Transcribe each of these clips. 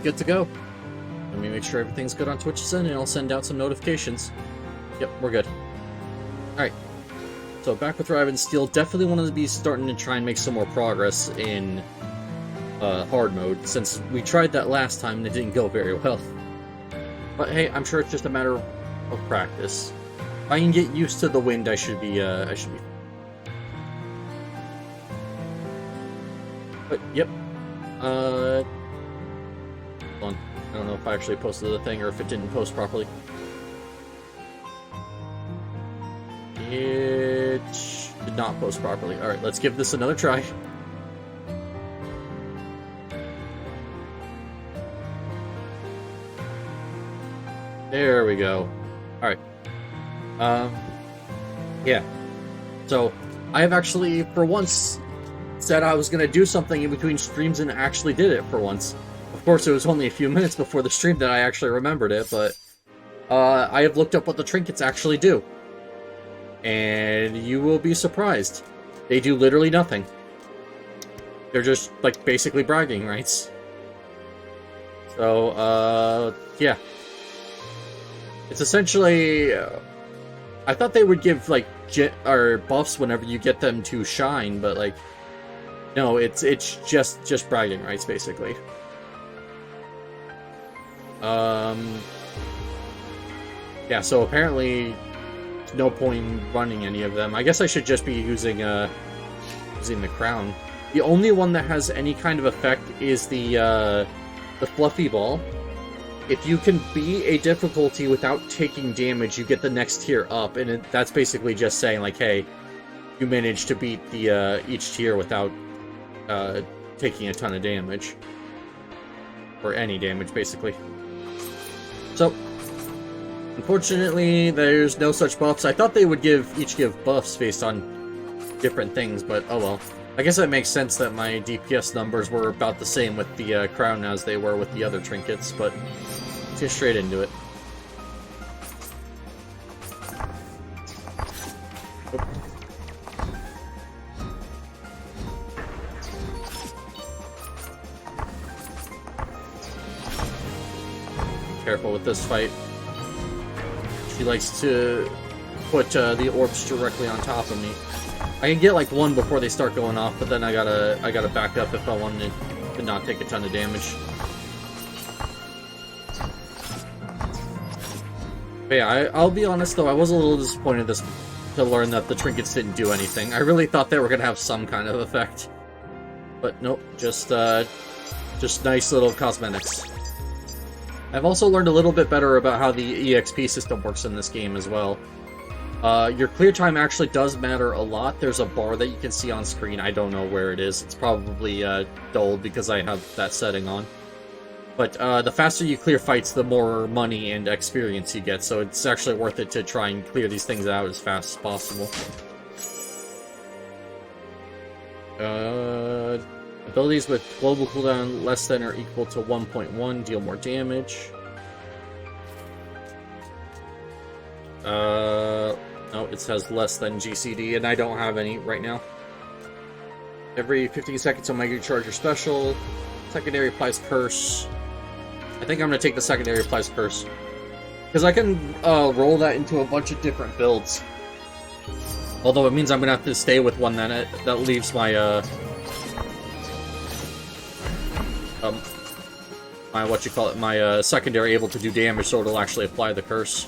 good to go. Let me make sure everything's good on Twitch's end, and I'll send out some notifications. Yep, we're good. Alright. So, back with Riven Steel. Definitely want to be starting to try and make some more progress in hard mode, since we tried that last time and it didn't go very well. But hey, I'm sure it's just a matter of practice. If I can get used to the wind, I should be But, yep. Hold on. I don't know if I actually posted the thing or if it didn't post properly. It did not post properly. Alright, let's give this another try. There we go. Alright. Yeah. So, I have actually, for once, said I was going to do something in between streams and actually did it for once. Of course, it was only a few minutes before the stream that I actually remembered it, but I have looked up what the trinkets actually do. And you will be surprised. They do literally nothing. They're just, like, basically bragging rights. So, yeah. It's essentially... I thought they would give, like, buffs whenever you get them to shine, but, like... No, it's just bragging rights, basically. Yeah, so apparently... no point in running any of them. I guess I should just be using the crown. The only one that has any kind of effect is the fluffy ball. If you can beat a difficulty without taking damage, you get the next tier up, and that's basically just saying, like, hey, you managed to beat the each tier without taking a ton of damage. Or any damage, basically. So, unfortunately, there's no such buffs. I thought they would each give buffs based on different things, but oh well. I guess that makes sense that my DPS numbers were about the same with the crown as they were with the other trinkets, but let's get straight into it. Oop. Careful with this fight. She likes to put the orbs directly on top of me. I can get like one before they start going off, but then I gotta back up if I wanted to not take a ton of damage. But yeah, I'll be honest though, I was a little disappointed to learn that the trinkets didn't do anything. I really thought they were gonna have some kind of effect, but nope, just nice little cosmetics. I've also learned a little bit better about how the EXP system works in this game as well. Your clear time actually does matter a lot. There's a bar that you can see on screen. I don't know where it is. It's probably dulled because I have that setting on. But the faster you clear fights, the more money and experience you get, so it's actually worth it to try and clear these things out as fast as possible. Abilities with global cooldown less than or equal to 1.1 deal more damage. No, it says less than GCD, and I don't have any right now. Every 15 seconds, I'll make you charge your special. Secondary applies curse. I think I'm going to take the secondary applies curse. Because I can roll that into a bunch of different builds. Although it means I'm going to have to stay with one that leaves my, my secondary able to do damage, so it'll actually apply the curse.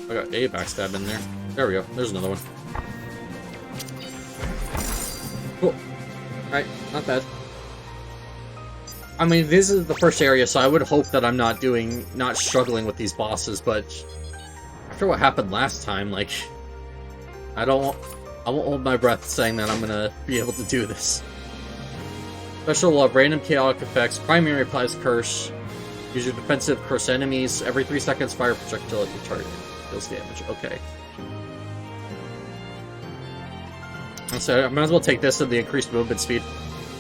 I got a backstab in there. There we go. There's another one. Cool. Alright, not bad. I mean, this is the first area, so I would hope that I'm not struggling with these bosses, but after what happened last time, like, I won't hold my breath saying that I'm gonna be able to do this. Special will have random chaotic effects. Primary applies curse. Use your defensive curse enemies. Every 3 seconds, fire projectile at the target. Deals damage. Okay. So I might as well take this and the increased movement speed.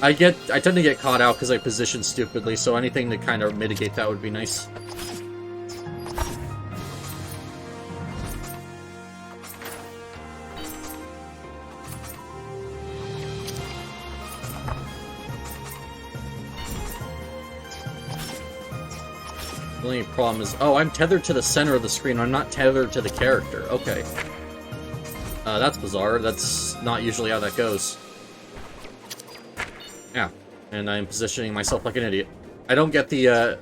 I tend to get caught out because I position stupidly, so anything to kind of mitigate that would be nice. The only problem is... Oh, I'm tethered to the center of the screen. I'm not tethered to the character. Okay. That's bizarre. That's not usually how that goes. Yeah. And I'm positioning myself like an idiot. I don't get the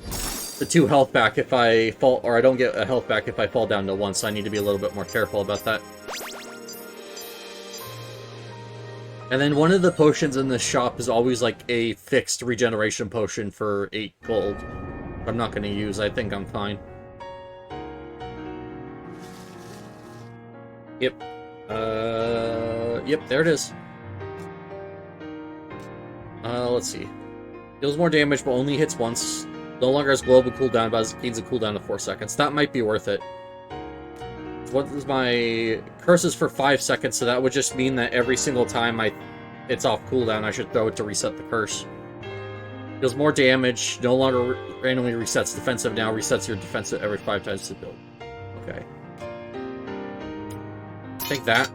2 health back if I fall... Or I don't get a health back if I fall down to 1, so I need to be a little bit more careful about that. And then one of the potions in this shop is always like a fixed regeneration potion for 8 gold. I'm not going to use. I think I'm fine. Yep. Yep, there it is. Let's see. Deals more damage, but only hits once. No longer has global cooldown, but gains a cooldown of 4 seconds. That might be worth it. What is my... Curse is for 5 seconds, so that would just mean that every single time it's off cooldown, I should throw it to reset the curse. Deals more damage, no longer randomly resets defensive, now resets your defensive every 5 times to build. Okay. I think that.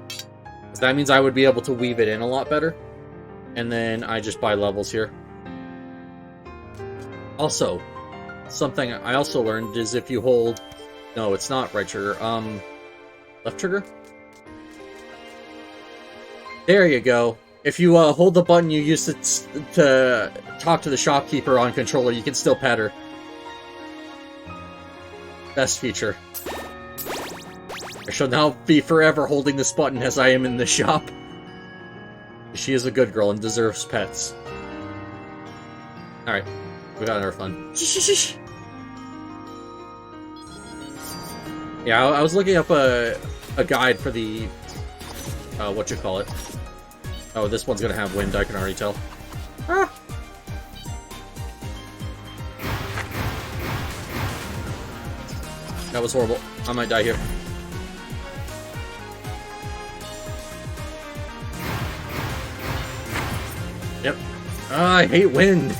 That means I would be able to weave it in a lot better. And then I just buy levels here. Also, something I also learned is if you hold... No, it's not right trigger. Left trigger? There you go. If you hold the button you used to talk to the shopkeeper on controller, you can still pet her. Best feature. I shall now be forever holding this button as I am in the shop. She is a good girl and deserves pets. Alright, we got our fun. Yeah, I was looking up a guide for the... whatchamacallit. Oh, this one's gonna have wind, I can already tell. Ah! That was horrible. I might die here. Yep. Ah, I hate wind!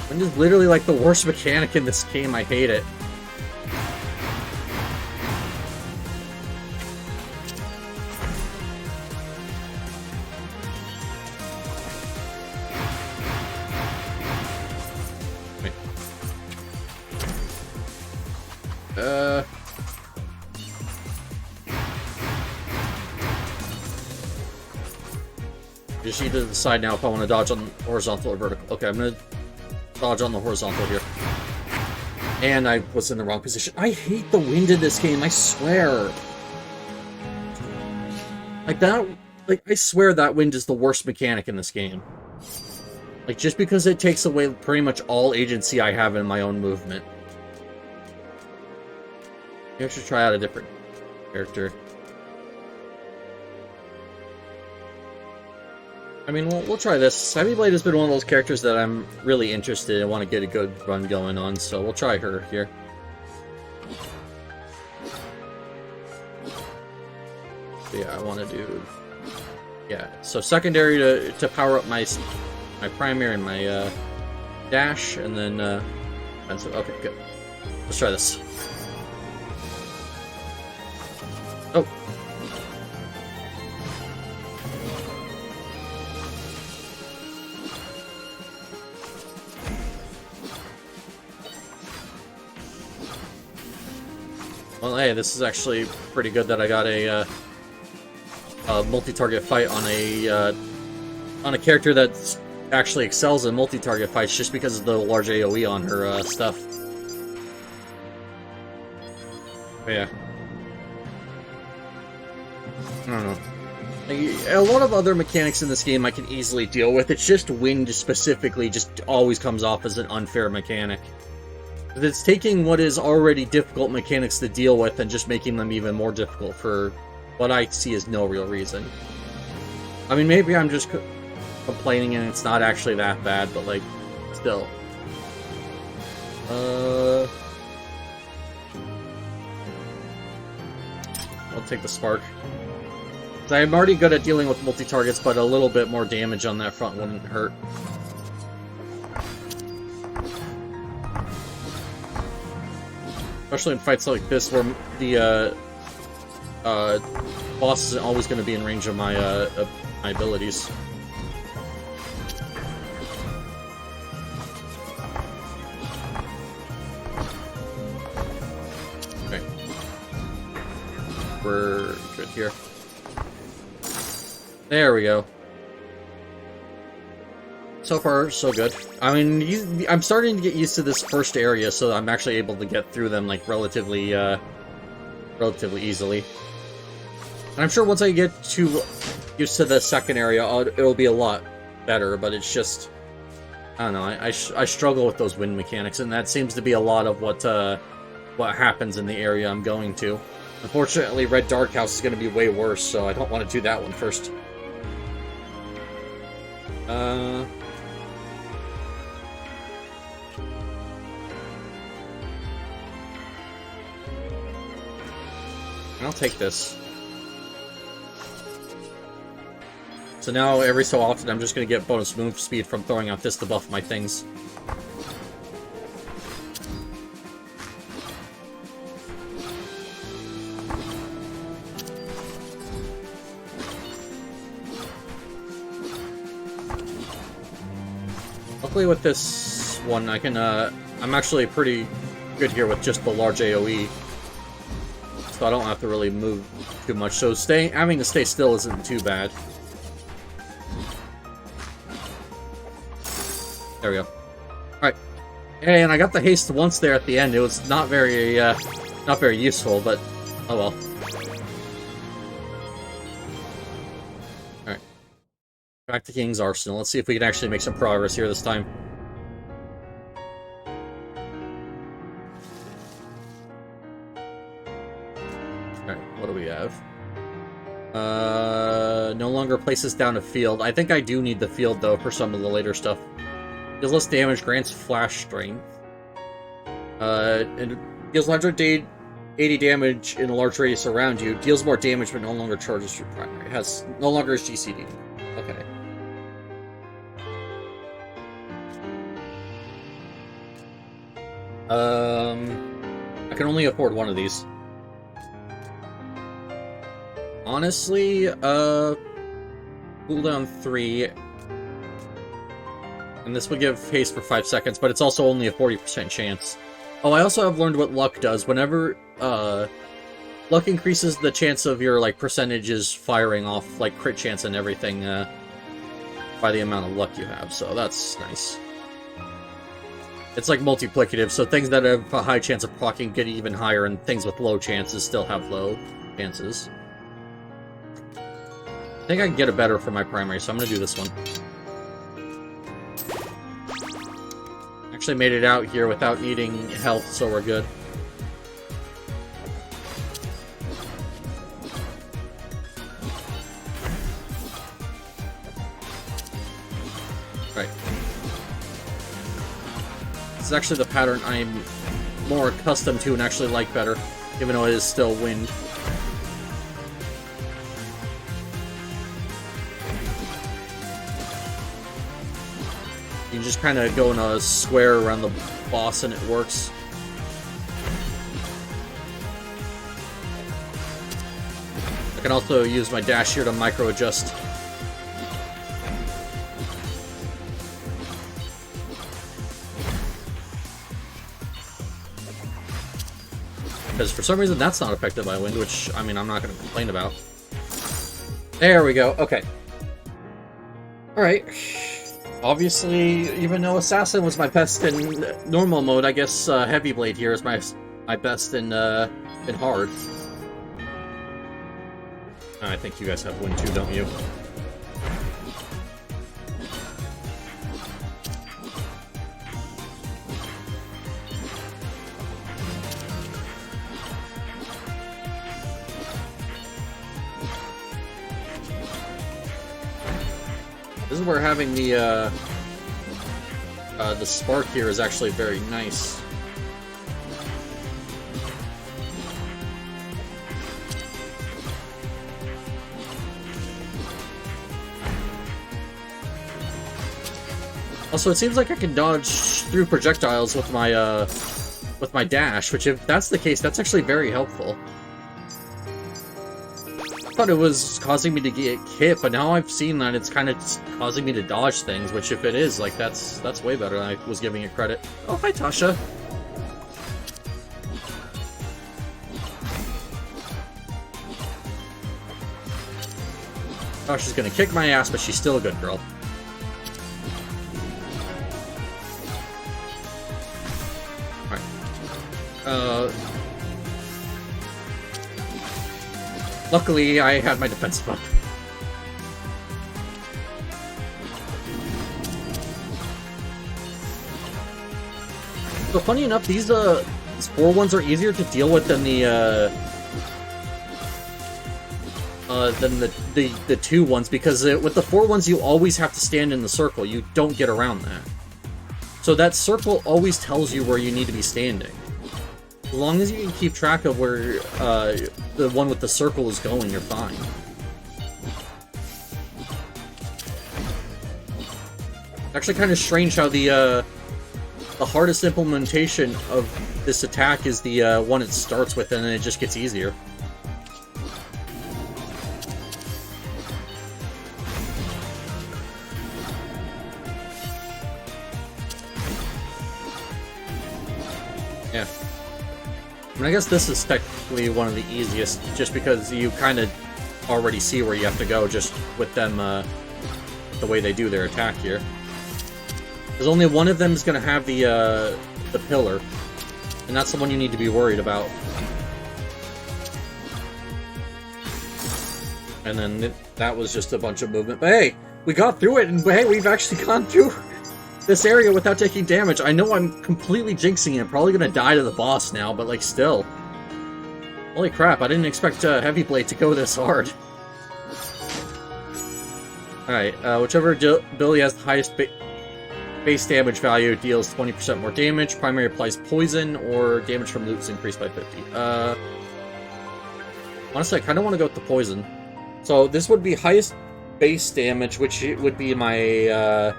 Wind is literally like the worst mechanic in this game. I hate it. Just need to decide now if I want to dodge on horizontal or vertical. Okay, I'm gonna dodge on the horizontal here. And I was in the wrong position. I hate the wind in this game, I swear. Like that, like I swear that wind is the worst mechanic in this game. Like just because it takes away pretty much all agency I have in my own movement. Maybe I should try out a different character. I mean, we'll try this. Heavy Blade has been one of those characters that I'm really interested in. I want to get a good run going on, so we'll try her here. So yeah, I want to do... Yeah, so secondary to power up my primary and my dash, and then offensive. Okay, good. Let's try this. Oh! Well, hey, this is actually pretty good that I got a multi-target fight on a character that actually excels in multi-target fights just because of the large AoE on her stuff. But yeah. I don't know. Like, a lot of other mechanics in this game I can easily deal with. It's just wind specifically just always comes off as an unfair mechanic. It's taking what is already difficult mechanics to deal with and just making them even more difficult for what I see as no real reason. I mean, maybe I'm just complaining and it's not actually that bad, but, like, still. I'll take the Spark. I'm already good at dealing with multi-targets, but a little bit more damage on that front wouldn't hurt. Especially in fights like this, where the boss isn't always going to be in range of my abilities. we're good here. There we go. So far, so good. I mean, I'm starting to get used to this first area, so I'm actually able to get through them, like, relatively easily. And I'm sure once I get used to the second area, it'll be a lot better, but it's just... I don't know, I struggle with those wind mechanics, and that seems to be a lot of what happens in the area I'm going to. Unfortunately, Red Dark House is going to be way worse, so I don't want to do that one first. I'll take this. So now, every so often, I'm just going to get bonus move speed from throwing out this to buff my things. Luckily with this one, I can, I'm actually pretty good here with just the large AoE. So I don't have to really move too much. So having to stay still isn't too bad. There we go. Alright. Hey, and I got the haste once there at the end. It was not very useful, but oh well. Alright. Back to King's Arsenal. Let's see if we can actually make some progress here this time. Alright, what do we have? No longer places down a field. I think I do need the field, though, for some of the later stuff. Deals less damage, grants flash strength. And deals 180 damage in a large radius around you. Deals more damage, but no longer charges your primary. It has no longer is GCD. Okay. I can only afford one of these. Honestly, cooldown 3. And this would give haste for 5 seconds, but it's also only a 40% chance. Oh, I also have learned what luck does. Whenever, luck increases the chance of your, like, percentages firing off, like, crit chance and everything, by the amount of luck you have, so that's nice. It's, like, multiplicative, so things that have a high chance of proccing get even higher, and things with low chances still have low chances. I think I can get it better for my primary, so I'm gonna do this one. Actually made it out here without needing health, so we're good. Right. This is actually the pattern I'm more accustomed to and actually like better, even though it is still wind. You can just kind of go in a square around the boss and it works. I can also use my dash here to micro-adjust. Because for some reason that's not affected by wind, which, I mean, I'm not going to complain about. There we go, okay. Alright. Obviously, even though Assassin was my best in normal mode, I guess Heavy Blade here is my best in hard. I think you guys have wind too, don't you? This is where having the spark here is actually very nice. Also, it seems like I can dodge through projectiles with my dash, which if that's the case, that's actually very helpful. I thought it was causing me to get hit, but now I've seen that it's kind of causing me to dodge things, which if it is, like, that's way better than I was giving it credit. Oh, hi, Tasha. Oh, she's gonna kick my ass, but she's still a good girl. Alright. Luckily, I had my defensive up. So funny enough, these 4 ones are easier to deal with than the 2 ones, because with the 4 ones you always have to stand in the circle. You don't get around that. So that circle always tells you where you need to be standing. As long as you can keep track of where the one with the circle is going, you're fine. Actually kind of strange how the hardest implementation of this attack is the one it starts with, and then it just gets easier. Yeah. I mean, I guess this is technically one of the easiest, just because you kind of already see where you have to go, just with them, the way they do their attack here. There's only one of them is going to have the pillar, and that's the one you need to be worried about. And then that was just a bunch of movement. But hey, we got through it, and hey, we've actually gone through this area without taking damage. I know I'm completely jinxing it. Probably going to die to the boss now, but like still. Holy crap, I didn't expect Heavy Blade to go this hard. Alright, whichever ability has the highest base damage value deals 20% more damage. Primary applies poison, or damage from loot is increased by 50. Honestly, I kind of want to go with the poison. So this would be highest base damage, which would be my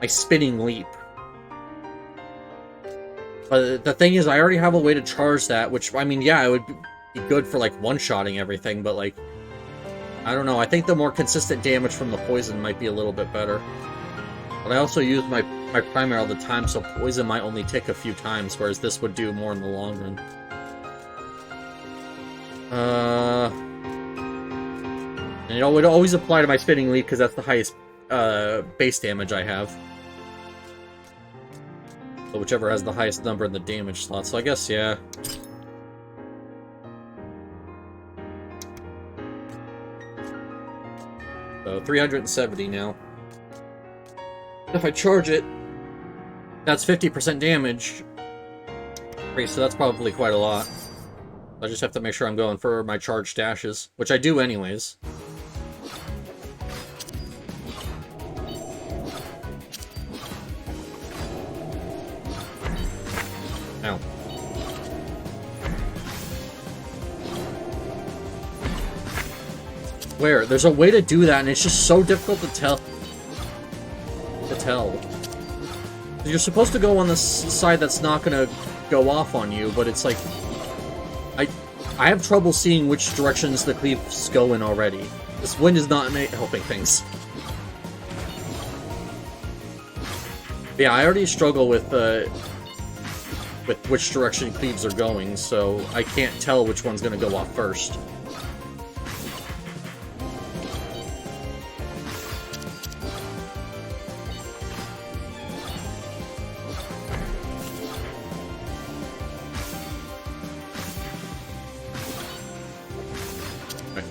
my spinning leap. But the thing is, I already have a way to charge that, which, I mean, yeah, it would be good for, like, one-shotting everything, but, like, I don't know. I think the more consistent damage from the poison might be a little bit better. But I also use my primary all the time, so poison might only tick a few times, whereas this would do more in the long run. And it would always apply to my spinning leap, because that's the highest base damage I have. So whichever has the highest number in the damage slot. So I guess, yeah. So 370 now. If I charge it, that's 50% damage. Great, so that's probably quite a lot. I just have to make sure I'm going for my charge dashes, which I do anyways. Ow. Where? There's a way to do that, and it's just so difficult to tell. You're supposed to go on the side that's not gonna go off on you, but it's like... I have trouble seeing which directions the cleaves go in already. This wind is not helping things. Yeah, I already struggle with which direction cleaves are going, so I can't tell which one's gonna go off first.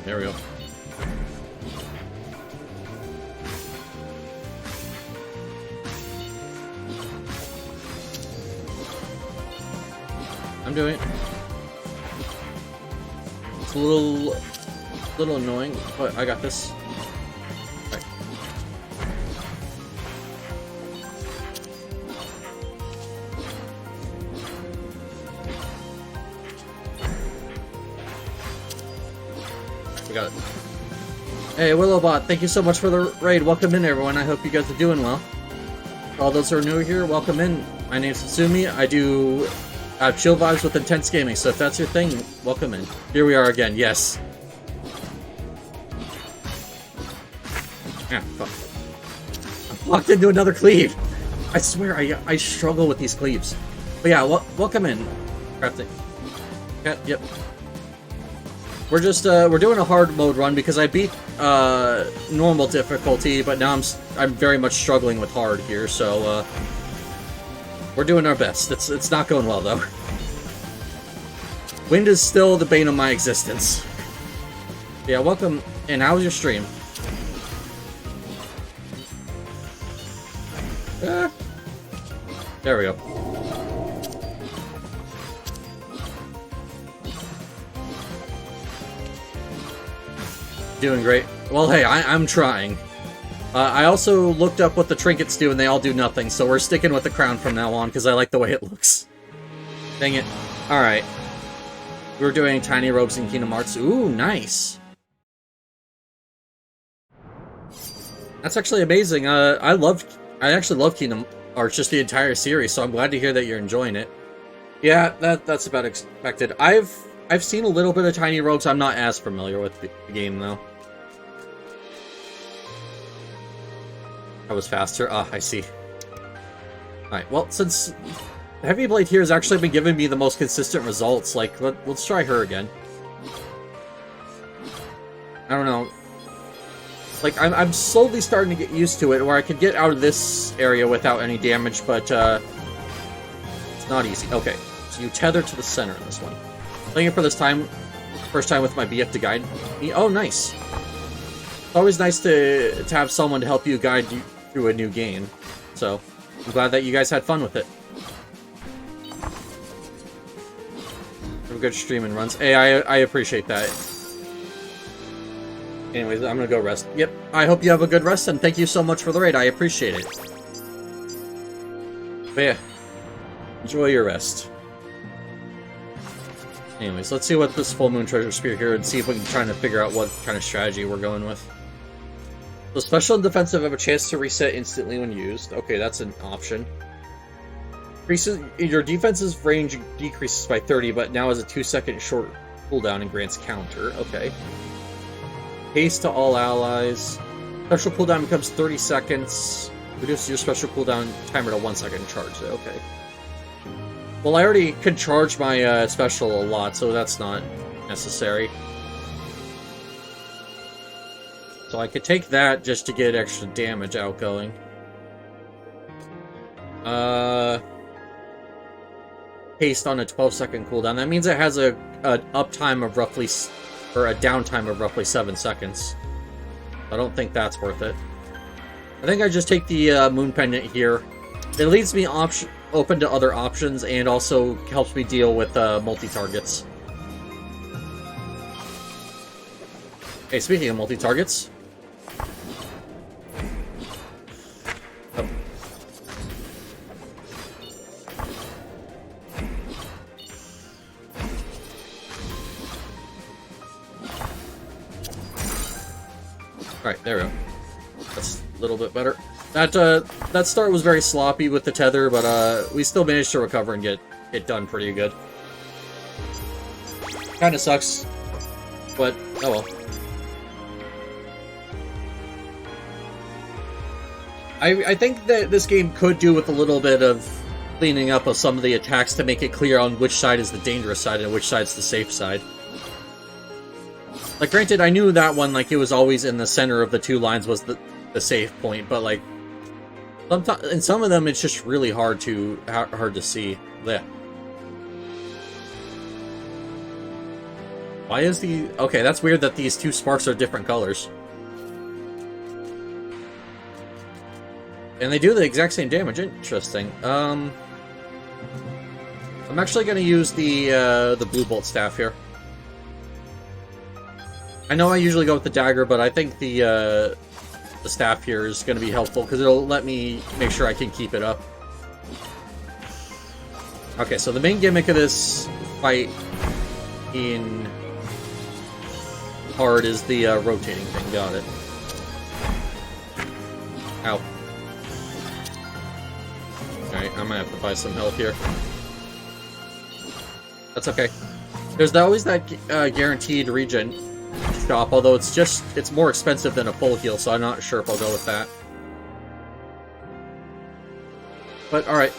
There we go. I'm doing it. It's a little annoying, but I got this. Right. We got it. Hey, Willowbot, thank you so much for the raid. Welcome in, everyone. I hope you guys are doing well. For all those who are new here, welcome in. My name's Satsumi. I do chill vibes with intense gaming, so if that's your thing, welcome in. Here we are again, yes. Ah, fuck. I walked into another cleave. I swear, I struggle with these cleaves. But yeah, welcome in. Crafting. Yeah, yep. We're just we're doing a hard mode run because I beat normal difficulty, but now I'm very much struggling with hard here, so we're doing our best. It's not going well though. Wind is still the bane of my existence. Yeah, welcome. And how was your stream? There we go. Doing great. Well, hey, I'm trying. I also looked up what the trinkets do, and they all do nothing, so we're sticking with the crown from now on, because I like the way it looks. Dang it. Alright. We're doing tiny robes in Kingdom Hearts. Ooh, nice. That's actually amazing. I actually love Kingdom Hearts, just the entire series, so I'm glad to hear that you're enjoying it. Yeah, that's about expected. I've seen a little bit of Tiny Rogues. I'm not as familiar with the game, though. That was faster. Ah, I see. Alright, well, since Heavy Blade here has actually been giving me the most consistent results, like, let's try her again. I don't know. Like, I'm slowly starting to get used to it, where I could get out of this area without any damage, but, it's not easy. Okay, so you tether to the center in this one. Playing it for this time, first time with my BF to guide me. Oh, nice. It's always nice to have someone to help you guide you through a new game. So, I'm glad that you guys had fun with it. Have a good stream and runs. Hey, I appreciate that. Anyways, I'm gonna go rest. Yep, I hope you have a good rest, and thank you so much for the raid. I appreciate it. But yeah, enjoy your rest. Anyways, let's see what this Full Moon Treasure Spear here, and see if we can try to figure out what kind of strategy we're going with. So special and defensive have a chance to reset instantly when used. Okay, that's an option. Your defense's range decreases by 30, but now has a 2-second short cooldown and grants counter. Okay. Haste to all allies. Special cooldown becomes 30 seconds. Reduces your special cooldown timer to 1 second charge. Okay. Well, I already can charge my special a lot, so that's not necessary. So I could take that just to get extra damage outgoing. Haste on a 12-second cooldown. That means it has an uptime of roughly, or a downtime of roughly 7 seconds. I don't think that's worth it. I think I just take the Moon Pendant here. It leaves me open to other options, and also helps me deal with multi-targets. Hey, speaking of multi-targets... Oh. Alright, there we go. That's a little bit better. That start was very sloppy with the tether, but we still managed to recover and get it done pretty good. Kinda sucks, but oh well. I think that this game could do with a little bit of cleaning up of some of the attacks to make it clear on which side is the dangerous side and which side's the safe side. Like, granted, I knew that one, like, it was always in the center of the two lines was the safe point, but, like, sometimes, in some of them, it's just really hard to see. Yeah. Why is the... Okay, that's weird that these two sparks are different colors. And they do the exact same damage. Interesting. I'm actually going to use the Blue Bolt Staff here. I know I usually go with the dagger, but I think the staff here is going to be helpful, because it'll let me make sure I can keep it up. Okay, so the main gimmick of this fight in hard is the rotating thing. Got it. Ow. Alright, I might have to buy some health here. That's okay. There's always that guaranteed regen shop, although it's more expensive than a full heal, so I'm not sure if I'll go with that. But alright.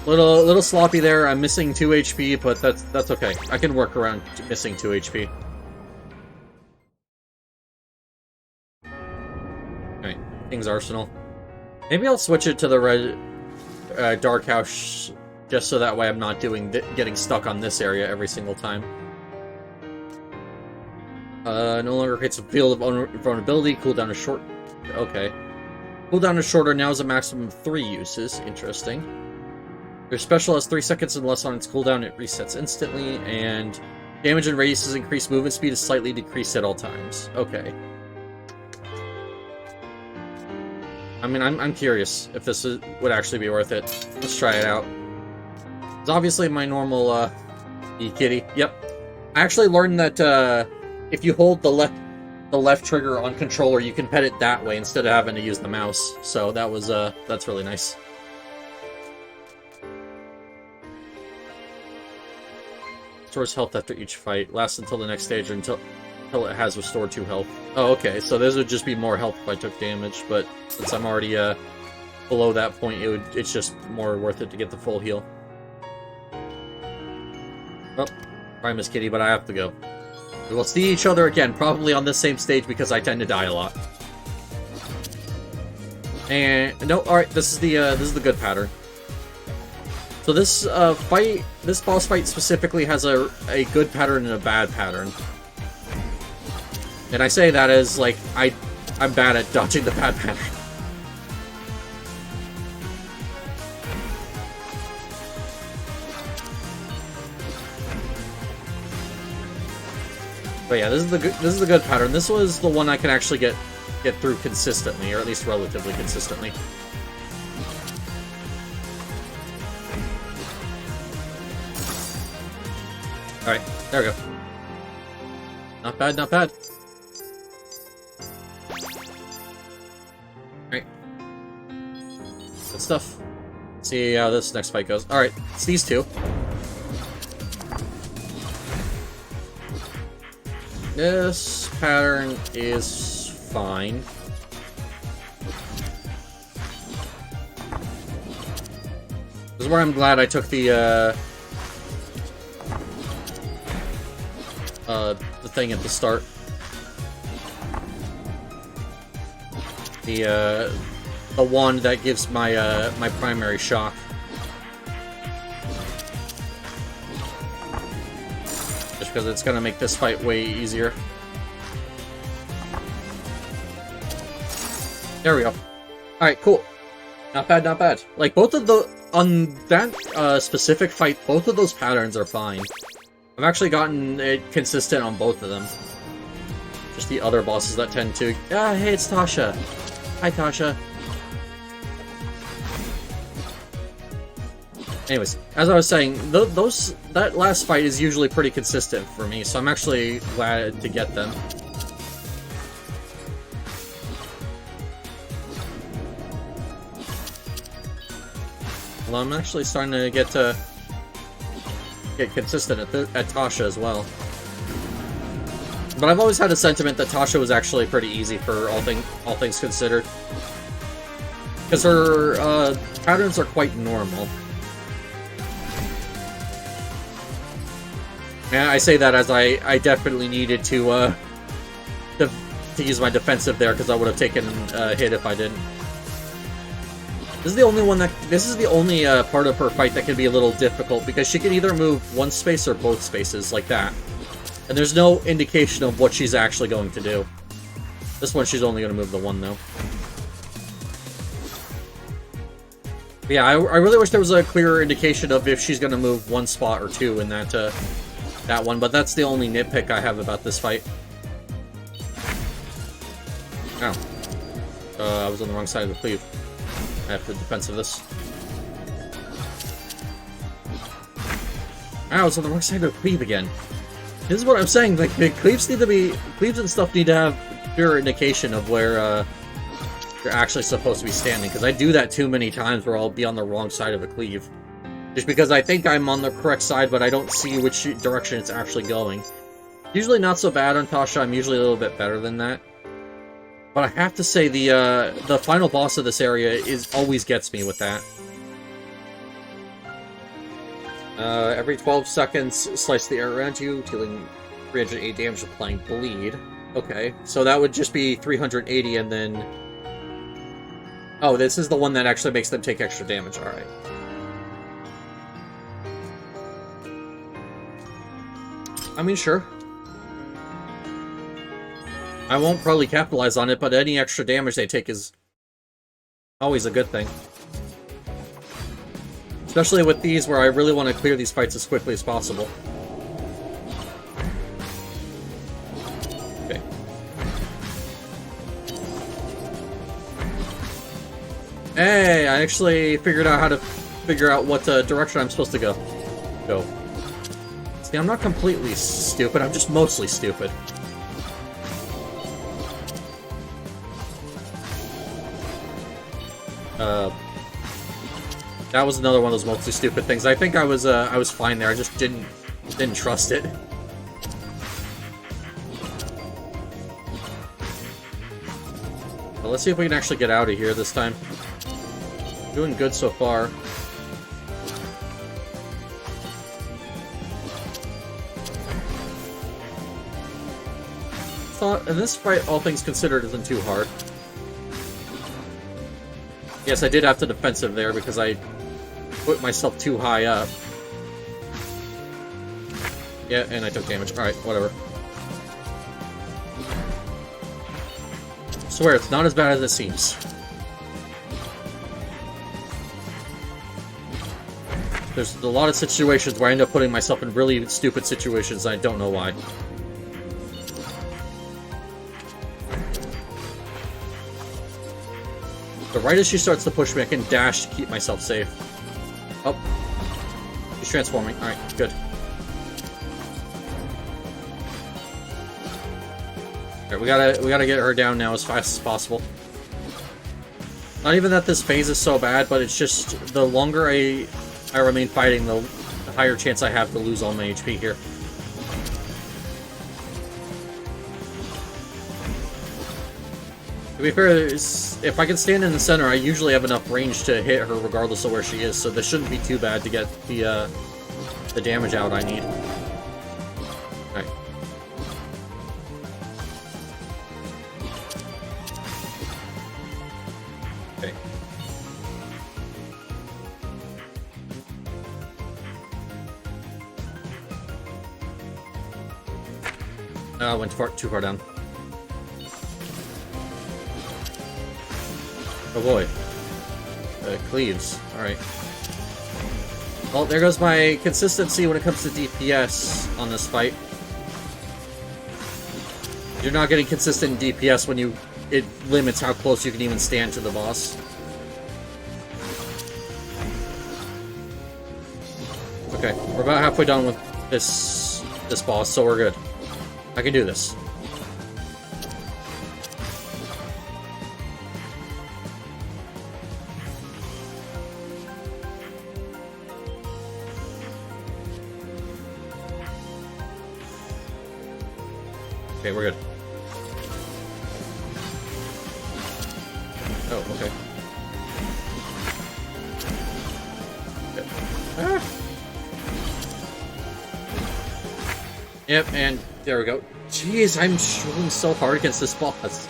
Little sloppy there. I'm missing 2 HP, but that's okay. I can work around missing 2 HP. King's Arsenal. Maybe I'll switch it to the red Dark House, just so that way I'm not getting stuck on this area every single time. No longer creates a field of vulnerability. Cooldown is short. Okay. Cooldown is shorter, now is a maximum of 3 uses. Interesting. Your special has 3 seconds and less on its cooldown. It resets instantly, and damage and radius is increased. Movement speed is slightly decreased at all times. Okay. I mean, I'm curious if this would actually be worth it. Let's try it out. It's obviously my normal, kitty. Yep. I actually learned that, if you hold the left trigger on controller, you can pet it that way instead of having to use the mouse. So that was, that's really nice. Restores health after each fight. Lasts until the next stage or until it has restored 2 health. Oh, okay. So this would just be more health if I took damage, but since I'm already, below that point, it's just more worth it to get the full heal. Oh, sorry, Miss Kitty, but I have to go. We will see each other again, probably on this same stage because I tend to die a lot. And no, all right, this is the good pattern. So this this boss fight specifically has a good pattern and a bad pattern. And I say that as like I'm bad at dodging the bad pattern. But yeah, this is the good pattern. This was the one I can actually get through consistently, or at least relatively consistently. Alright, there we go. Not bad, not bad. Alright. Good stuff. Let's see how this next fight goes. Alright, it's these two. This pattern is fine. This is where I'm glad I took the thing at the start. The wand that gives my my primary shock. Just because it's gonna make this fight way easier. There we go. Alright, cool. Not bad, not bad. Like, both of the... On that specific fight, both of those patterns are fine. I've actually gotten it consistent on both of them. Just the other bosses that tend to... Ah, hey, it's Tasha. Hi, Tasha. Anyways, as I was saying, that last fight is usually pretty consistent for me, so I'm actually glad to get them. Well, I'm actually starting to get consistent at Tasha as well. But I've always had a sentiment that Tasha was actually pretty easy for all things considered. Because her patterns are quite normal. And I say that as I definitely needed to use my defensive there, because I would have taken a hit if I didn't. This is the only part of her fight that can be a little difficult, because she can either move one space or both spaces, like that. And there's no indication of what she's actually going to do. This one, she's only going to move the one, though. But yeah, I really wish there was a clearer indication of if she's going to move one spot or two in that one, but that's the only nitpick I have about this fight. Ow. I was on the wrong side of the cleave. I have to defense of this. I was on the wrong side of the cleave again. This is what I'm saying, like, the cleaves and stuff need to have clearer indication of where, you're actually supposed to be standing, because I do that too many times where I'll be on the wrong side of a cleave. Just because I think I'm on the correct side, but I don't see which direction it's actually going. Usually not so bad on Tasha, I'm usually a little bit better than that. But I have to say, the final boss of this area always gets me with that. Every 12 seconds, slice the air around you, dealing 308 damage, applying bleed. Okay, so that would just be 380 and then Oh, this is the one that actually makes them take extra damage. Alright. I mean, sure. I won't probably capitalize on it, but any extra damage they take is always a good thing. Especially with these, where I really want to clear these fights as quickly as possible. Okay. Hey, I actually figured out how to figure out what direction I'm supposed to go. See, I'm not completely stupid, I'm just mostly stupid. That was another one of those mostly stupid things. I think I was fine there. I just didn't trust it. Well, let's see if we can actually get out of here this time. Doing good so far. And this fight, all things considered, isn't too hard. Yes, I did have to defensive there because I put myself too high up. Yeah, and I took damage. Alright, whatever. I swear, it's not as bad as it seems. There's a lot of situations where I end up putting myself in really stupid situations, and I don't know why. But right as she starts to push me, I can dash to keep myself safe. Oh. She's transforming. Alright, good. Alright, we gotta get her down now as fast as possible. Not even that this phase is so bad, but it's just the longer I remain fighting, the higher chance I have to lose all my HP here. To be fair, if I can stand in the center, I usually have enough range to hit her regardless of where she is, so this shouldn't be too bad to get the damage out I need. Alright. Okay. I went too far down. Oh boy. Cleaves. Alright. Well, there goes my consistency when it comes to DPS on this fight. You're not getting consistent DPS when it limits how close you can even stand to the boss. Okay, we're about halfway done with this boss, so we're good. I can do this. Okay, we're good. Oh, okay. Good. Ah. Yep, and there we go. Jeez, I'm struggling so hard against this boss.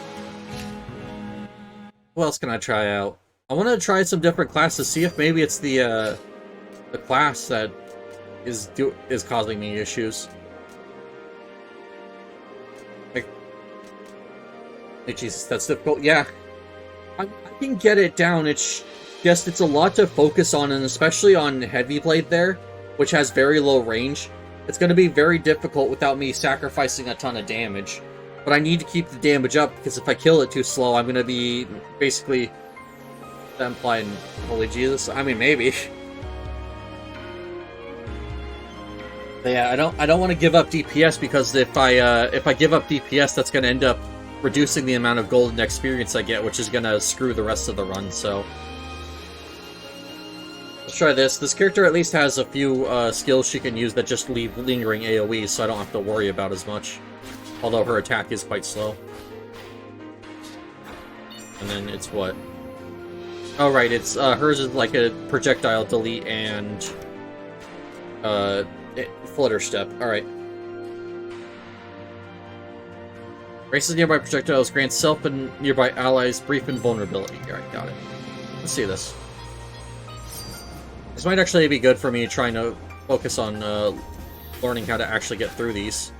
What else can I try out? I want to try some different classes, see if maybe it's the class that is causing me issues. Like, Jesus, that's difficult. Yeah, I can get it down. It's just, it's a lot to focus on, and especially on Heavy Blade there, which has very low range. It's going to be very difficult without me sacrificing a ton of damage. But I need to keep the damage up, because if I kill it too slow, I'm going to be basically implying, holy Jesus, I mean, maybe. But yeah, I don't want to give up DPS, because if I give up DPS, that's going to end up reducing the amount of golden experience I get, which is going to screw the rest of the run, so... Let's try this. This character at least has a few skills she can use that just leave lingering AoEs, so I don't have to worry about as much. Although her attack is quite slow. And then it's what? Oh right, it's hers is like a projectile delete and flutter step. Alright. Races nearby projectiles grants self and nearby allies brief invulnerability. Alright, got it. Let's see this. This might actually be good for me trying to focus on learning how to actually get through these.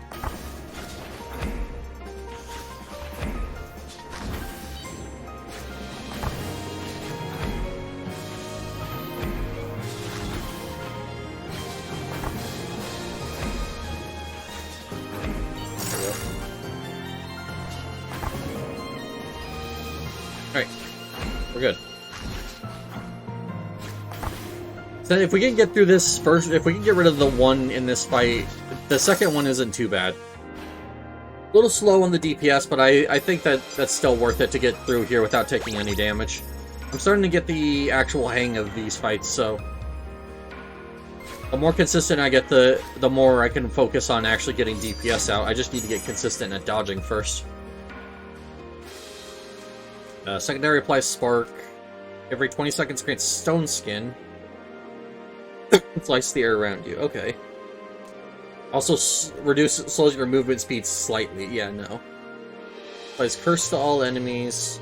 Alright, we're good. So if we can get through this first, if we can get rid of the one in this fight, the second one isn't too bad. A little slow on the DPS, but I think that's still worth it to get through here without taking any damage. I'm starting to get the actual hang of these fights, so the more consistent I get, the more I can focus on actually getting DPS out. I just need to get consistent at dodging first. Secondary applies Spark. Every 20 seconds grants Stone Skin. Slice the air around you. Okay. Also slows your movement speed slightly. Yeah, no. Applies Curse to all enemies.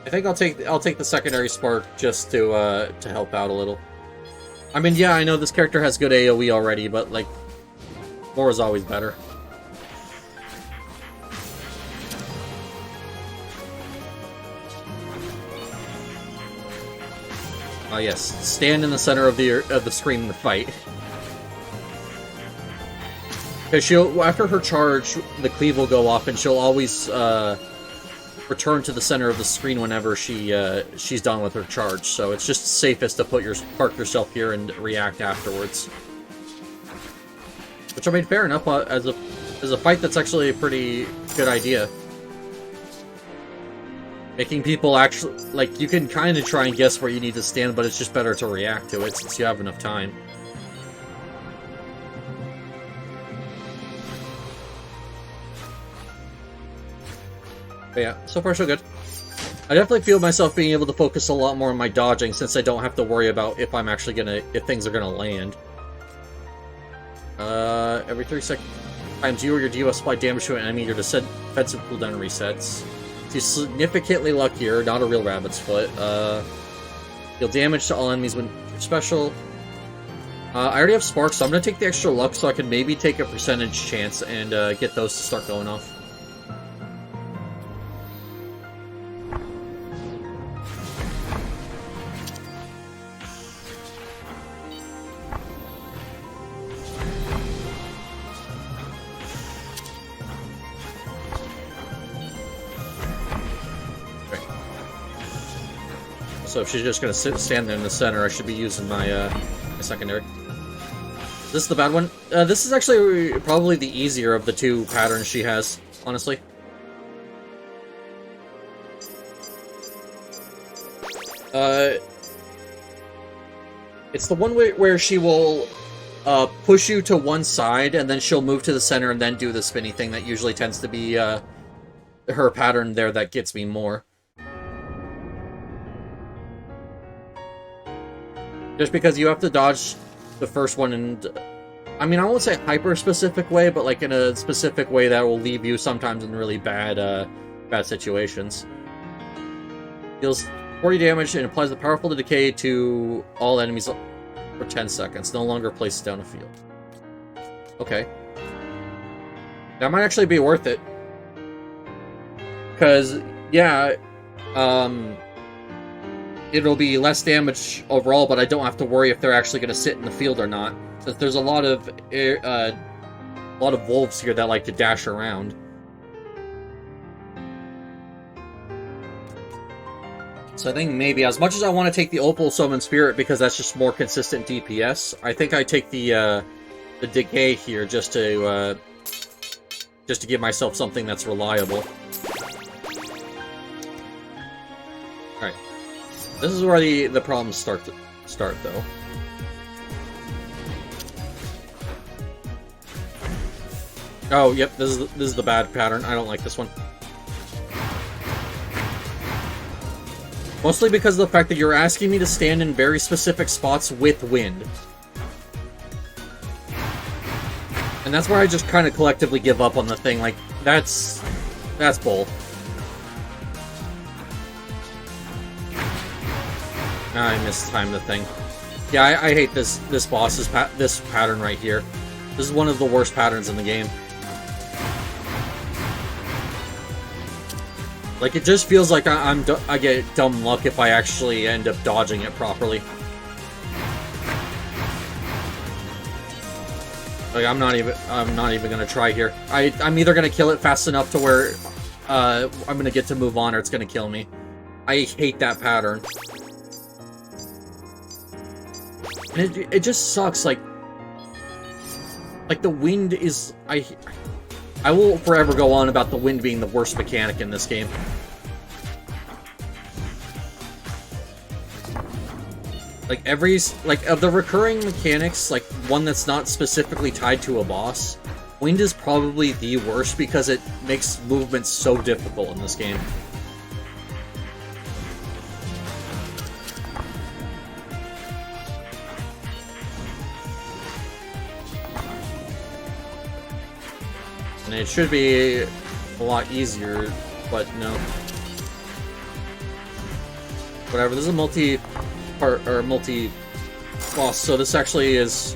I think I'll take the secondary Spark just to help out a little. I mean, yeah, I know this character has good AoE already, but like more is always better. Yes, stand in the center of the screen in the fight. Because after her charge, the cleave will go off, and she'll always return to the center of the screen whenever she's done with her charge. So it's just safest to park yourself here and react afterwards. Which I mean, fair enough. As a fight, that's actually a pretty good idea. Making people actually, like, you can kind of try and guess where you need to stand, but it's just better to react to it since you have enough time. But yeah, so far so good. I definitely feel myself being able to focus a lot more on my dodging since I don't have to worry about if things are gonna land. Every 3 times you or your DOS apply damage to an enemy, your defensive cooldown resets. You're significantly luckier, not a real rabbit's foot. Deal damage to all enemies when you're special. I already have sparks, so I'm gonna take the extra luck so I can maybe take a percentage chance and get those to start going off. So if she's just gonna stand there in the center, I should be using my secondary. This is the bad one. This is actually probably the easier of the two patterns she has, honestly. It's the one where she will push you to one side, and then she'll move to the center and then do the spinny thing. That usually tends to be her pattern there that gets me more. Just because you have to dodge the first one, and I mean, I won't say hyper-specific way, but like in a specific way that will leave you sometimes in really bad situations. Deals 40 damage and applies the powerful decay to all enemies for 10 seconds. No longer places down a field. Okay. That might actually be worth it. Because, yeah, it'll be less damage overall, but I don't have to worry if they're actually going to sit in the field or not. Since there's a lot of wolves here that like to dash around. So I think maybe, as much as I want to take the Opal Summon Spirit because that's just more consistent DPS, I think I take the Decay here just to give myself something that's reliable. Alright. This is where the problems start though. Oh, yep, this is the bad pattern. I don't like this one. Mostly because of the fact that you're asking me to stand in very specific spots with wind. And that's where I just kind of collectively give up on the thing. Like, that's bull. I mistimed the thing. Yeah, I hate this boss's this pattern right here. This is one of the worst patterns in the game. Like, it just feels like I get dumb luck if I actually end up dodging it properly. Like, I'm not even gonna try here. I'm either gonna kill it fast enough to where I'm gonna get to move on, or it's gonna kill me. I hate that pattern. And it just sucks, like the wind is... I will forever go on about the wind being the worst mechanic in this game. Like, of the recurring mechanics, like, one that's not specifically tied to a boss, wind is probably the worst because it makes movement so difficult in this game. And it should be a lot easier, but no. Whatever, this is a multi-boss, so this actually is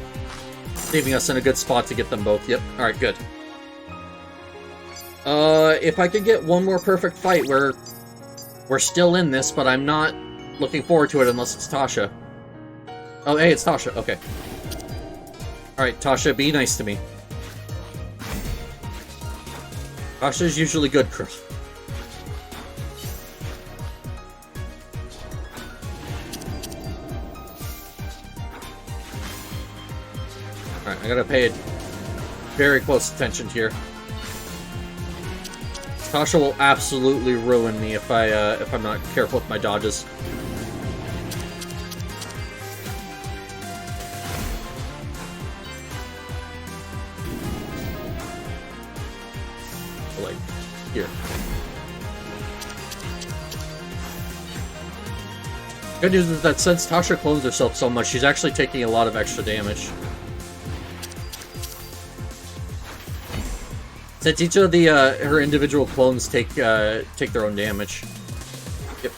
leaving us in a good spot to get them both. Yep, alright, good. If I could get one more perfect fight where we're still in this, but I'm not looking forward to it unless it's Tasha. Oh, hey, it's Tasha, okay. Alright, Tasha, be nice to me. Tasha's usually good, girl. Alright, I gotta pay very close attention here. Tasha will absolutely ruin me if I'm not careful with my dodges. Like, here. Good news is that since Tasha clones herself so much, she's actually taking a lot of extra damage. Since each of the her individual clones take their own damage. Yep.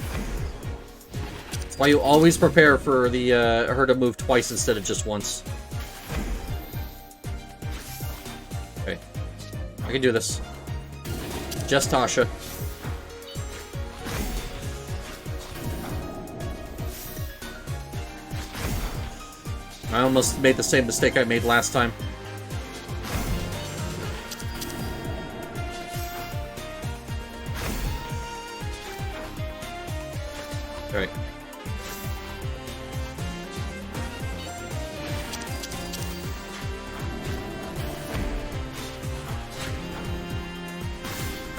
That's why you always prepare for the her to move twice instead of just once. Okay, I can do this. Just Tasha. I almost made the same mistake I made last time. Alright.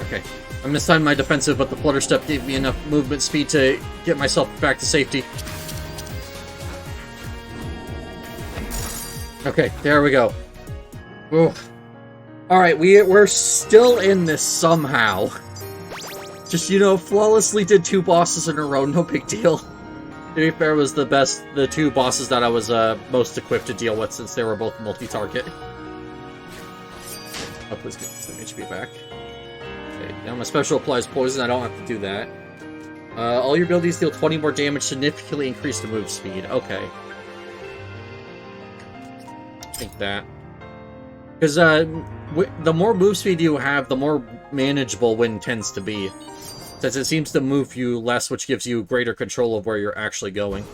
Okay. I mistimed my defensive, but the flutter step gave me enough movement speed to get myself back to safety. Okay, there we go. Oof. Alright, we're still in this somehow. Just, you know, flawlessly did 2 bosses in a row, no big deal. To be fair, was the 2 bosses that I was most equipped to deal with since they were both multi-target. Oh, please give me some HP back. Okay, now my special applies poison, I don't have to do that. All your abilities deal 20 more damage, significantly increase the move speed. Okay. I think that. Because the more move speed you have, the more manageable wind tends to be. Since it seems to move you less, which gives you greater control of where you're actually going.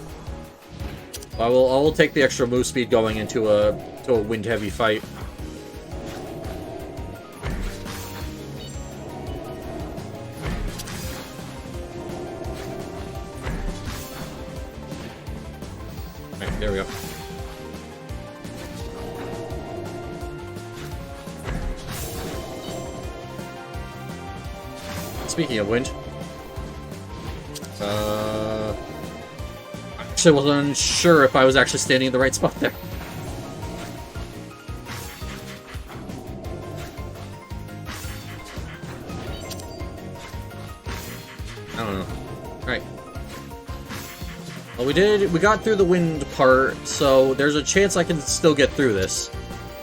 I will take the extra move speed going into a wind-heavy fight. Alright, there we go. Speaking of wind, I actually wasn't sure if I was actually standing in the right spot there. I don't know. Alright. Well, we got through the wind part, so there's a chance I can still get through this.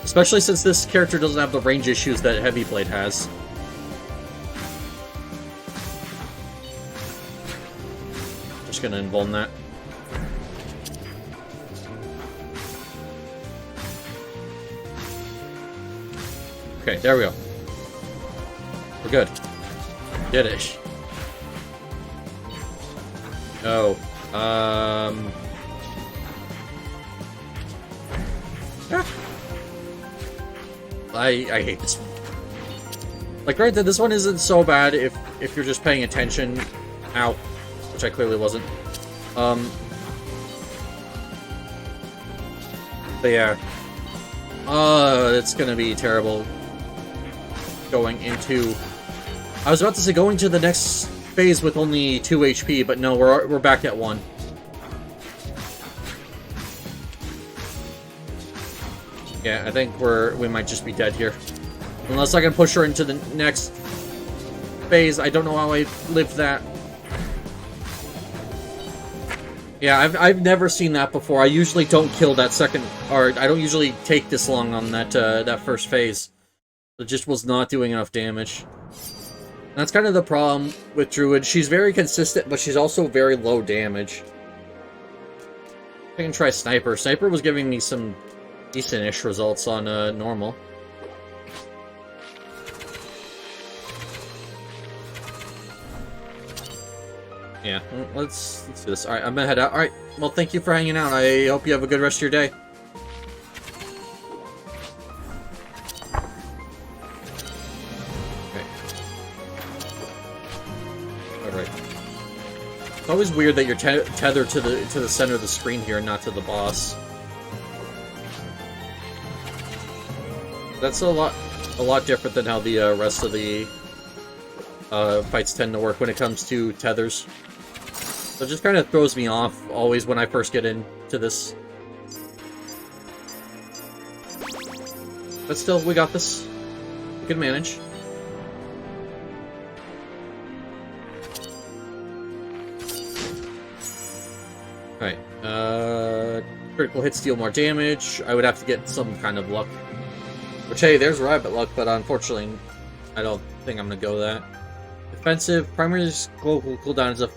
Especially since this character doesn't have the range issues that Heavy Blade has. Just gonna embolden that. Okay, there we go. We're good. Did it. Oh. I hate this one. Like, granted, this one isn't so bad if you're just paying attention. Ow. Which I clearly wasn't. But yeah. It's gonna be terrible going into... I was about to say going to the next phase with only 2 HP, but no, we're back at 1. Yeah, I think we might just be dead here. Unless I can push her into the next phase. I don't know how I lived that. Yeah, I've never seen that before. I usually don't kill that second, or I don't usually take this long on that that first phase. It just was not doing enough damage. And that's kind of the problem with Druid. She's very consistent, but she's also very low damage. I can try Sniper. Sniper was giving me some decent-ish results on normal. Yeah, let's do this. Alright, I'm gonna head out. Alright, well, thank you for hanging out. I hope you have a good rest of your day. Okay. Alright. It's always weird that you're tethered to the center of the screen here and not to the boss. That's a lot different than how the rest of the fights tend to work when it comes to tethers. So it just kind of throws me off always when I first get into this. But still, we got this. We can manage. Alright, critical hits deal more damage. I would have to get some kind of luck. Which, hey, there's rabbit luck, but unfortunately, I don't think I'm gonna go that. Defensive, primary global cooldown is a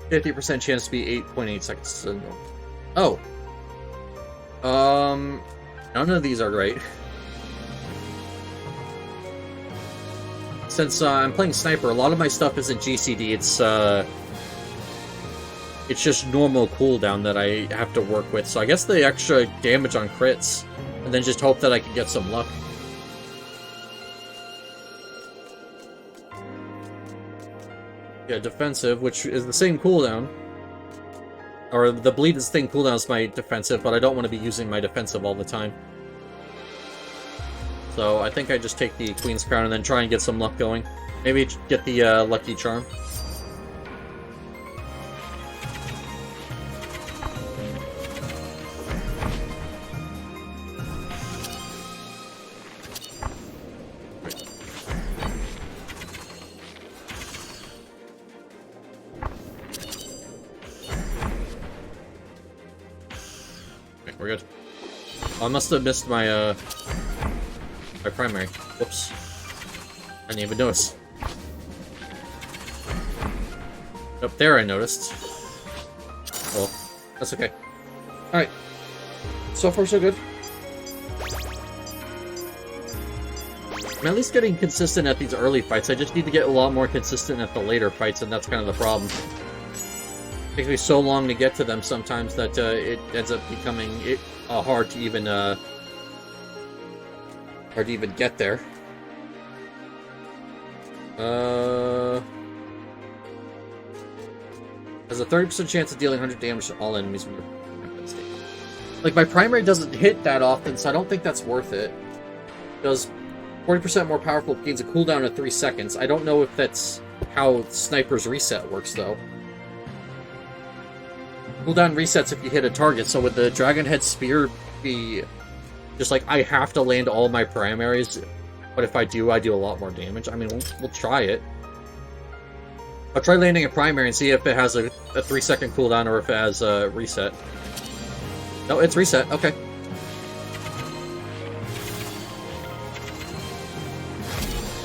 50% chance to be 8.8 seconds. Oh. None of these are great. Since I'm playing Sniper, a lot of my stuff isn't GCD, it's just normal cooldown that I have to work with. So I guess the extra damage on crits, and then just hope that I can get some luck. Yeah, defensive, which is the same cooldown. Or the bleed is the same cooldown as my defensive, but I don't want to be using my defensive all the time. So I think I just take the Queen's Crown and then try and get some luck going. Maybe get the Lucky Charm. We're good. Oh, I must have missed my, my primary. Whoops. I didn't even notice. Up there I noticed. Well, that's okay. Alright. So far, so good. I'm at least getting consistent at these early fights. I just need to get a lot more consistent at the later fights, and that's kind of the problem. It takes me so long to get to them sometimes that it ends up becoming hard to even get there. Has a 30% chance of dealing 100 damage to all enemies when you're... Like, my primary doesn't hit that often, so I don't think that's worth it. It does 40% more powerful, gains a cooldown of 3 seconds. I don't know if that's how Sniper's reset works, though. Cooldown resets if you hit a target, so would the Dragon Head Spear be just like, I have to land all my primaries, but if I do a lot more damage? I mean, we'll try it. I'll try landing a primary and see if it has a 3-second cooldown or if it has a reset. No, it's reset. Okay.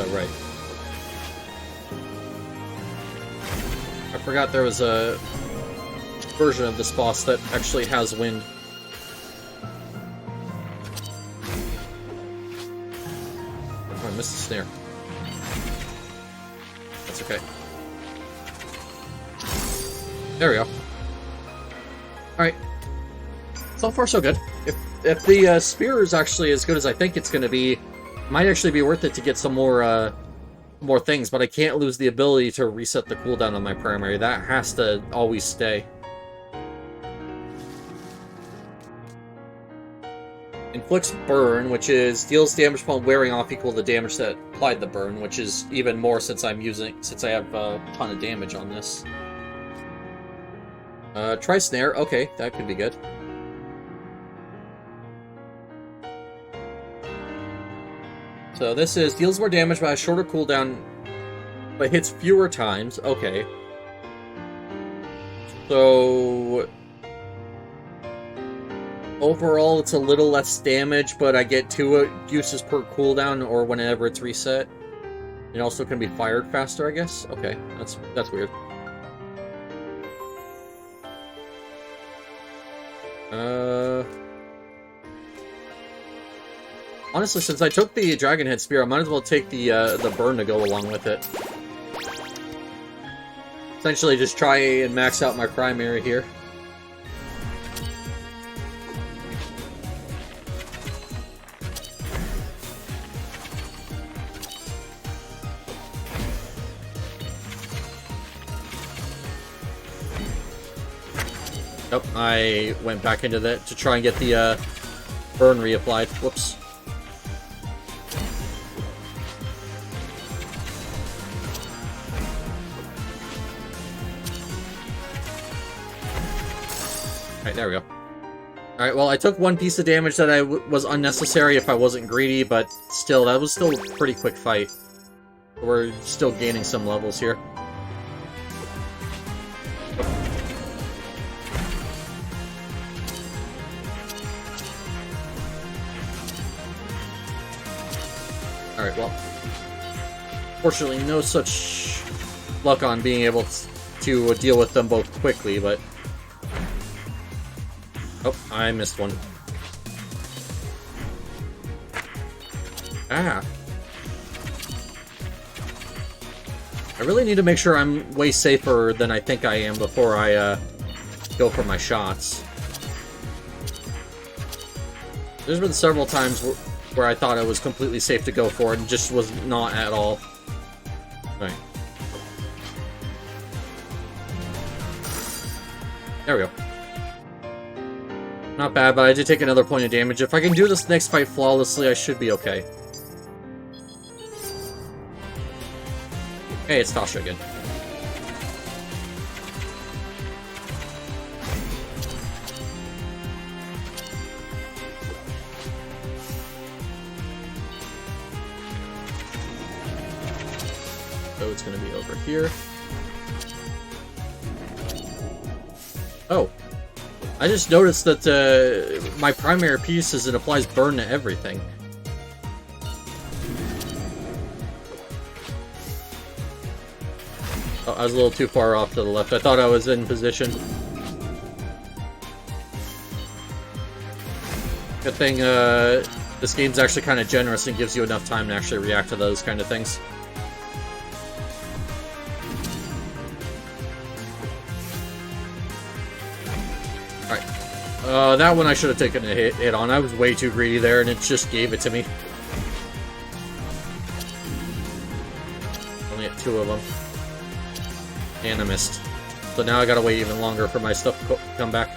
Oh, right. I forgot there was a version of this boss that actually has wind. missed the snare. That's okay. There we go. Alright. So far, so good. If the spear is actually as good as I think it's going to be, it might actually be worth it to get some more things, but I can't lose the ability to reset the cooldown on my primary. That has to always stay. Inflicts burn, which is deals damage upon wearing off equal to the damage that applied the burn, which is even more since I have a ton of damage on this. Try snare. Okay, that could be good. So this is deals more damage by a shorter cooldown, but hits fewer times. Okay. So overall, it's a little less damage, but I get 2 uses per cooldown or whenever it's reset. It also can be fired faster, I guess. Okay, that's weird. Honestly, since I took the Dragon Head Spear, I might as well take the burn to go along with it. Essentially, just try and max out my primary here. Nope, I went back into that to try and get the burn reapplied. Whoops. Alright, there we go. Alright, well, I took 1 piece of damage that was unnecessary if I wasn't greedy, but still, that was still a pretty quick fight. We're still gaining some levels here. Alright, well, fortunately, no such luck on being able to deal with them both quickly, but... Oh, I missed one. Ah. I really need to make sure I'm way safer than I think I am before I go for my shots. There's been several times where I thought it was completely safe to go for it and just was not at all. Alright. There we go. Not bad, but I did take another point of damage. If I can do this next fight flawlessly, I should be okay. Hey, it's Tasha again. So it's going to be over here. Oh. I just noticed that my primary piece is it applies burn to everything. Oh, I was a little too far off to the left. I thought I was in position. Good thing this game's actually kind of generous and gives you enough time to actually react to those kind of things. That one I should have taken a hit on. I was way too greedy there, and it just gave it to me. Only had 2 of them. And I missed. So now I gotta wait even longer for my stuff to come back.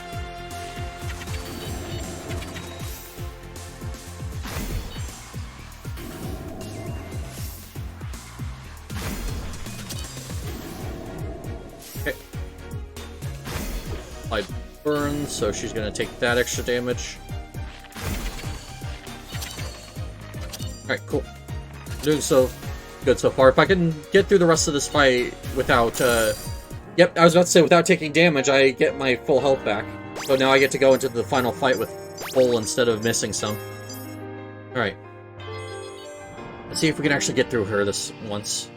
Okay. Applied burn, so she's gonna take that extra damage. Alright, cool. Doing so good so far. If I can get through the rest of this fight without, Yep, I was about to say, without taking damage, I get my full health back. So now I get to go into the final fight with full instead of missing some. Alright. Let's see if we can actually get through her this once.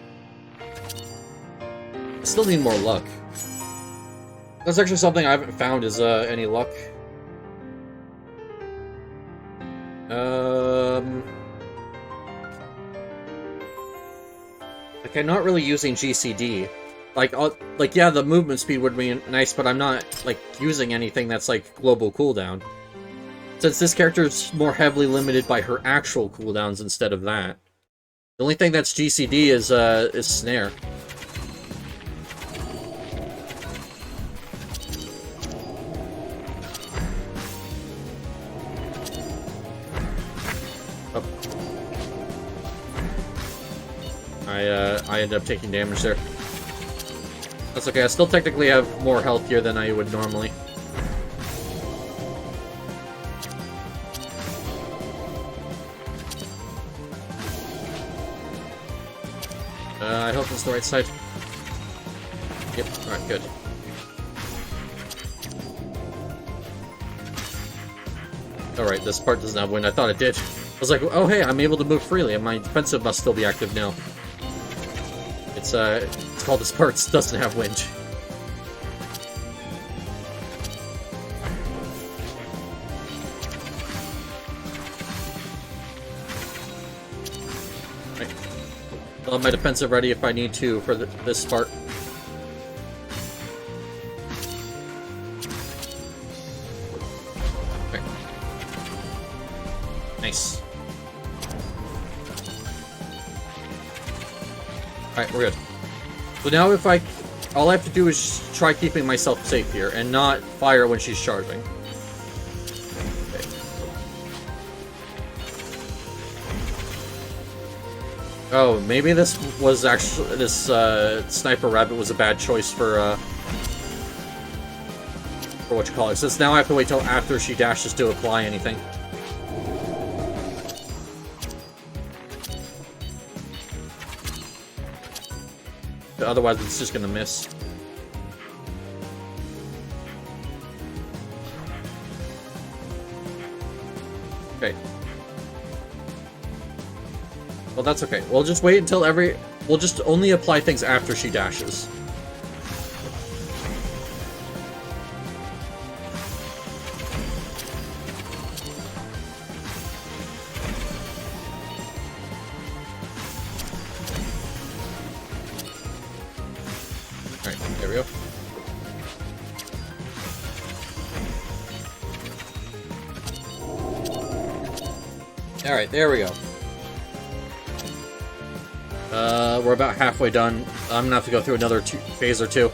I still need more luck. That's actually something I haven't found is, any luck. Like, I'm not really using GCD. Like, yeah, the movement speed would be nice, but I'm not, like, using anything that's, like, global cooldown. Since this character is more heavily limited by her actual cooldowns instead of that. The only thing that's GCD is Snare. Oh. I ended up taking damage there. That's okay, I still technically have more health here than I would normally. I hope it's the right side. Yep, alright, good. Alright, this part does not win. I thought it did. I was like, oh hey, I'm able to move freely, and my defensive must still be active now. It's called this part doesn't have wind. I'll have my defensive ready if I need to for this part. Okay. Nice. Alright, we're good. So now if all I have to do is try keeping myself safe here and not fire when she's charging. Oh, maybe this was actually sniper rabbit was a bad choice for what you call it. Since now I have to wait till after she dashes to apply anything. Otherwise, it's just gonna miss. Okay. Well, that's okay. We'll just wait until we'll just only apply things after she dashes. Alright, there we go. Alright, there we go. We're about halfway done. I'm gonna have to go through another phase or two.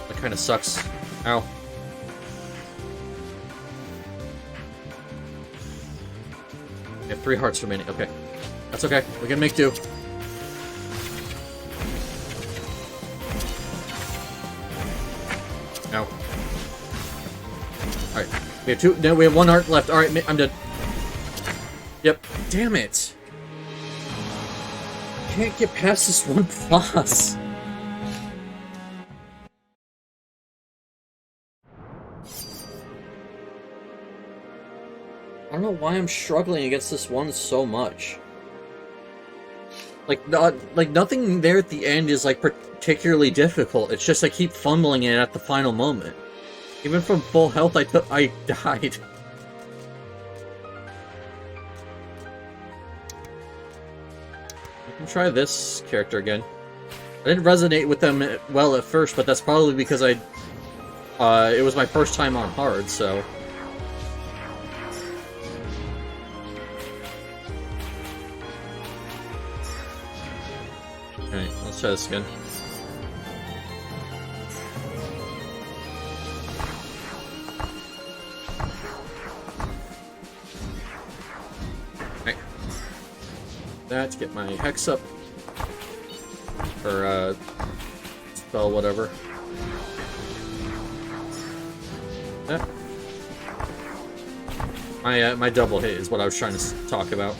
That kind of sucks. Ow. We have 3 hearts remaining. Okay. That's okay. We can make do. Ow. Alright. We have 2. No, we have 1 heart left. Alright, I'm dead. Yep. Damn it. I can't get past this one boss. I don't know why I'm struggling against this one so much. Like, nothing there at the end is, like, particularly difficult. It's just I keep fumbling it at the final moment. Even from full health, I died. Try this character again. I didn't resonate with them well at first, but that's probably because it was my first time on hard, so. Alright, let's try this again. That to get my hex up, or spell whatever. Yeah. My double hit is what I was trying to talk about.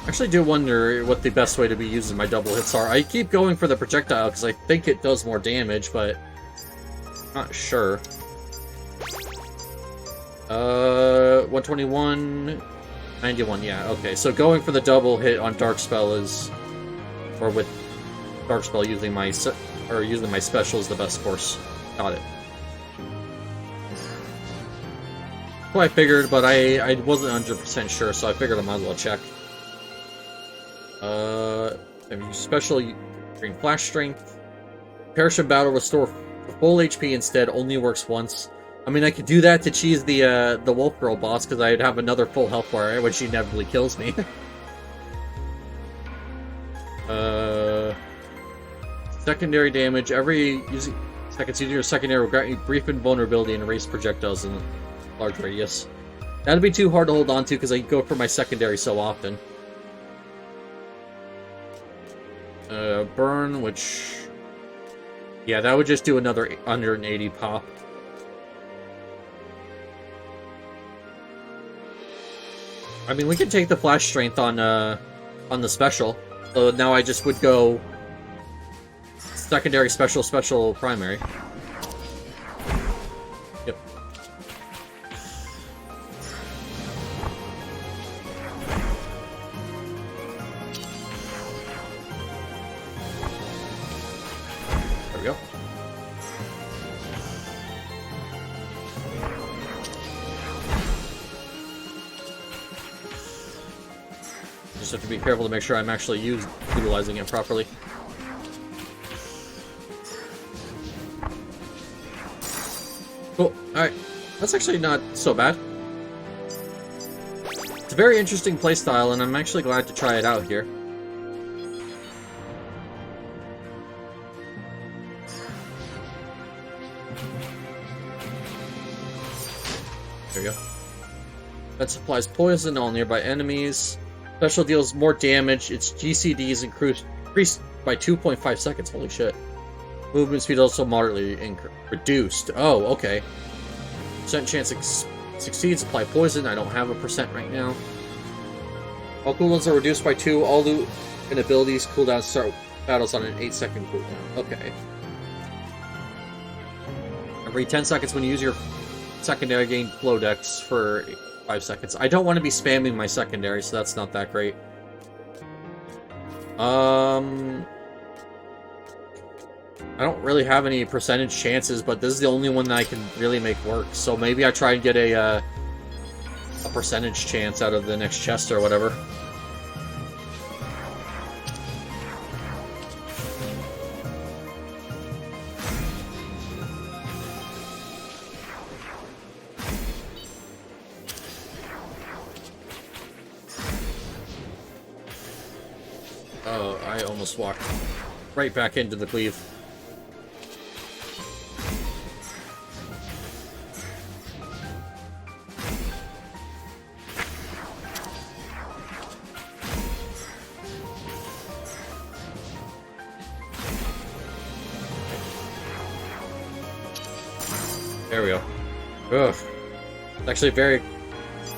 I actually do wonder what the best way to be using my double hits are. I keep going for the projectile because I think it does more damage, but I'm not sure. 121, 91, yeah, okay. So going for the double hit on Dark Spell is, or with Dark Spell using my special is the best course. Got it. what I figured, but I wasn't 100% sure, so I figured I might as well check. Special during flash strength. Perishing battle restore full HP instead, only works once. I mean, I could do that to cheese the Wolf Girl boss, because I'd have another full health bar when she inevitably kills me. Secondary damage. Every seconds using your secondary will grant you brief invulnerability and erase projectiles in a large radius. That'd be too hard to hold on to because I go for my secondary so often. Burn, which... yeah, that would just do another 180 pop. I mean, we could take the flash strength on the special. So now I just would go secondary, special, special, primary. Yep. There we go. Just have to be careful to make sure I'm actually utilizing it properly. Cool. Alright. That's actually not so bad. It's a very interesting playstyle, and I'm actually glad to try it out here. There we go. That supplies poison to all nearby enemies. Special deals more damage. Its GCD is increased by 2.5 seconds. Holy shit. Movement speed also moderately reduced. Oh, okay. Percent chance succeeds. Apply poison. I don't have a percent right now. All cooldowns are reduced by 2. All loot and abilities cooldowns start battles on an 8-second cooldown. Okay. Every 10 seconds when you use your secondary, gain flow dex for 5 seconds. I don't want to be spamming my secondary, so that's not that great. I don't really have any percentage chances, but this is the only one that I can really make work. So maybe I try and get a percentage chance out of the next chest or whatever. Oh, I almost walked right back into the cleave. There we go. Ugh. It's actually very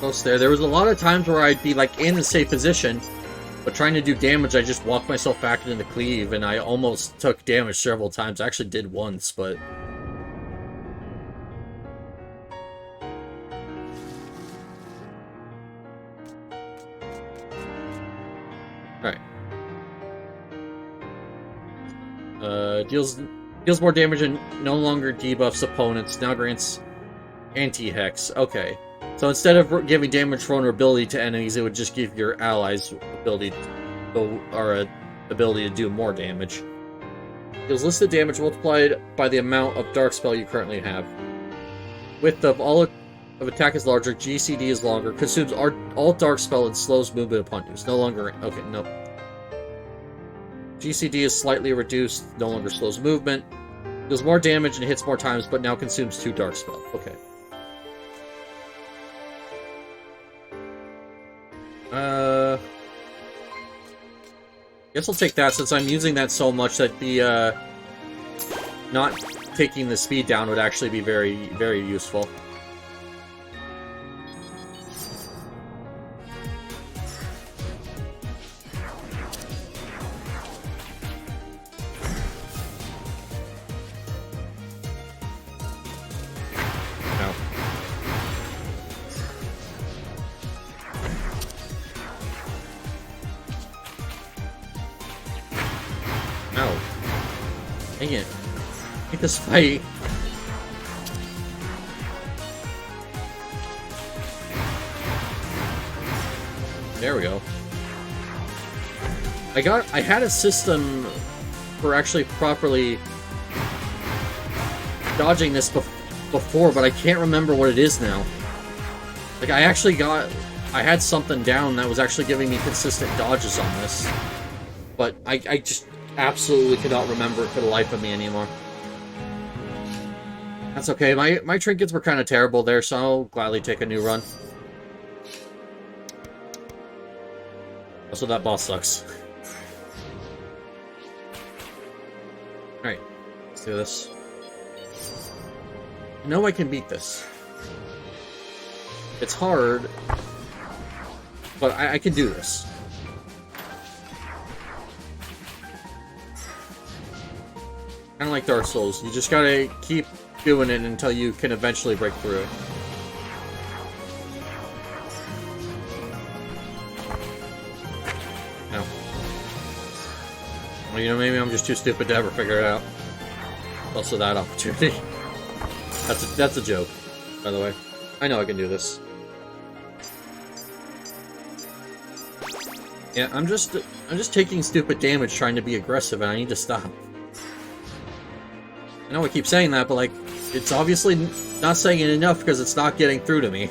close there. There was a lot of times where I'd be like in a safe position, but trying to do damage, I just walked myself back into the cleave, and I almost took damage several times. I actually did once, but... alright. Deals more damage and no longer debuffs opponents. Now grants anti-hex. Okay. So instead of giving damage vulnerability to enemies, it would just give your allies ability to do more damage. Deals listed damage multiplied by the amount of dark spell you currently have. Width of all of attack is larger, GCD is longer, consumes all dark spell and slows movement upon use. No longer... okay, nope. GCD is slightly reduced, no longer slows movement. Deals more damage and hits more times, but now consumes 2 dark spell. Okay. Guess I'll take that since I'm using that so much that the, not taking the speed down would actually be very, very useful. Dang it. Take this fight. There we go. I had a system for actually properly dodging this before, but I can't remember what it is now. Like, I had something down that was actually giving me consistent dodges on this. But I just absolutely cannot remember it for the life of me anymore. That's okay. My trinkets were kind of terrible there, so I'll gladly take a new run. Also, that boss sucks. Alright, let's do this. I know I can beat this. It's hard, but I can do this. Kind of like Dark Souls. You just gotta keep doing it until you can eventually break through it. No. Well, you know, maybe I'm just too stupid to ever figure it out. Also that opportunity. That's a joke, by the way. I know I can do this. Yeah, I'm just taking stupid damage trying to be aggressive, and I need to stop. I know I keep saying that, but like, it's obviously not saying it enough because it's not getting through to me.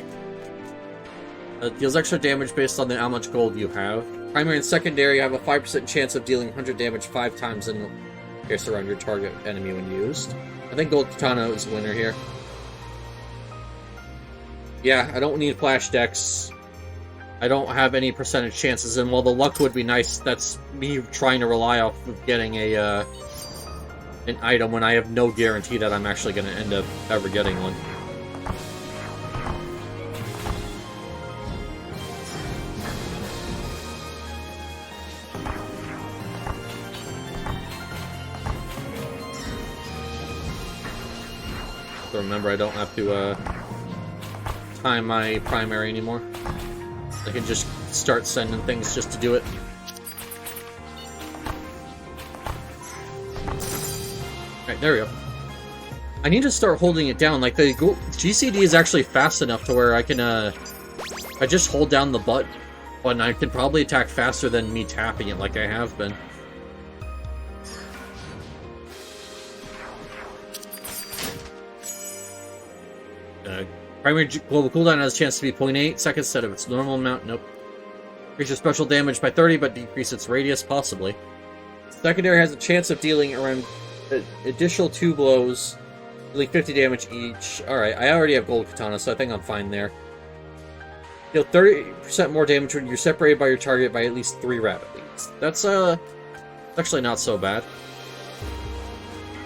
It deals extra damage based on how much gold you have. Primary and secondary have a 5% chance of dealing 100 damage 5 times in case around your target enemy when used. I think Gold Katana is the winner here. Yeah, I don't need flash decks. I don't have any percentage chances, and while the luck would be nice, that's me trying to rely off of getting an item when I have no guarantee that I'm actually going to end up ever getting one. So remember, I don't have to time my primary anymore. I can just start sending things just to do it. Alright, there we go. I need to start holding it down. Like, the GCD is actually fast enough to where I can, I just hold down the button, I can probably attack faster than me tapping it like I have been. Primary global cooldown has a chance to be 0.8 seconds instead of its normal amount. Nope. Increase your special damage by 30, but decrease its radius, possibly. Secondary has a chance of dealing around additional 2 blows, dealing 50 damage each. Alright, I already have Gold Katana, so I think I'm fine there. Deal 30% more damage when you're separated by your target by at least 3 rabbit leads. That's actually not so bad.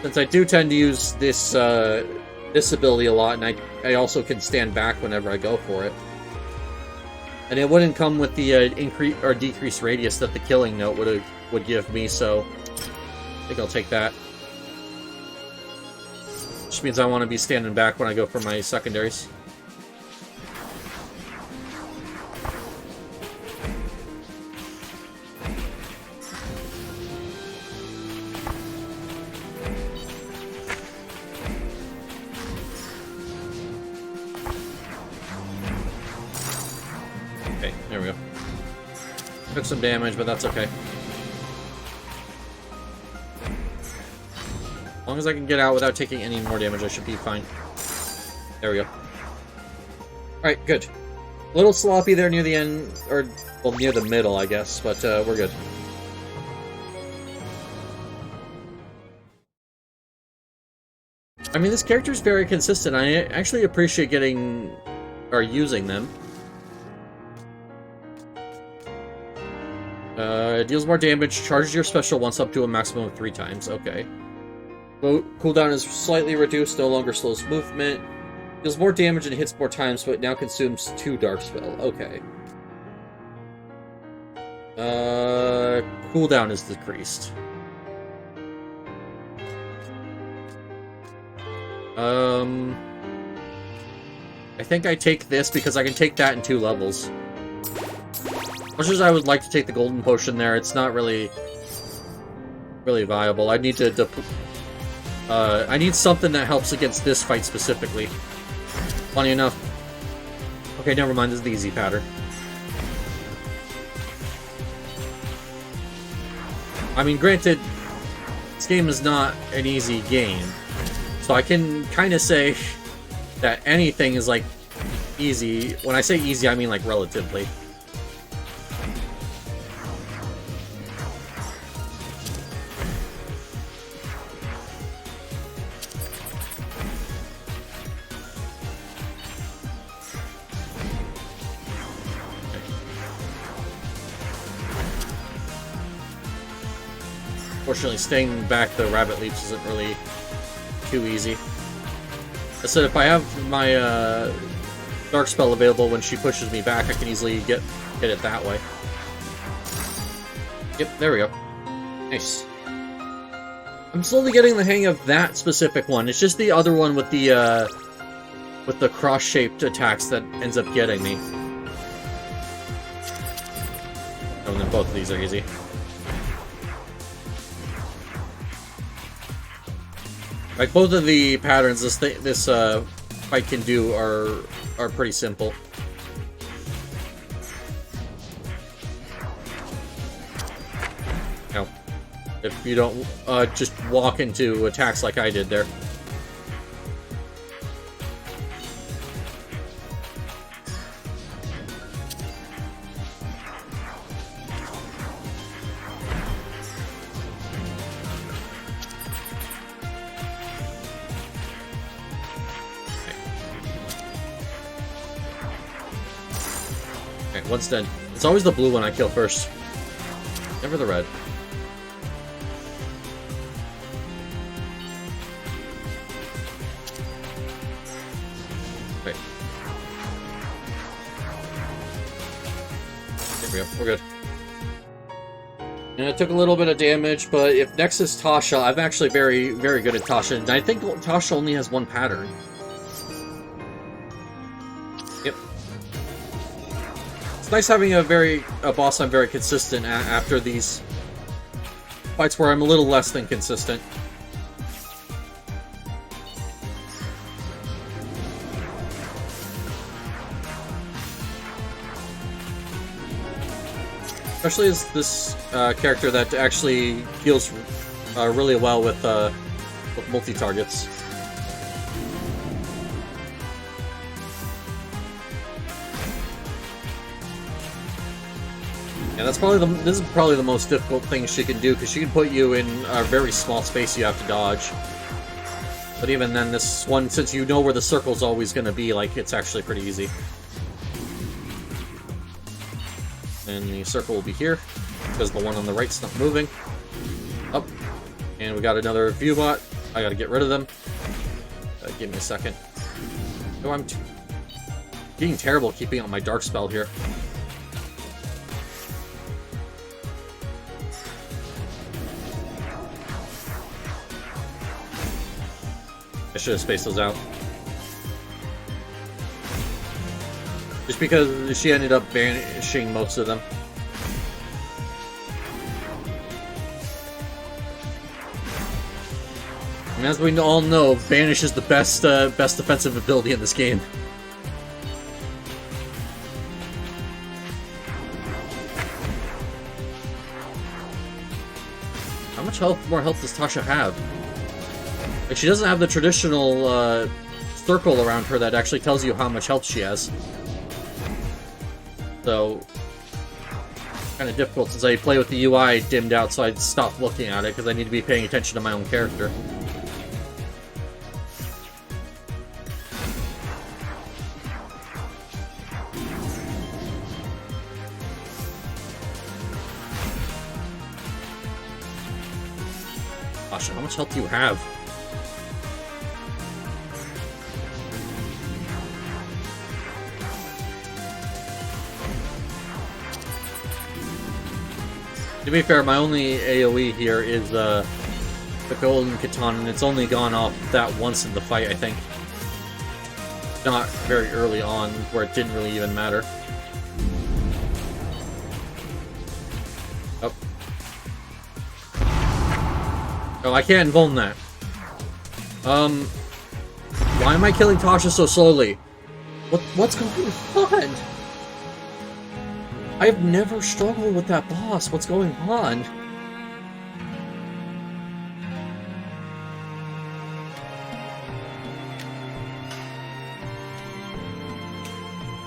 Since I do tend to use this this ability a lot, and I also can stand back whenever I go for it. And it wouldn't come with the increase or decrease radius that the killing note would give me, so I think I'll take that. Which means I want to be standing back when I go for my secondaries. Okay, there we go. Took some damage, but that's okay. As long as I can get out without taking any more damage, I should be fine. There we go. Alright, good. A little sloppy there near the end, or, well, near the middle, I guess, but we're good. I mean, this character is very consistent. I actually appreciate getting, or using them. Deals more damage, charges your special once up to a maximum of 3 times. Okay. Cooldown is slightly reduced, no longer slows movement. Deals more damage and hits more times, but now consumes 2 Dark Spell. Okay. Cooldown is decreased. I think I take this because I can take that in 2 levels. As much as I would like to take the golden potion there, it's not really viable. I need to I need something that helps against this fight specifically. Funny enough. Okay, never mind, this is the easy pattern. I mean, granted, this game is not an easy game, so I can kind of say that anything is, like, easy. When I say easy, I mean, like, relatively. Fortunately, staying back the rabbit leaps isn't really too easy. I said if I have my dark spell available when she pushes me back, I can easily hit it that way. Yep, there we go. Nice. I'm slowly getting the hang of that specific one. It's just the other one with the cross-shaped attacks that ends up getting me. Oh, and then both of these are easy. Like, both of the patterns this fight can do are pretty simple. Now, if you don't just walk into attacks like I did there. One's dead. It's always the blue one I kill first. Never the red. Wait. There we go. We're good. And it took a little bit of damage, but if next is Tasha, I'm actually very, very good at Tasha. And I think Tasha only has one pattern. Yep. Nice having a boss I'm very consistent at after these fights where I'm a little less than consistent. Especially as this character that actually deals really well with multi-targets. Yeah, this is probably the most difficult thing she can do, because she can put you in a very small space you have to dodge. But even then, this one, since you know where the circle's always going to be, like, it's actually pretty easy. And the circle will be here, because the one on the right's not moving. Up. And we got another view bot. I gotta get rid of them. Give me a second. Oh, I'm getting terrible keeping on my dark spell here. I should have spaced those out. Just because she ended up banishing most of them. And as we all know, Banish is the best defensive ability in this game. How much more health does Tasha have? Like, she doesn't have the traditional circle around her that actually tells you how much health she has. So, kind of difficult since I play with the UI dimmed out, so I stopped looking at it because I need to be paying attention to my own character. Gosh, how much health do you have? To be fair, my only AoE here is the golden katana, and it's only gone off that once in the fight, I think. Not very early on, where it didn't really even matter. Oh. Oh, I can't invuln that. Why am I killing Tasha so slowly? What's going on? I've never struggled with that boss. What's going on?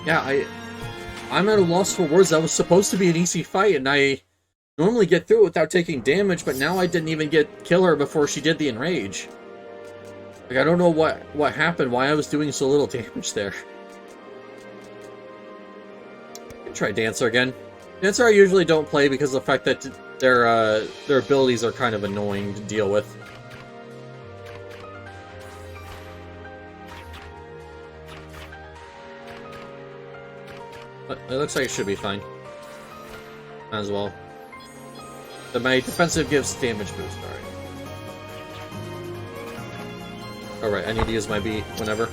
Yeah, I'm at a loss for words. That was supposed to be an easy fight, and I normally get through it without taking damage, but now I didn't even kill her before she did the enrage. Like, I don't know what happened, why I was doing so little damage there. Try Dancer again. Dancer I usually don't play because of the fact that their abilities are kind of annoying to deal with. But it looks like it should be fine. Might as well. But my defensive gives damage boost, alright. Alright, I need to use my B whenever.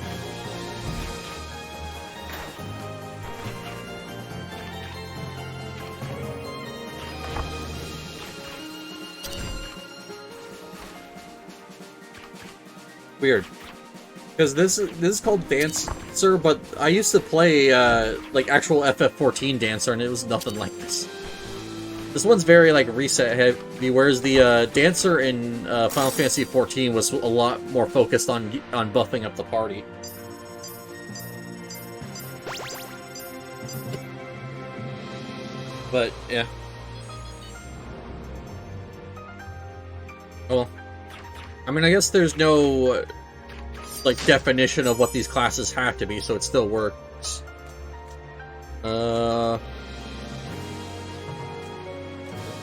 Weird. Because this is called Dancer, but I used to play, like, actual FF14 Dancer, and it was nothing like this. This one's very, like, reset heavy, whereas the, Dancer in, Final Fantasy XIV was a lot more focused on buffing up the party. But, yeah. Oh well. I mean, I guess there's no, like, definition of what these classes have to be, so it still works.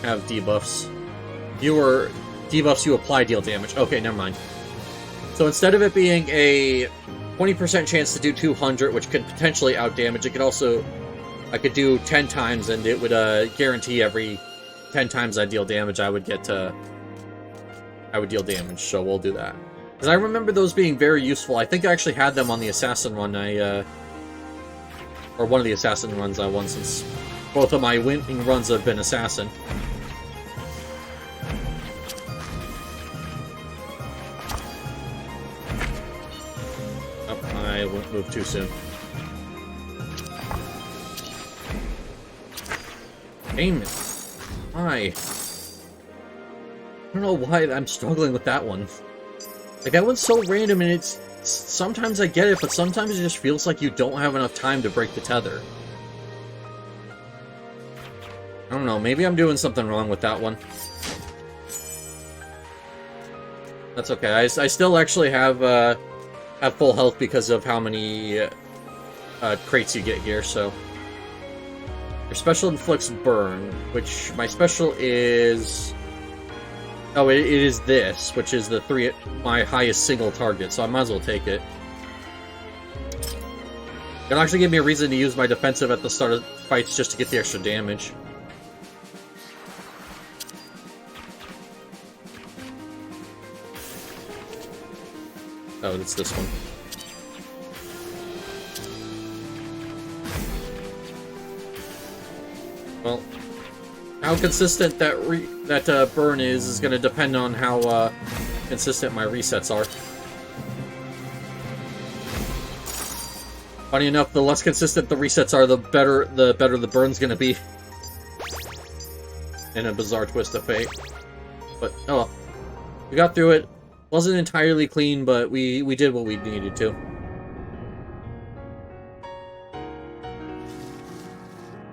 Have debuffs. Debuffs you apply deal damage. Okay, never mind. So instead of it being a 20% chance to do 200, which could potentially outdamage, it could also... I could do 10 times, and it would, guarantee every 10 times I deal damage, I would deal damage, so we'll do that. Because I remember those being very useful. I think I actually had them on the Assassin run or one of the Assassin runs I won, since both of my winning runs have been Assassin. Oh, I won't move too soon. Aim it. Why? I don't know why I'm struggling with that one. Like, that one's so random, and it's... Sometimes I get it, but sometimes it just feels like you don't have enough time to break the tether. I don't know, maybe I'm doing something wrong with that one. That's okay. I still actually have full health because of how many crates you get here, so... Your special inflicts burn, which my special is... Oh, it is this, which is my highest single target, so I might as well take it. It'll actually give me a reason to use my defensive at the start of fights just to get the extra damage. Oh, it's this one. Well, how consistent that burn is going to depend on how consistent my resets are. Funny enough, the less consistent the resets are, the better the burn's going to be. In a bizarre twist of fate. But, oh well. We got through it. Wasn't entirely clean, but we did what we needed to.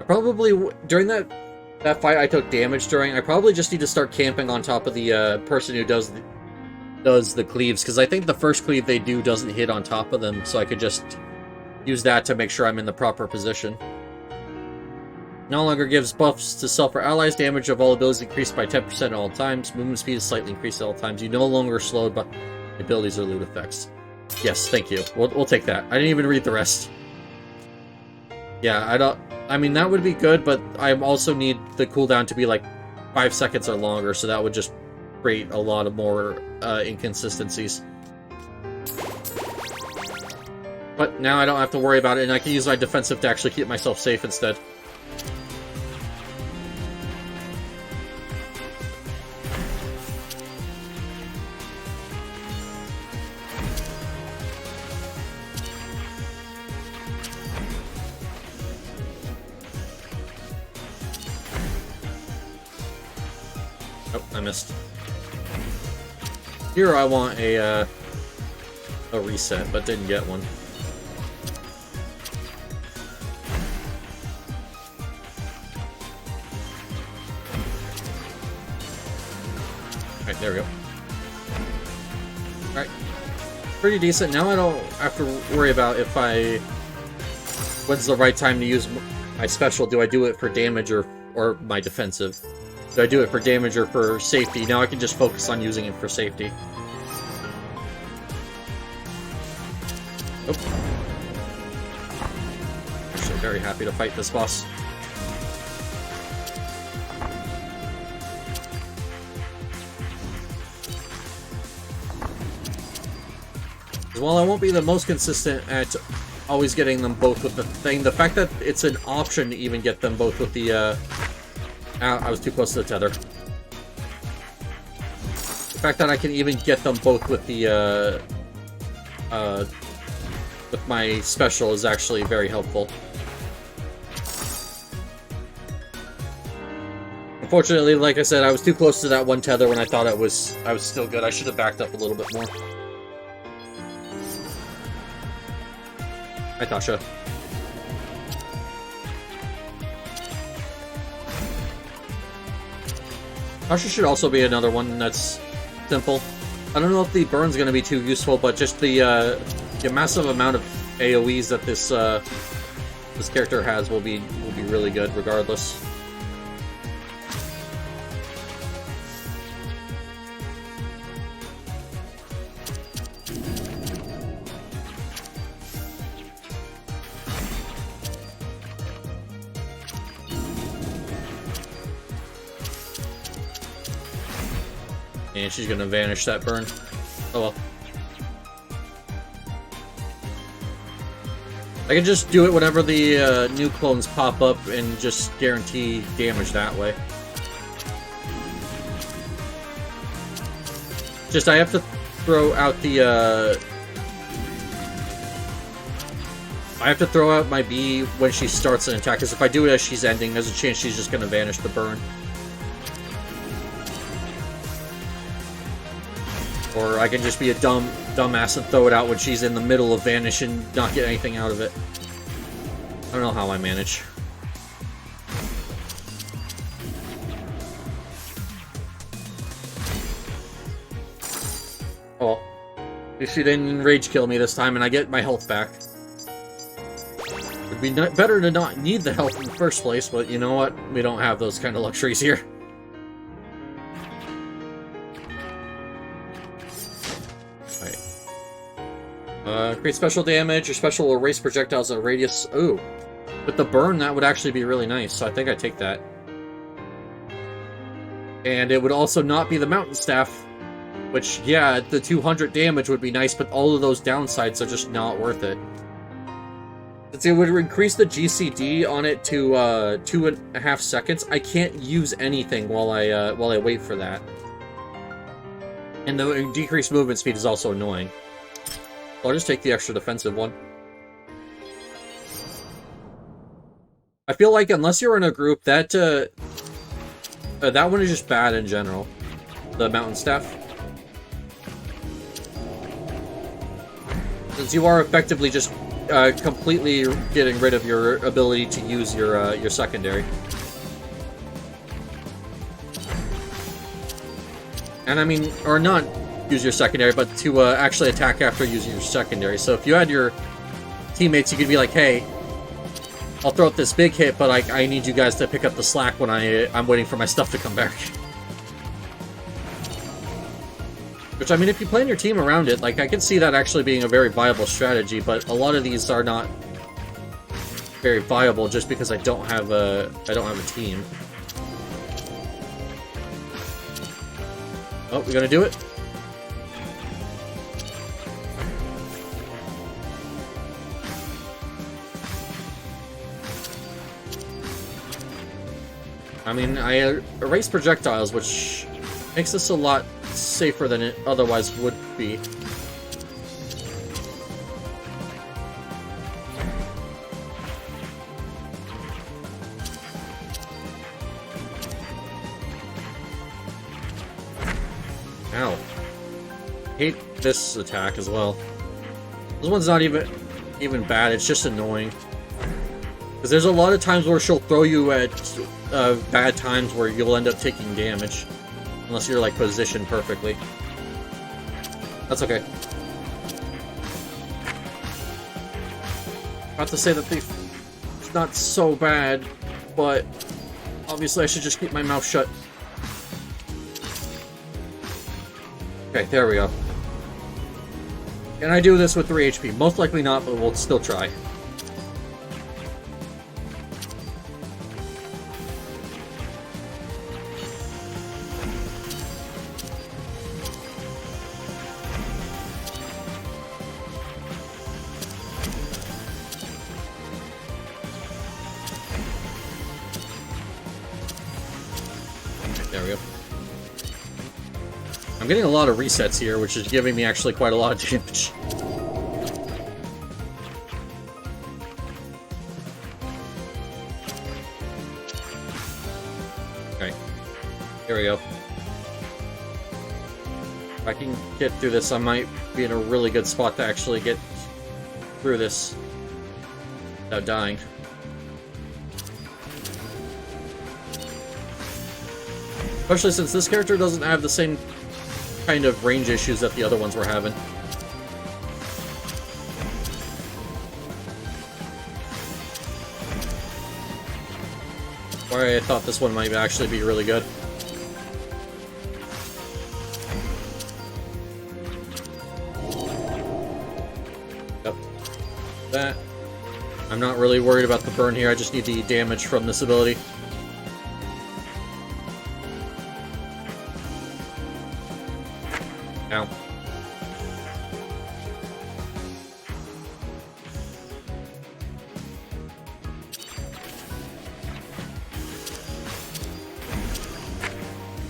Probably, during that fight I took damage during, I probably just need to start camping on top of the person who does the cleaves, because I think the first cleave they do doesn't hit on top of them, so I could just use that to make sure I'm in the proper position. No longer gives buffs to self or allies. Damage of all abilities increased by 10% at all times. Movement speed is slightly increased at all times. You no longer slowed by abilities or loot effects. Yes, thank you. We'll take that. I didn't even read the rest. Yeah, I mean, that would be good, but I also need the cooldown to be like 5 seconds or longer, so that would just create a lot of more inconsistencies. But now I don't have to worry about it, and I can use my defensive to actually keep myself safe instead. Oh, I missed. Here I want a reset, but didn't get one. Alright, there we go. Alright. Pretty decent. Now I don't have to worry about if when's the right time to use my special. Do I do it for damage or my defensive? Do I do it for damage or for safety? Now I can just focus on using it for safety. Oh. Actually very happy to fight this boss. While I won't be the most consistent at always getting them both with the thing, the fact that it's an option to even get them both with the, I was too close to the tether. The fact that I can even get them both with the, with my special is actually very helpful. Unfortunately, like I said, I was too close to that one tether when I thought I was still good. I should have backed up a little bit more. Hi, Tasha. Tasha should also be another one that's simple. I don't know if the burn's going to be too useful, but just the massive amount of AoEs that this character has will be really good regardless. And she's gonna vanish that burn. Oh well. I can just do it whenever the new clones pop up and just guarantee damage that way. Just I have to throw out the I have to throw out my B when she starts an attack, because if I do it as she's ending, there's a chance she's just gonna vanish the burn. Or I can just be a dumbass and throw it out when she's in the middle of vanish and not get anything out of it. I don't know how I manage. Oh well. At least she didn't rage kill me this time and I get my health back. It'd be better to not need the health in the first place, but you know what? We don't have those kind of luxuries here. Create special damage. Your special will erase projectiles at a radius. Ooh. With the burn, that would actually be really nice, so I think I take that. And it would also not be the mountain staff, which, yeah, the 200 damage would be nice, but all of those downsides are just not worth it. Since it would increase the GCD on it to 2.5 seconds, I can't use anything while I wait for that. And the decreased movement speed is also annoying. I'll just take the extra defensive one. I feel like unless you're in a group, that one is just bad in general. The mountain staff. Since you are effectively just completely getting rid of your ability to use your secondary. And I mean, or not use your secondary, but to actually attack after using your secondary. So if you had your teammates, you could be like, hey, I'll throw out this big hit, but I need you guys to pick up the slack when I'm waiting for my stuff to come back. Which, I mean, if you plan your team around it, like, I can see that actually being a very viable strategy, but a lot of these are not very viable just because I don't have a team. Oh, we're gonna do it? I mean, I erase projectiles, which makes this a lot safer than it otherwise would be. Ow. Hate this attack as well. This one's not even bad, it's just annoying. Because there's a lot of times where she'll throw you at bad times where you'll end up taking damage. Unless you're, like, positioned perfectly. That's okay. Not to say that it's not so bad, but obviously I should just keep my mouth shut. Okay, there we go. Can I do this with 3 HP? Most likely not, but we'll still try. There we go. I'm getting a lot of resets here, which is giving me actually quite a lot of damage. Okay. Here we go. If I can get through this, I might be in a really good spot to actually get through this without dying. Especially since this character doesn't have the same kind of range issues that the other ones were having. Why I thought this one might actually be really good. Yep. That. I'm not really worried about the burn here, I just need the damage from this ability. Ow.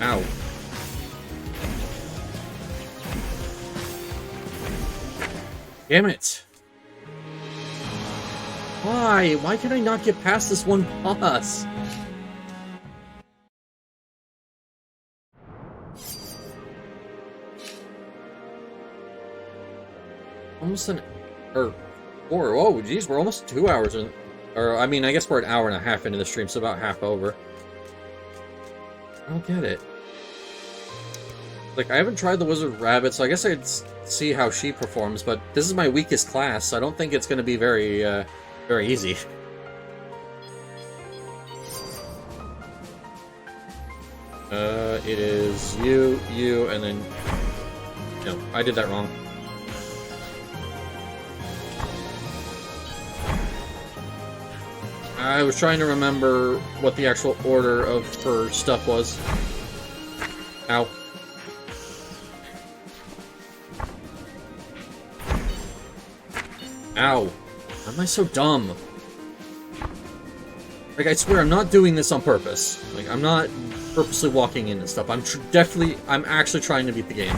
Ow. Damn it. Why? Why can I not get past this one boss? Almost an... oh, geez, we're almost 2 hours in... Or, I mean, I guess we're an hour and a half into the stream, so about half over. I don't get it. Like, I haven't tried the Wizard Rabbit, so I guess I'd see how she performs, but this is my weakest class, so I don't think it's going to be very, very easy. It is you, and then... No, I did that wrong. I was trying to remember what the actual order of her stuff was. Ow. Ow. Why am I so dumb? Like, I swear, I'm not doing this on purpose. Like, I'm not purposely walking in and stuff. I'm actually trying to beat the game.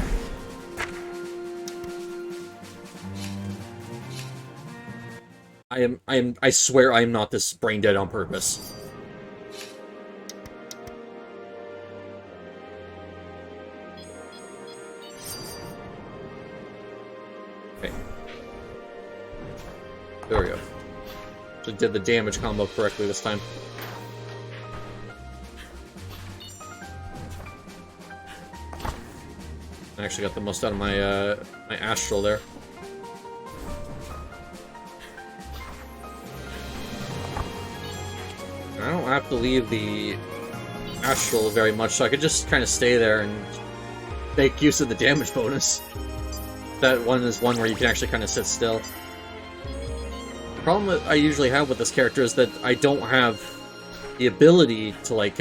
I swear I am not this brain dead on purpose. Okay. There we go. So did the damage combo correctly this time. I actually got the most out of my my astral there. I don't have to leave the astral very much, so I could just kind of stay there and make use of the damage bonus. That one is one where you can actually kind of sit still. The problem that I usually have with this character is that I don't have the ability to, like,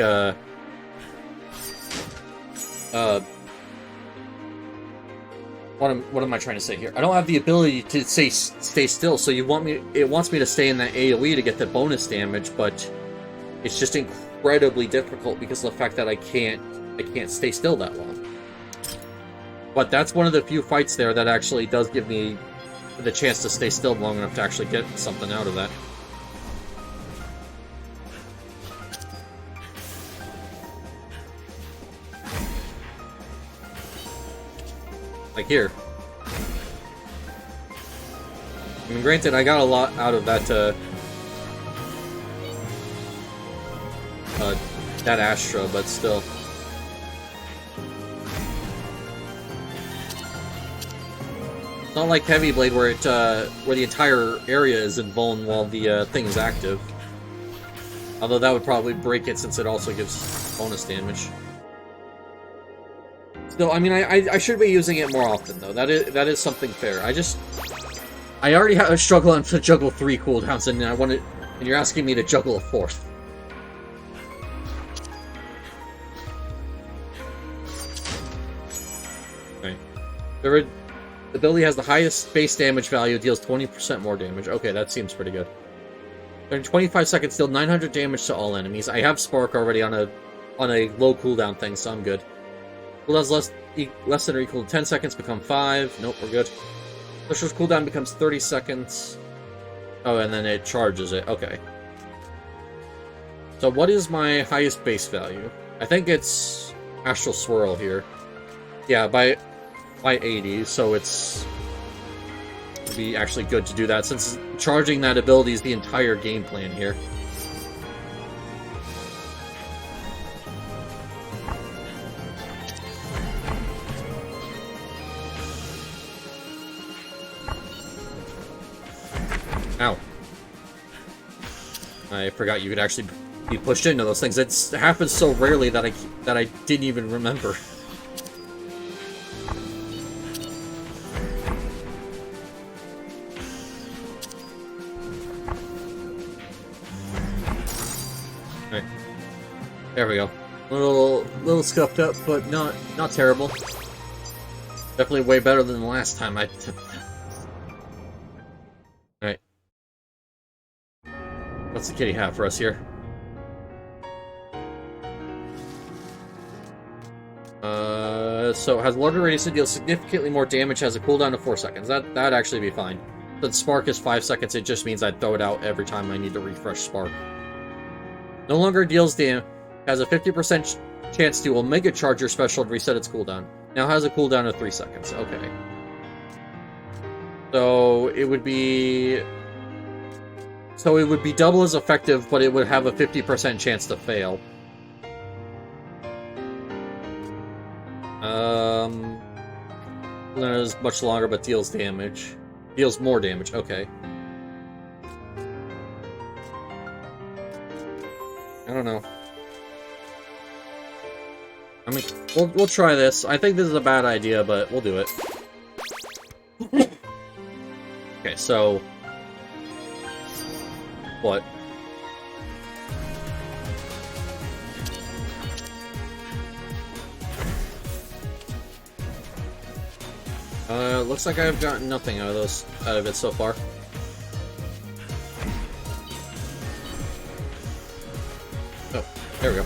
what am I trying to say here? I don't have the ability to stay still, so it wants me to stay in that AoE to get the bonus damage, but it's just incredibly difficult because of the fact that I can't stay still that long. But that's one of the few fights there that actually does give me the chance to stay still long enough to actually get something out of that. Like here. I mean, granted, I got a lot out of that, that Astra, but still. Not like Heavy Blade where where the entire area is in vuln while the thing is active. Although that would probably break it since it also gives bonus damage. Still, I mean, I should be using it more often though. That is something fair. I already have a struggle to juggle 3 cooldowns, and and you're asking me to juggle a 4th. Okay. The ability has the highest base damage value, deals 20% more damage. Okay, that seems pretty good. During 25 seconds, deal 900 damage to all enemies. I have Spark already on a low cooldown thing, so I'm good. Cooldowns less than or equal to 10 seconds become 5. Nope, we're good. Special's cooldown becomes 30 seconds. Oh, and then it charges it. Okay. So what is my highest base value? I think it's Astral Swirl here. Yeah, by 80, so it'd be actually good to do that, since charging that ability is the entire game plan here. Ow. I forgot you could actually be pushed into those things. It happens so rarely that I didn't even remember. Alright. There we go. A little scuffed up, but not terrible. Definitely way better than the last time I did that. Alright. What's the kitty have for us here? So has larger radius to deal significantly more damage, has a cooldown of 4 seconds. That'd actually be fine. Since Spark is 5 seconds, it just means I'd throw it out every time I need to refresh Spark. No longer deals damage, has a 50% chance to Omega Charge your special to reset its cooldown. Now has a cooldown of 3 seconds. Okay. So it would be double as effective, but it would have a 50% chance to fail. That is much longer, but deals damage. Deals more damage. Okay. I don't know. I mean, we'll try this. I think this is a bad idea, but we'll do it. Okay, so what? Looks like I've gotten nothing out of it so far. Oh, there we go.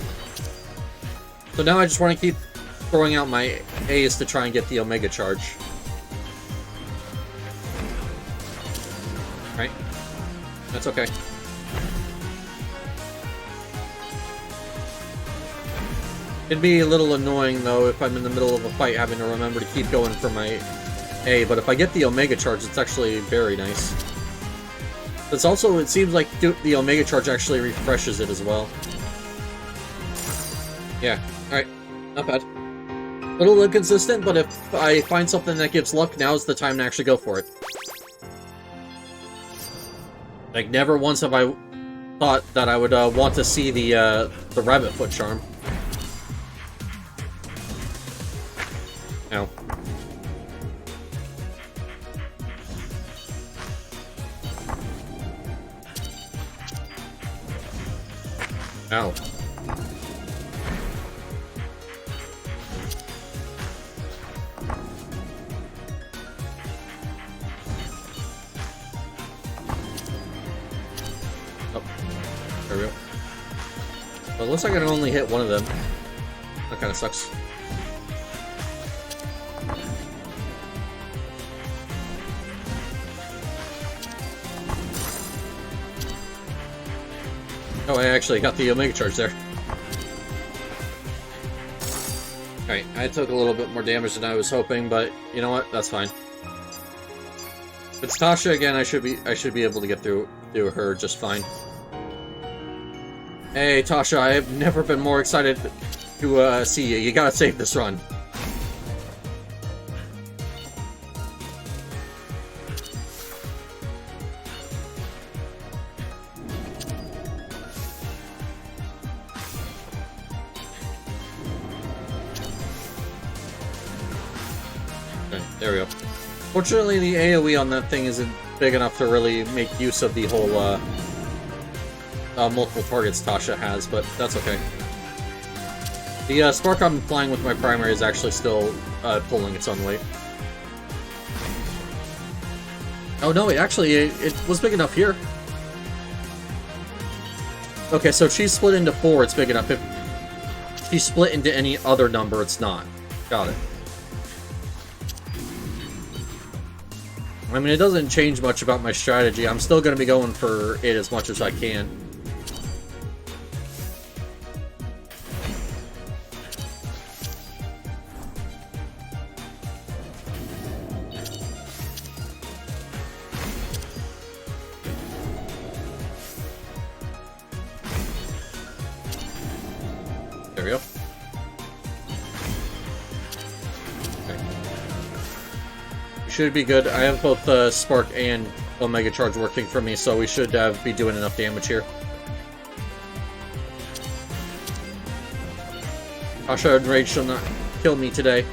So now I just want to keep throwing out my A's to try and get the Omega Charge. Right? That's okay. It'd be a little annoying, though, if I'm in the middle of a fight having to remember to keep going for my A, but if I get the Omega Charge, it's actually very nice. It's also, it seems like the Omega Charge actually refreshes it as well. Yeah, alright. Not bad. A little inconsistent, but if I find something that gives luck, now's the time to actually go for it. Like, never once have I thought that I would want to see the Rabbit Foot Charm. Ow. Ow. Oh, there we go. Well, it looks like I can only hit one of them. That kind of sucks. Oh, I actually got the Omega Charge there. Alright, I took a little bit more damage than I was hoping, but you know what? That's fine. If it's Tasha again, I should be able to get through her just fine. Hey, Tasha, I have never been more excited to see you. You gotta save this run. Okay, there we go. Fortunately, the AoE on that thing isn't big enough to really make use of the whole, multiple targets Tasha has, but that's okay. The spark I'm flying with my primary is actually still pulling its own weight. Oh no, it was big enough here. Okay, so if she's split into 4, it's big enough. If she's split into any other number, it's not. Got it. I mean, it doesn't change much about my strategy. I'm still going to be going for it as much as I can. There we go. Okay. Should be good. I have both Spark and Omega Charge working for me, so we should be doing enough damage here. Tasha and Rage shall not kill me today.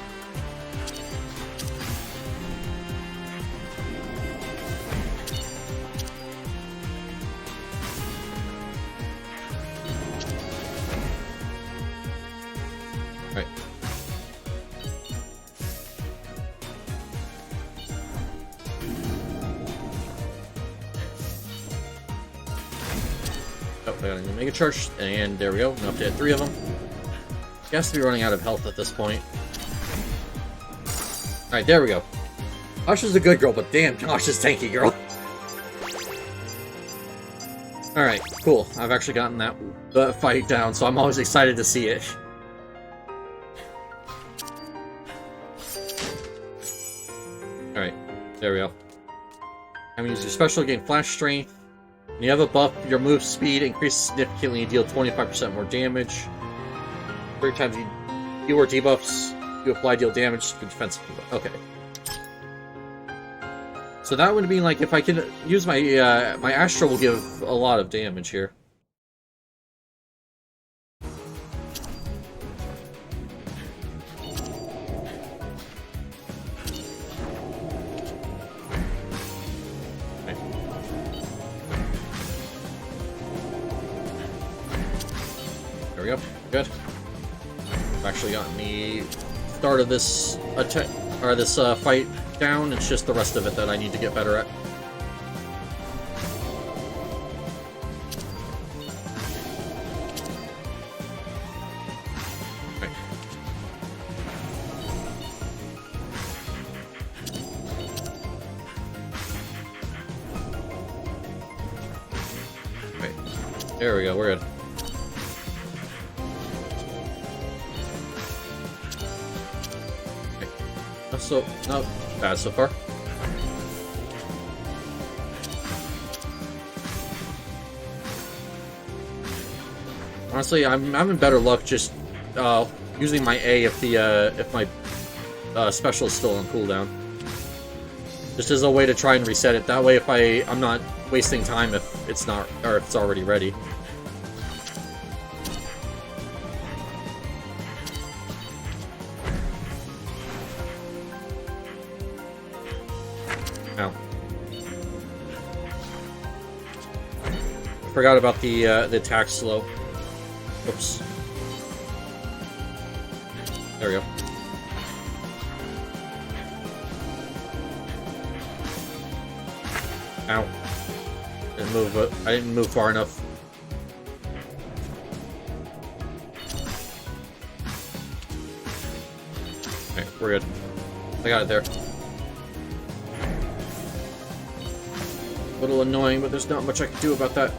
Right. Oh, I got an Omega Charge, and there we go. Enough to hit 3 of them. He has to be running out of health at this point. Alright, there we go. Tasha's a good girl, but damn, Tasha's tanky girl. Alright, cool. I've actually gotten that fight down, so I'm always excited to see it. Alright, there we go. I'm gonna use your special to gain flash strength. When you have a buff, your move speed increases significantly and you deal 25% more damage. 3 times fewer debuffs you apply deal damage to defensive. Okay. So that would mean, like, if I can use my my Astra will give a lot of damage here. There we go. Good. I've actually gotten the start of this attack or this fight down. It's just the rest of it that I need to get better at. Okay. Okay. There we go. We're good. So, not bad so far. Honestly, I'm in better luck just using my A if my special is still on cooldown. Just as a way to try and reset it. That way, if I'm not wasting time if it's not or if it's already ready. Ow. Forgot about the attack slow. Oops. There we go. Ow. Didn't move, but I didn't move far enough. Okay, we're good. I got it there. A little annoying, but there's not much I can do about that.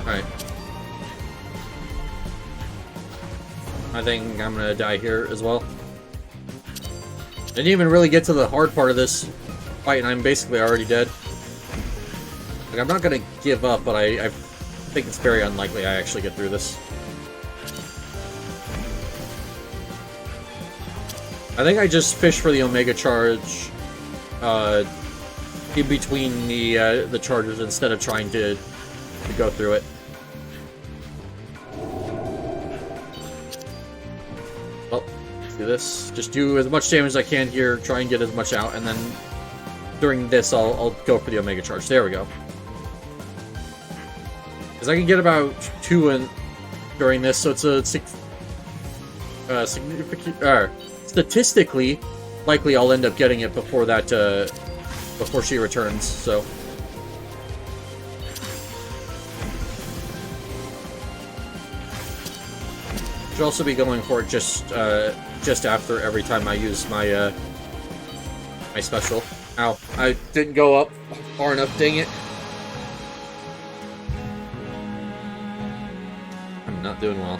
Alright. I think I'm gonna die here as well. Didn't even really get to the hard part of this fight, and I'm basically already dead. Like, I'm not gonna give up, but I think it's very unlikely I actually get through this. I think I just fish for the Omega Charge in between the charges instead of trying to go through it. Well, let's do this. Just do as much damage as I can here, try and get as much out, and then during this I'll go for the Omega Charge. There we go. Because I can get about 2 during this, so it's a significant... statistically, likely I'll end up getting it before that, before she returns, so... Should also be going for it just after every time I use my, my special. Ow, I didn't go up far enough, dang it. I'm not doing well.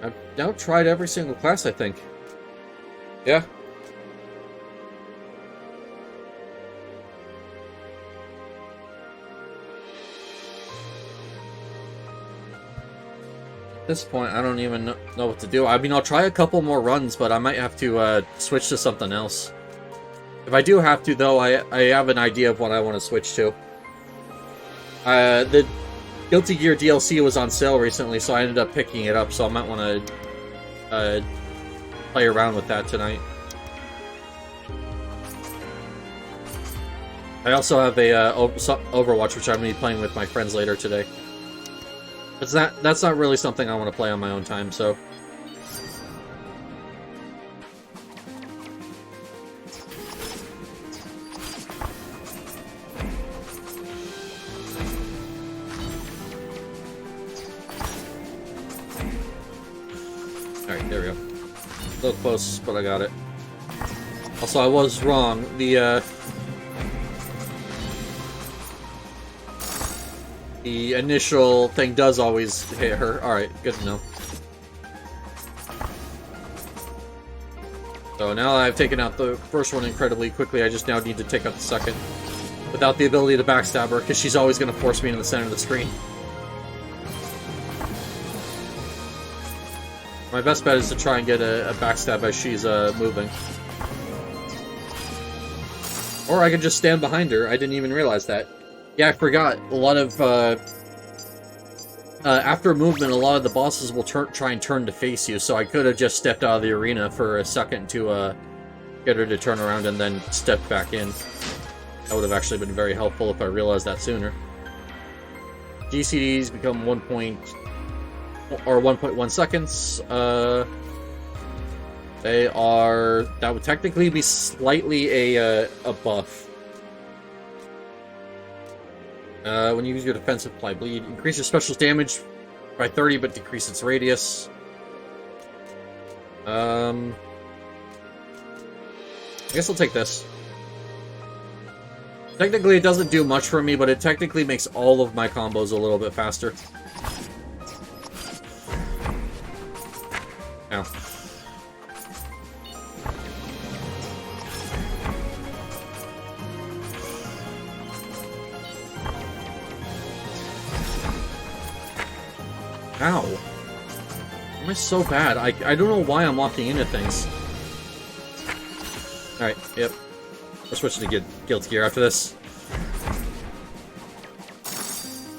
I've now tried every single class, I think. Yeah. At this point, I don't even know what to do. I mean, I'll try a couple more runs, but I might have to switch to something else. If I do have to, though, I have an idea of what I want to switch to. The Guilty Gear DLC was on sale recently, so I ended up picking it up, so I might want to play around with that tonight. I also have a Overwatch, which I'm going to be playing with my friends later today. That's not really something I want to play on my own time, so... Alright, there we go. A little close, but I got it. Also, I was wrong. The initial thing does always hit her. Alright, good to know. So now I've taken out the first one incredibly quickly, I just now need to take out the second. Without the ability to backstab her, because she's always going to force me into the center of the screen. My best bet is to try and get a backstab as she's moving. Or I could just stand behind her. I didn't even realize that. Yeah, I forgot. A lot of, after movement, a lot of the bosses will try and turn to face you, so I could have just stepped out of the arena for a second to, get her to turn around and then step back in. That would have actually been very helpful if I realized that sooner. GCDs become 1.1 seconds. They are... That would technically be slightly a buff. When you use your defensive apply bleed, increase your special damage by 30, but decrease its radius. I guess I'll take this. Technically, it doesn't do much for me, but it technically makes all of my combos a little bit faster. Ow. Ow. Am I so bad? I don't know why I'm locking into things. Alright, yep. We're switching to Guilty Gear after this.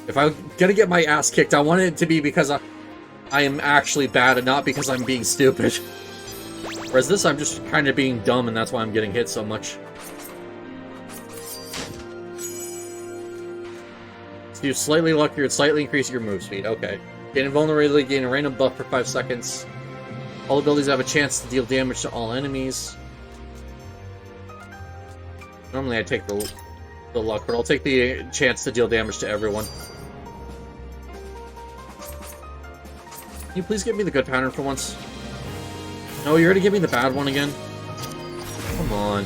If I'm gonna get my ass kicked, I want it to be because I am actually bad and not because I'm being stupid. Whereas this, I'm just kind of being dumb and that's why I'm getting hit so much. So you slightly luckier and slightly increase your move speed. Okay. Gain invulnerability, gain a random buff for 5 seconds. All abilities have a chance to deal damage to all enemies. Normally I take the luck, but I'll take the chance to deal damage to everyone. Can you please give me the good pattern for once? No, you're gonna give me the bad one again? Come on.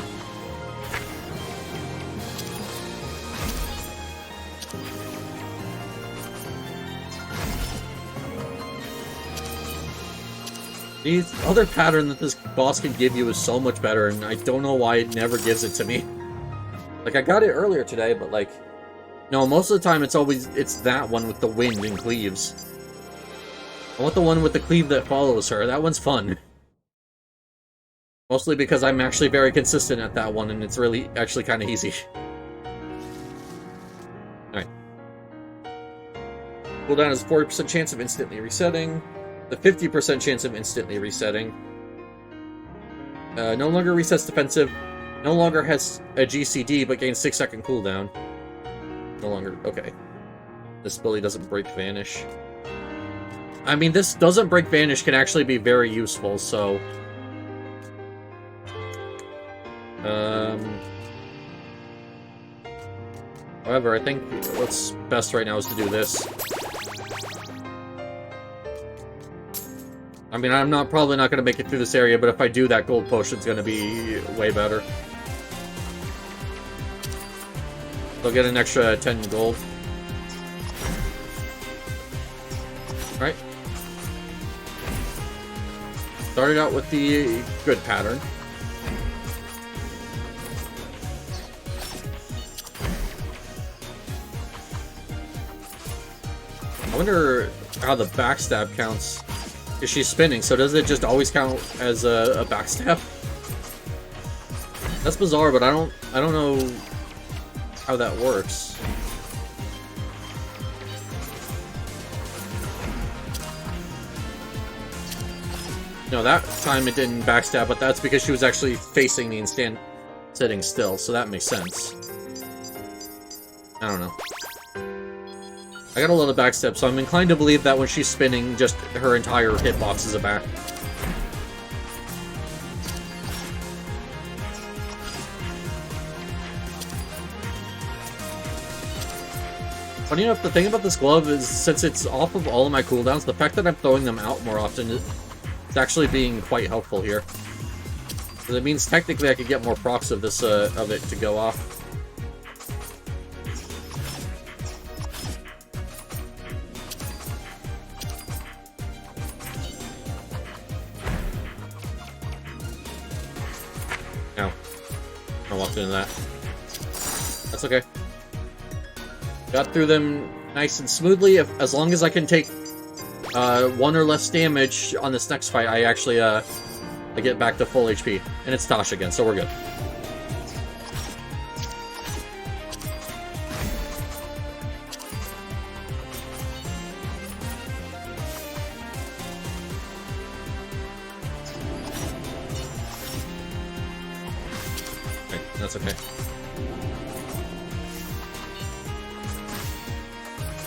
The other pattern that this boss can give you is so much better, and I don't know why it never gives it to me. Like, I got it earlier today, but, like... No, most of the time it's that one with the wind and cleaves. I want the one with the cleave that follows her. That one's fun. Mostly because I'm actually very consistent at that one, and it's really actually kind of easy. Alright. Cooldown is 40% chance of instantly resetting. The 50% chance of instantly resetting. No longer resets defensive. No longer has a GCD, but gains 6-second cooldown. No longer... Okay. This ability doesn't break Vanish. I mean, this doesn't break Vanish can actually be very useful, so... However, I think what's best right now is to do this. I mean, I'm probably not going to make it through this area, but if I do, that gold potion's going to be way better. They'll get an extra 10 gold. Alright. Started out with the good pattern. I wonder how the backstab counts. Because she's spinning, so does it just always count as a backstab? That's bizarre, but I don't know how that works. No, that time it didn't backstab, but that's because she was actually facing me and sitting still, so that makes sense. I don't know. I got a lot of backstab, so I'm inclined to believe that when she's spinning, just her entire hitbox is a back. Funny enough, the thing about this glove is, since it's off of all of my cooldowns, the fact that I'm throwing them out more often is actually being quite helpful here. Because it means technically I could get more procs of this of it to go off. Ow. I walked into that. That's okay. Got through them nice and smoothly. As long as I can take 1 or less damage on this next fight, I actually I get back to full HP. And it's Tosh again, so we're good. Okay, that's okay.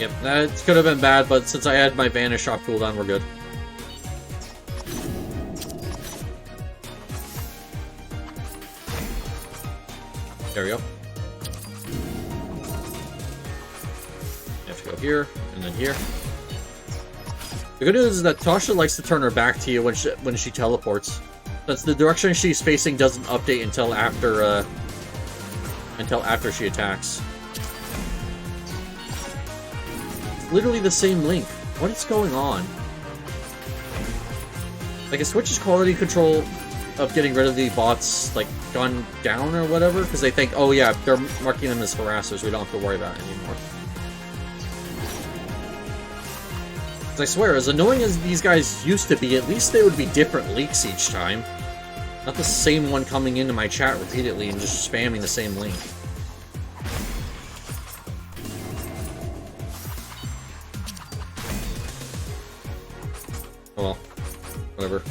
Yep, that could have been bad, but since I had my Vanish off cooldown, we're good. There we go. You have to go here, and then here. The good news is that Tasha likes to turn her back to you when she teleports. Since the direction she's facing doesn't update until after she attacks. Literally the same link. What is going on? Like, is Twitch's quality control of getting rid of the bots, like, gone down or whatever? Because they think, oh yeah, they're marking them as harassers, we don't have to worry about it anymore. I swear, as annoying as these guys used to be, at least they would be different leaks each time. Not the same one coming into my chat repeatedly and just spamming the same link. Oh well, whatever.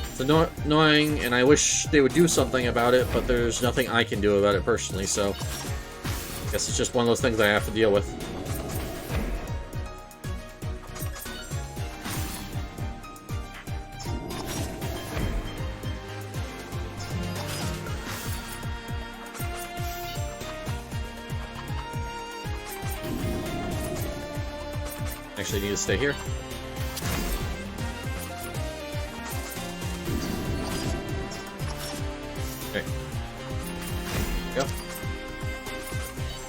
It's annoying, and I wish they would do something about it, but there's nothing I can do about it personally, so I guess it's just one of those things I have to deal with. Actually need to stay here. Okay. Go.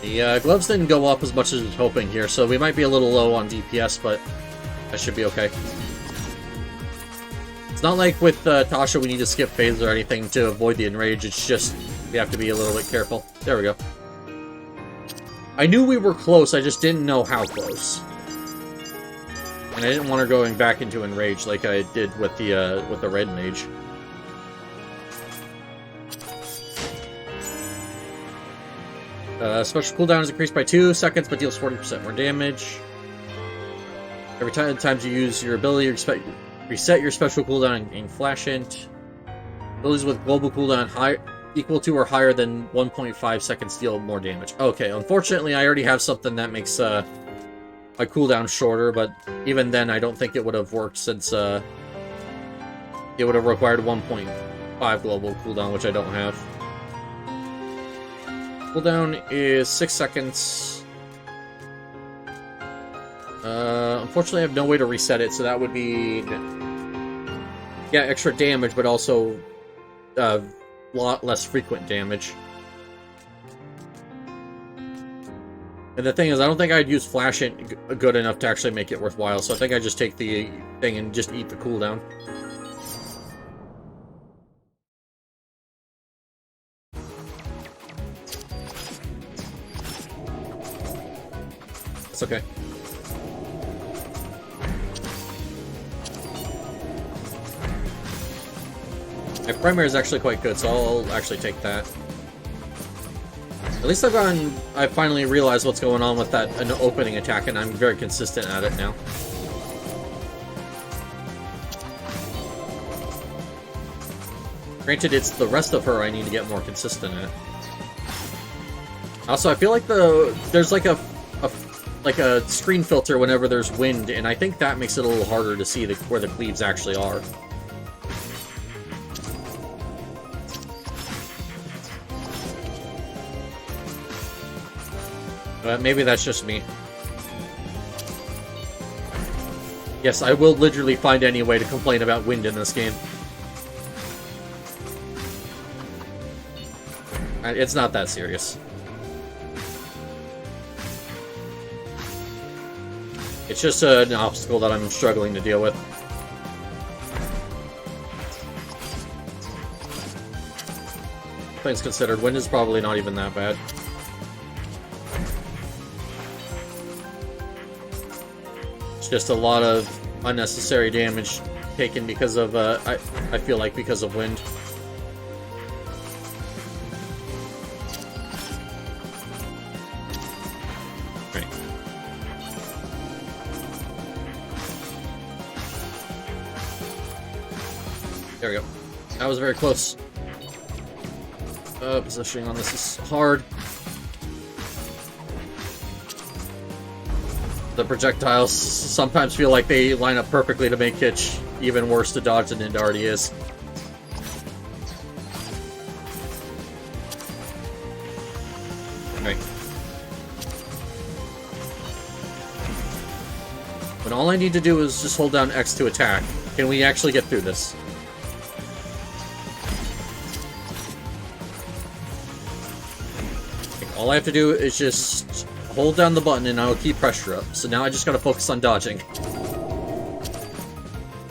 The gloves didn't go up as much as I was hoping here, so we might be a little low on DPS, but that should be okay. It's not like with Tasha we need to skip phases or anything to avoid the enrage, it's just we have to be a little bit careful. There we go. I knew we were close, I just didn't know how close. And I didn't want her going back into Enrage like I did with the red mage. Special cooldown is increased by 2 seconds, but deals 40% more damage. Every time you use your ability, reset your special cooldown and gain Flash Int. Abilities with global cooldown equal to or higher than 1.5 seconds deal more damage. Okay, unfortunately, I already have something that makes my cooldown shorter, but even then, I don't think it would have worked since it would have required 1.5 global cooldown, which I don't have. Cooldown is 6 seconds. Unfortunately, I have no way to reset it, so that would be... Yeah, extra damage, but also a lot less frequent damage. And the thing is, I don't think I'd use Flash Int good enough to actually make it worthwhile, so I think I just take the thing and just eat the cooldown. It's okay. My primary is actually quite good, so I'll actually take that. At least I finally realized what's going on with that an opening attack, and I'm very consistent at it now. Granted, it's the rest of her I need to get more consistent at. Also, I feel like there's like a screen filter whenever there's wind, and I think that makes it a little harder to see where the cleaves actually are. Maybe that's just me. Yes, I will literally find any way to complain about wind in this game. It's not that serious. It's just an obstacle that I'm struggling to deal with. Things considered, wind is probably not even that bad. Just a lot of unnecessary damage taken because of, I feel like because of wind. Right. There we go. That was very close. Positioning on this is hard. The projectiles sometimes feel like they line up perfectly to make it even worse to dodge than it already is. Okay. But all I need to do is just hold down X to attack. Can we actually get through this? All I have to do is just hold down the button and I'll keep pressure up. So now I just gotta focus on dodging.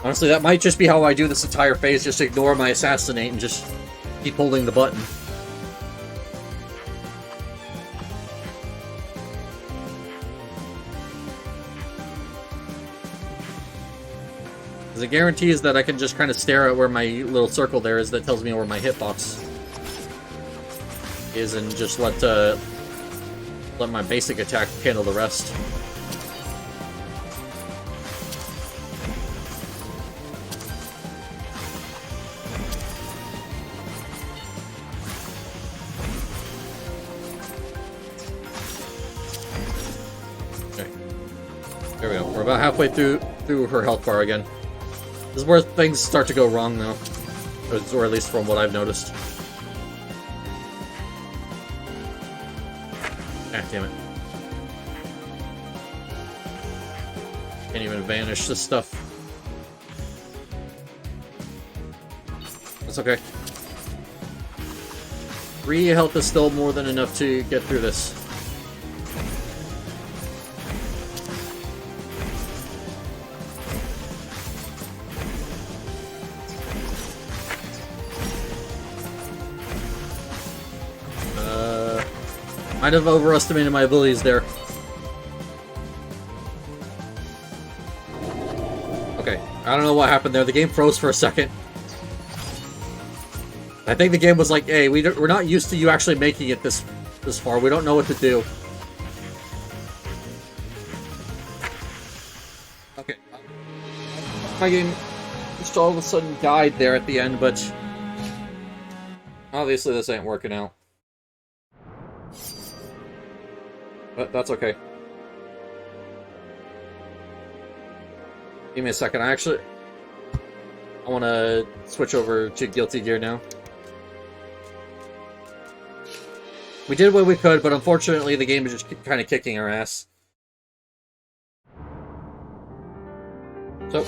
Honestly, that might just be how I do this entire phase, just ignore my assassinate and just keep holding the button. Because it guarantees that I can just kind of stare at where my little circle there is that tells me where my hitbox is and just let my basic attack handle the rest. Okay. There we go. We're about halfway through her health bar again. This is where things start to go wrong now. Or at least from what I've noticed. Ah, damn it. Can't even vanish this stuff. That's okay. 3 health is still more than enough to get through this. Might have overestimated my abilities there. Okay, I don't know what happened there. The game froze for a second. I think the game was like, hey, we're not used to you actually making it this far. We don't know what to do. Okay. My game just all of a sudden died there at the end, but obviously this ain't working out. But that's okay. Give me a second. I want to switch over to Guilty Gear now. We did what we could, but unfortunately the game is just kind of kicking our ass. So,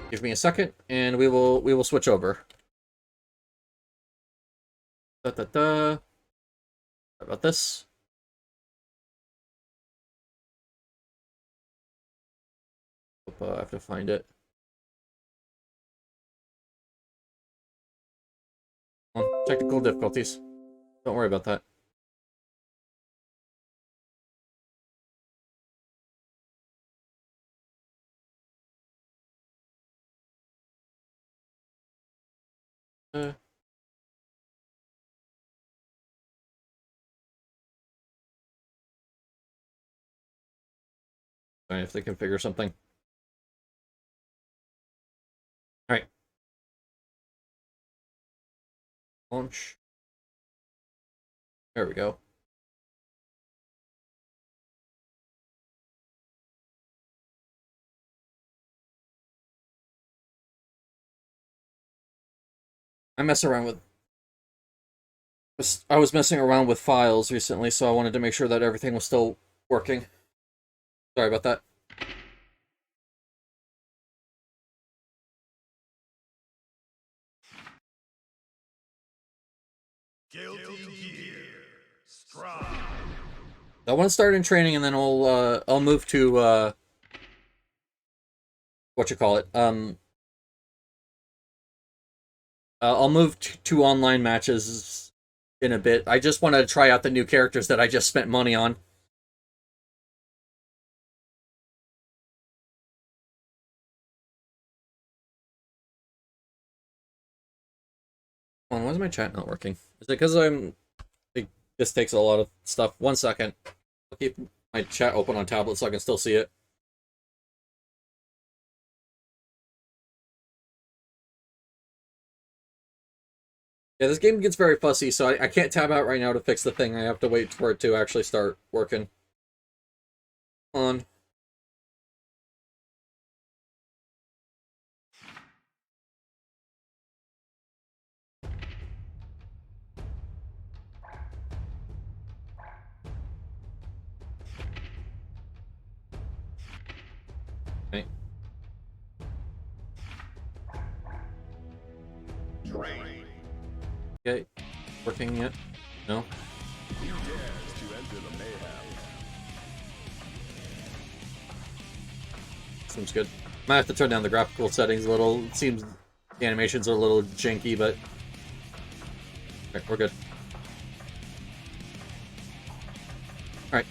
give me a second, and we will switch over. How about this? I have to find it. Technical difficulties. Don't worry about that. Sorry if they configure something. Alright. Launch. There we go. I was messing around with files recently, so I wanted to make sure that everything was still working. Sorry about that. Guilty Gear Strive. I want to start in training, and then I'll move to what you call it. I'll move to online matches in a bit. I just want to try out the new characters that I just spent money on. Hold on, why is my chat not working? Is it because this takes a lot of stuff? 1 second. I'll keep my chat open on tablet so I can still see it. Yeah, this game gets very fussy, so I can't tab out right now to fix the thing. I have to wait for it to actually start working. Hold on. Okay. Okay. Working yet? No? You dared to enter the mayhem. Seems good. Might have to turn down the graphical settings a little. It seems the animations are a little janky, but okay, we're good. Alright.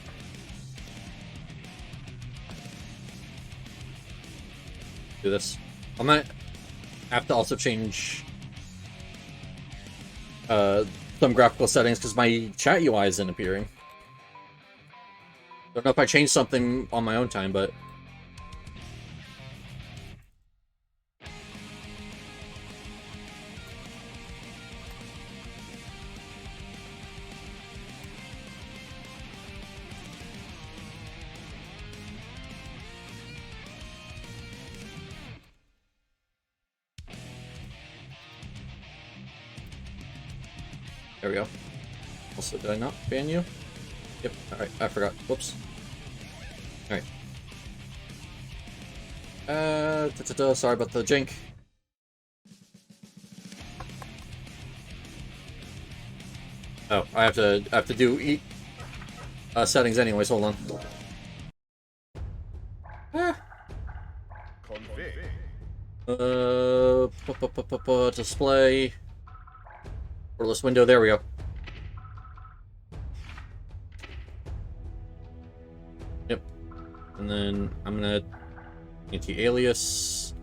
Do this. I might have to also change some graphical settings because my chat UI isn't appearing. Don't know if I changed something on my own time, but there we go. Also, did I not ban you? Yep, alright, I forgot. Whoops. Alright. Sorry about the jank. Oh, I have to do settings anyways, hold on. Display. Borderless window, there we go. And then I'm gonna anti-alias.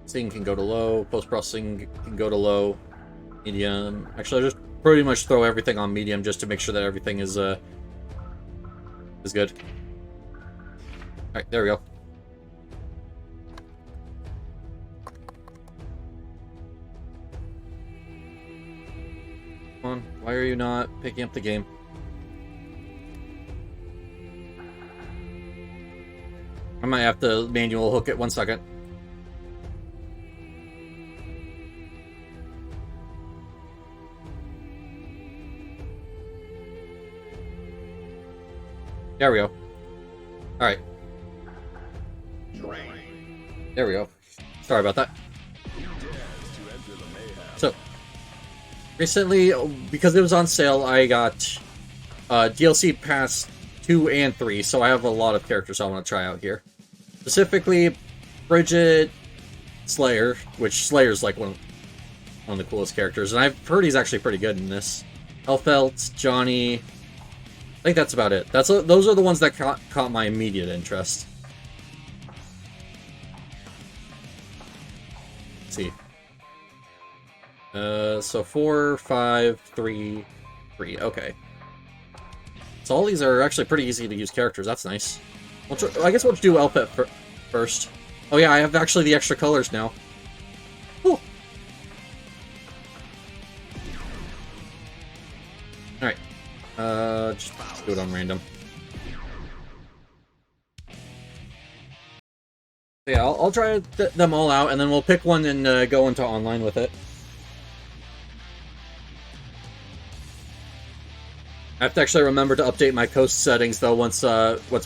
Sing can go to low. Post-processing can go to low. Medium. Actually, I'll just pretty much throw everything on medium just to make sure that everything is good. Alright, there we go. Come on, why are you not picking up the game? I might have to manual hook it 1 second. There we go. Alright. There we go. Sorry about that. So, recently, because it was on sale, I got DLC Pass 2 and 3, so I have a lot of characters I want to try out here. Specifically, Bridget, Slayer, which Slayer's like one of the coolest characters, and I've heard he's actually pretty good in this. Elfelt, Johnny... I think that's about it. Those are the ones that caught my immediate interest. Let's see. So 4, 5, 3, 3. Okay. So all these are actually pretty easy to use characters. That's nice. I guess we'll do Elpet first. Oh yeah, I have actually the extra colors now. Cool. Alright. Just do it on random. Yeah, I'll try them all out, and then we'll pick one and go into online with it. I have to actually remember to update my coast settings, though, once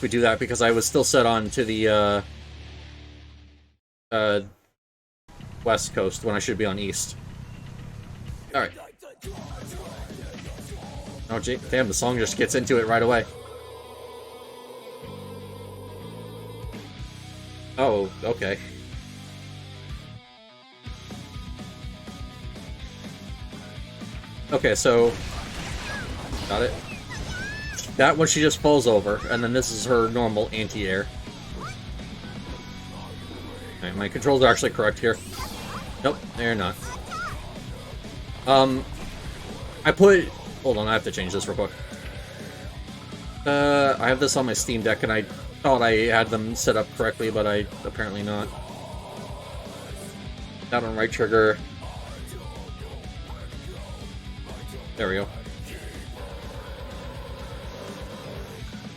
we do that, because I was still set on to the west coast when I should be on east. Alright. Oh, gee, damn, the song just gets into it right away. Oh, okay. Okay, so... Got it. That one she just falls over, and then this is her normal anti-air. Alright, my controls are actually correct here. Nope, they're not. I put... Hold on, I have to change this real quick. I have this on my Steam Deck, and I thought I had them set up correctly, but I apparently not. That on right trigger. There we go.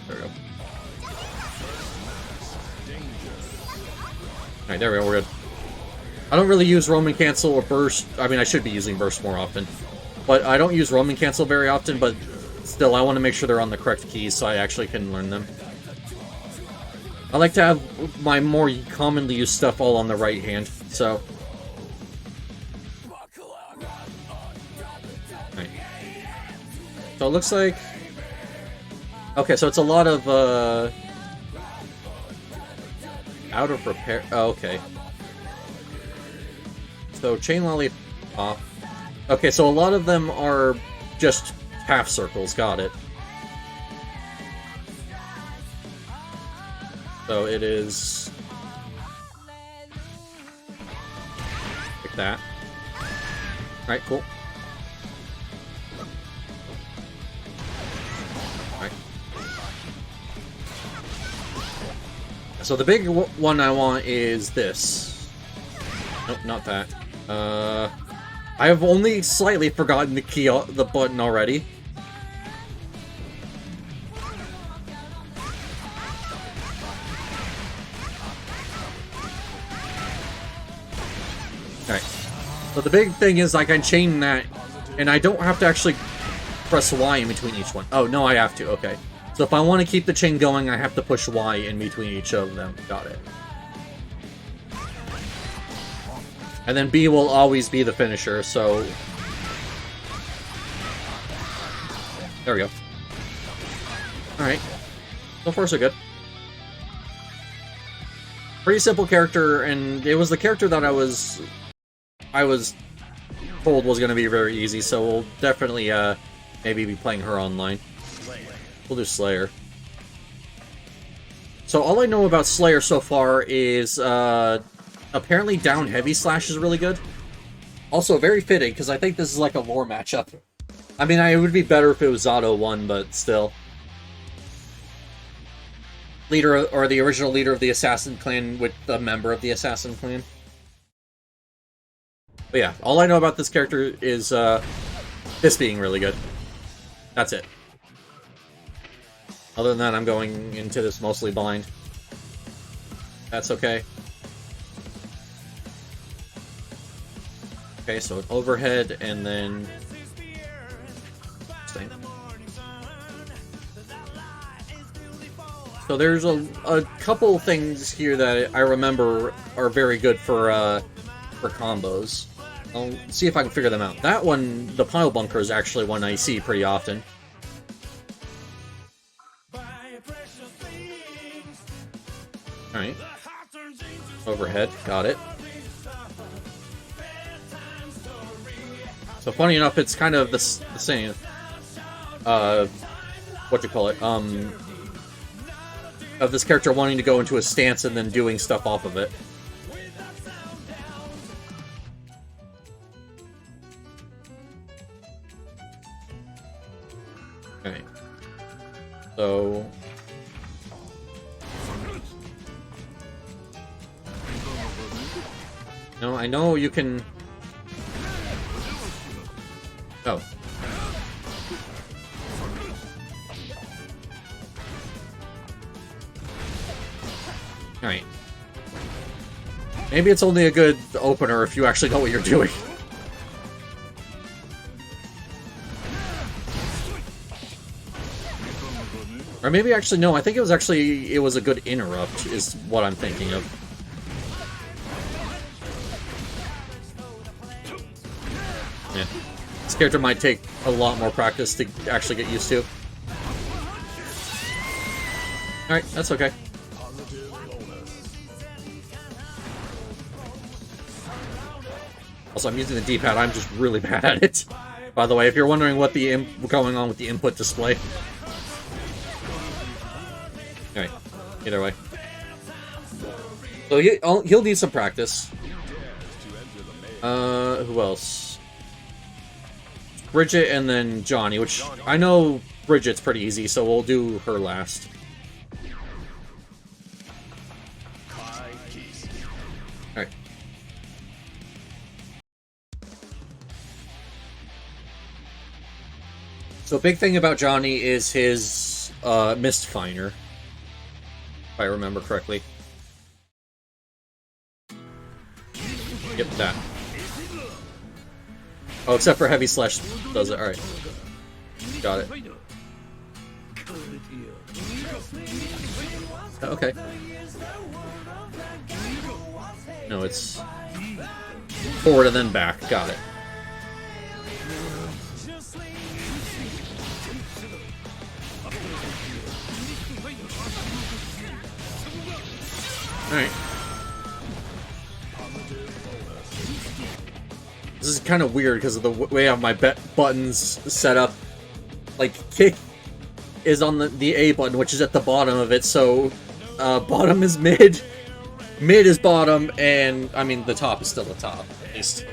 There we go. Alright, there we go, we're good. I don't really use Roman Cancel or Burst. I mean, I should be using Burst more often. But I don't use Roman Cancel very often, but still, I want to make sure they're on the correct keys so I actually can learn them. I like to have my more commonly used stuff all on the right hand, so... Right. So it looks like... Okay, so it's a lot of, out of repair... Oh, okay. So, Chain Lollipop... Okay, so a lot of them are just half circles, got it. So it is... like that. Alright, cool. Alright. So the big one I want is this. Nope, not that. I have only slightly forgotten the key, the button already. Alright. So the big thing is I can chain that, and I don't have to actually press Y in between each one. Oh, no, I have to, okay. So if I want to keep the chain going, I have to push Y in between each of them. Got it. And then B will always be the finisher, so... There we go. Alright. So far, so good. Pretty simple character, and it was the character that I was told was going to be very easy, so we'll definitely, maybe be playing her online. We'll do Slayer. So all I know about Slayer so far is apparently down heavy slash is really good. Also very fitting because I think this is like a lore matchup. I mean, it would be better if it was Zato won, but still. Leader or the original leader of the Assassin Clan with a member of the Assassin Clan. But yeah, all I know about this character is this being really good. That's it. Other than that, I'm going into this mostly blind. That's okay. Okay, so an overhead and then... So there's a couple things here that I remember are very good for combos. I'll see if I can figure them out. That one, the pile bunker, is actually one I see pretty often. Alright. Overhead, got it. So funny enough, it's kind of the same. What do you call it? Of this character wanting to go into a stance and then doing stuff off of it. Okay. So... No, I know you can... Oh. Alright. Maybe it's only a good opener if you actually know what you're doing. Or maybe actually, no, I think it was a good interrupt, is what I'm thinking of. Yeah. This character might take a lot more practice to actually get used to. Alright, that's okay. Also, I'm using the D-pad, I'm just really bad at it. By the way, if you're wondering what going on with the input display. Alright, either way. So he'll need some practice. Who else? Bridget and then Johnny, which I know Bridget's pretty easy, so we'll do her last. Alright. So big thing about Johnny is his Mistfinder, if I remember correctly. Yep, that. Oh, except for Heavy Slash does it. Alright. Got it. Okay. No, it's forward and then back. Got it. Alright. This is kind of weird because of the way I have my buttons set up. Like, kick is on the A button, which is at the bottom of it, so bottom is mid, mid is bottom, and, I mean, the top is still the top, at least.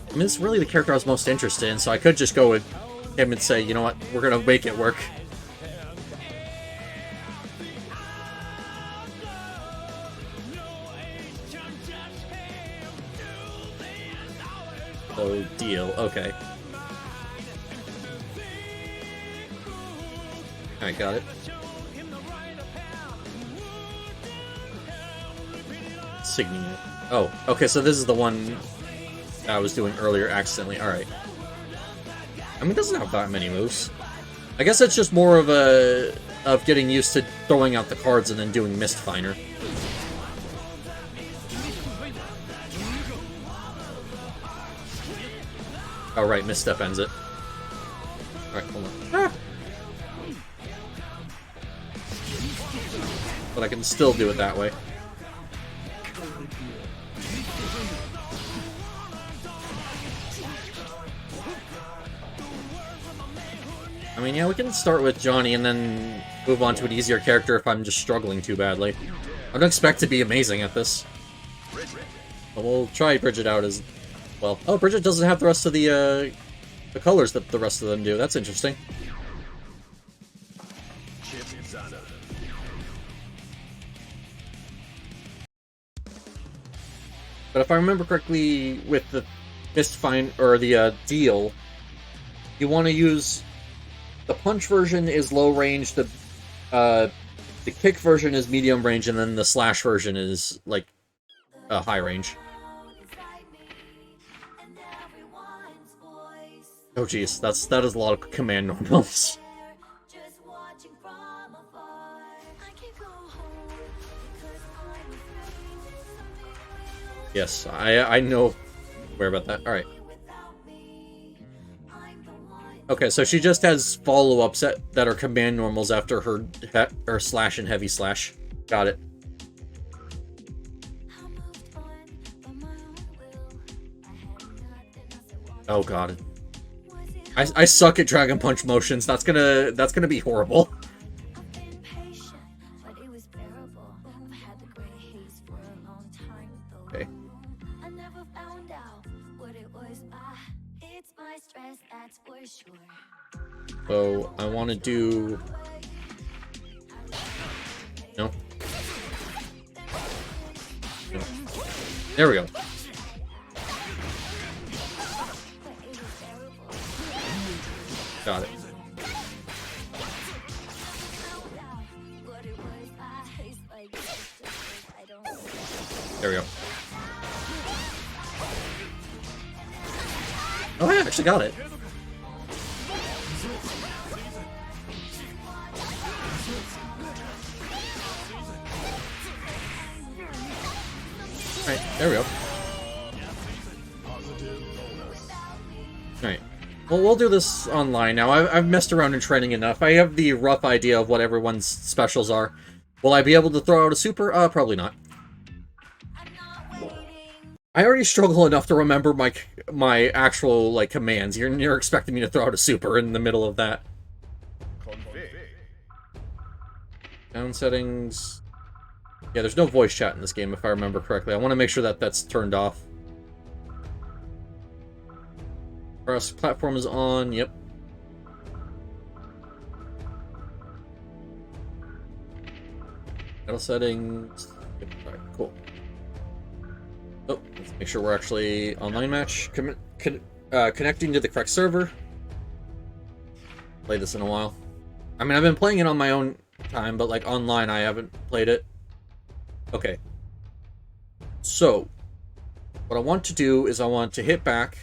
I mean, it's really the character I was most interested in, so I could just go with him and say, you know what, we're gonna make it work. Oh, deal. Okay. Alright, got it. Signing it. Oh, okay, so this is the one I was doing earlier accidentally. Alright. I mean, it doesn't have that many moves. I guess it's just more of getting used to throwing out the cards and then doing Mistfinder. Oh, right, misstep ends it. Alright, hold on. Ah! But I can still do it that way. mean, yeah, we can start with Johnny and then move on to an easier character if I'm just struggling too badly. I don't expect to be amazing at this. But we'll try Bridget out as well. Oh, Bridget doesn't have the rest of the colors that the rest of them do. That's interesting. But if I remember correctly, with the Mistfind or the deal, you want to use the punch version is low range, the kick version is medium range, and then the slash version is like high range. Oh jeez, that is a lot of command normals. Yes, I know where about that. Alright. Okay, so she just has follow-ups that are command normals after her slash and heavy slash. Got it. Oh god. I suck at Dragon Punch motions. That's gonna be horrible. Okay. So I want to do. No. No. There we go. Got it. There we go. Oh, I actually got it. Alright, there we go. Alright. Well, we'll do this online now. I've messed around in training enough. I have the rough idea of what everyone's specials are. Will I be able to throw out a super? Probably not. I already struggle enough to remember my actual, like, commands. You're expecting me to throw out a super in the middle of that. Sound settings... Yeah, there's no voice chat in this game, if I remember correctly. I want to make sure that that's turned off. Cross platform is on, yep. Battle settings... Yep, alright, cool. Oh, let's make sure we're actually online match. Connecting to the correct server. Played this in a while. I mean, I've been playing it on my own time, but like online I haven't played it. Okay. So, what I want to do is I want to hit back,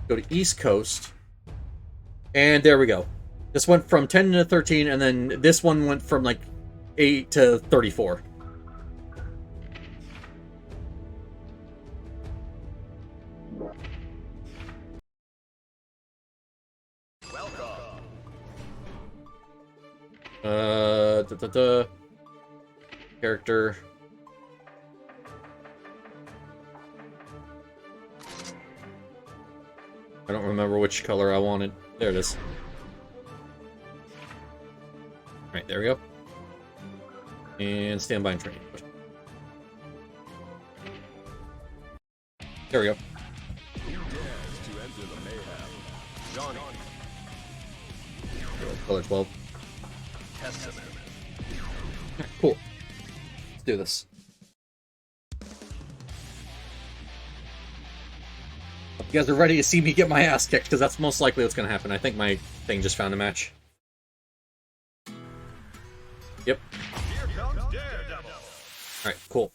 go to East Coast, and there we go. This went from 10 to 13, and then this one went from like 8 to 34. Character. I don't remember which color I wanted. There it is. Alright, there we go. And standby and training. There we go. Color 12. Cool. Let's do this. Hope you guys are ready to see me get my ass kicked, because that's most likely what's going to happen. I think my thing just found a match. Yep. Alright, cool.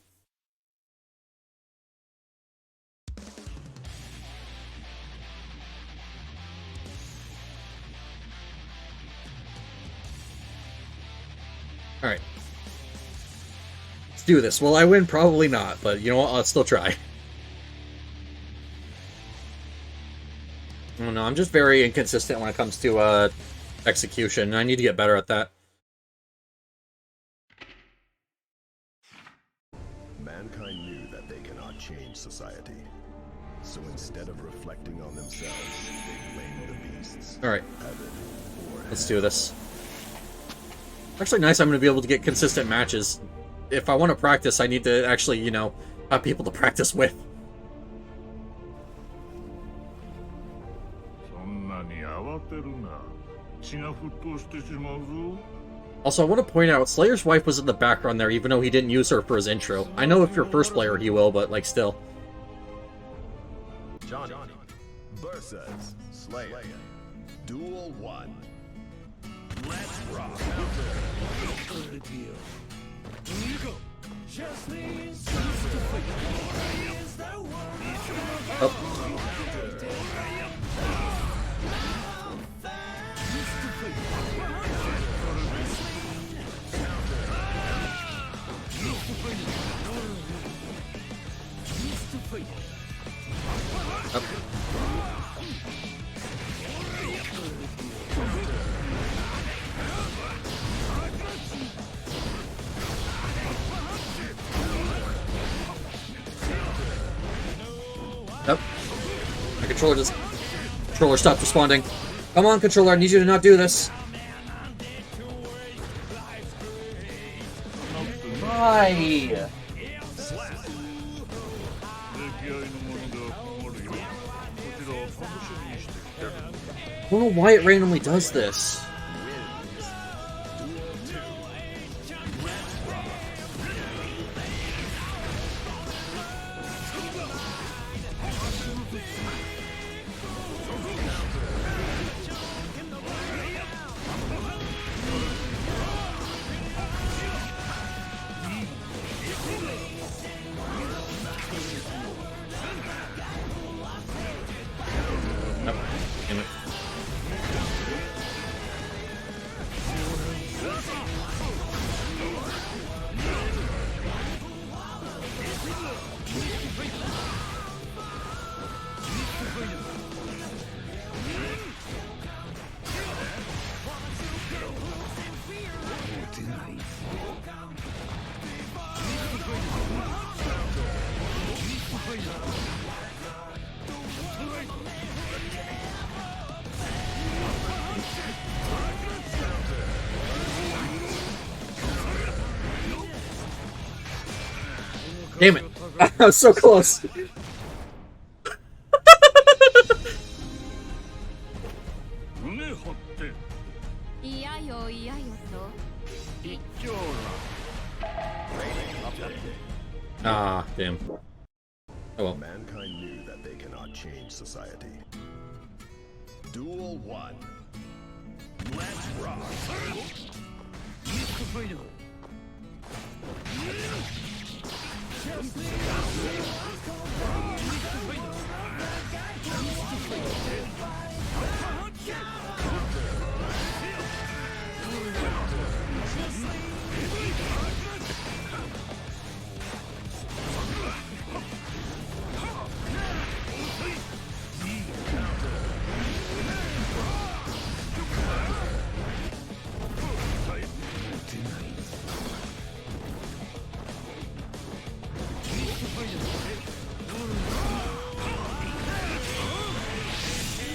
Alright. Let's do this. Will I win? Probably not, but you know what? I'll still try. I don't know, I'm just very inconsistent when it comes to execution. I need to get better at that. Mankind knew that they cannot change society. So instead of reflecting on themselves, they blamed the beasts. Alright. Heaven or Let's do this. Actually, nice. I'm going to be able to get consistent matches. If I want to practice, I need to actually, you know, have people to practice with. Also, I want to point out, Slayer's wife was in the background there, even though he didn't use her for his intro. I know if you're first player, he will, but, like, still. Johnny versus Slayer. Duel 1. Let's rock. Oh. Up. Nope. My controller just... Controller stopped responding. Come on, controller, I need you to not do this. Why? I don't know why it randomly does this. Nope. Damn it. Damn it. I was so close. Ah, damn. Oh well. Mankind knew that they cannot change society. Duel 1. Let's rock.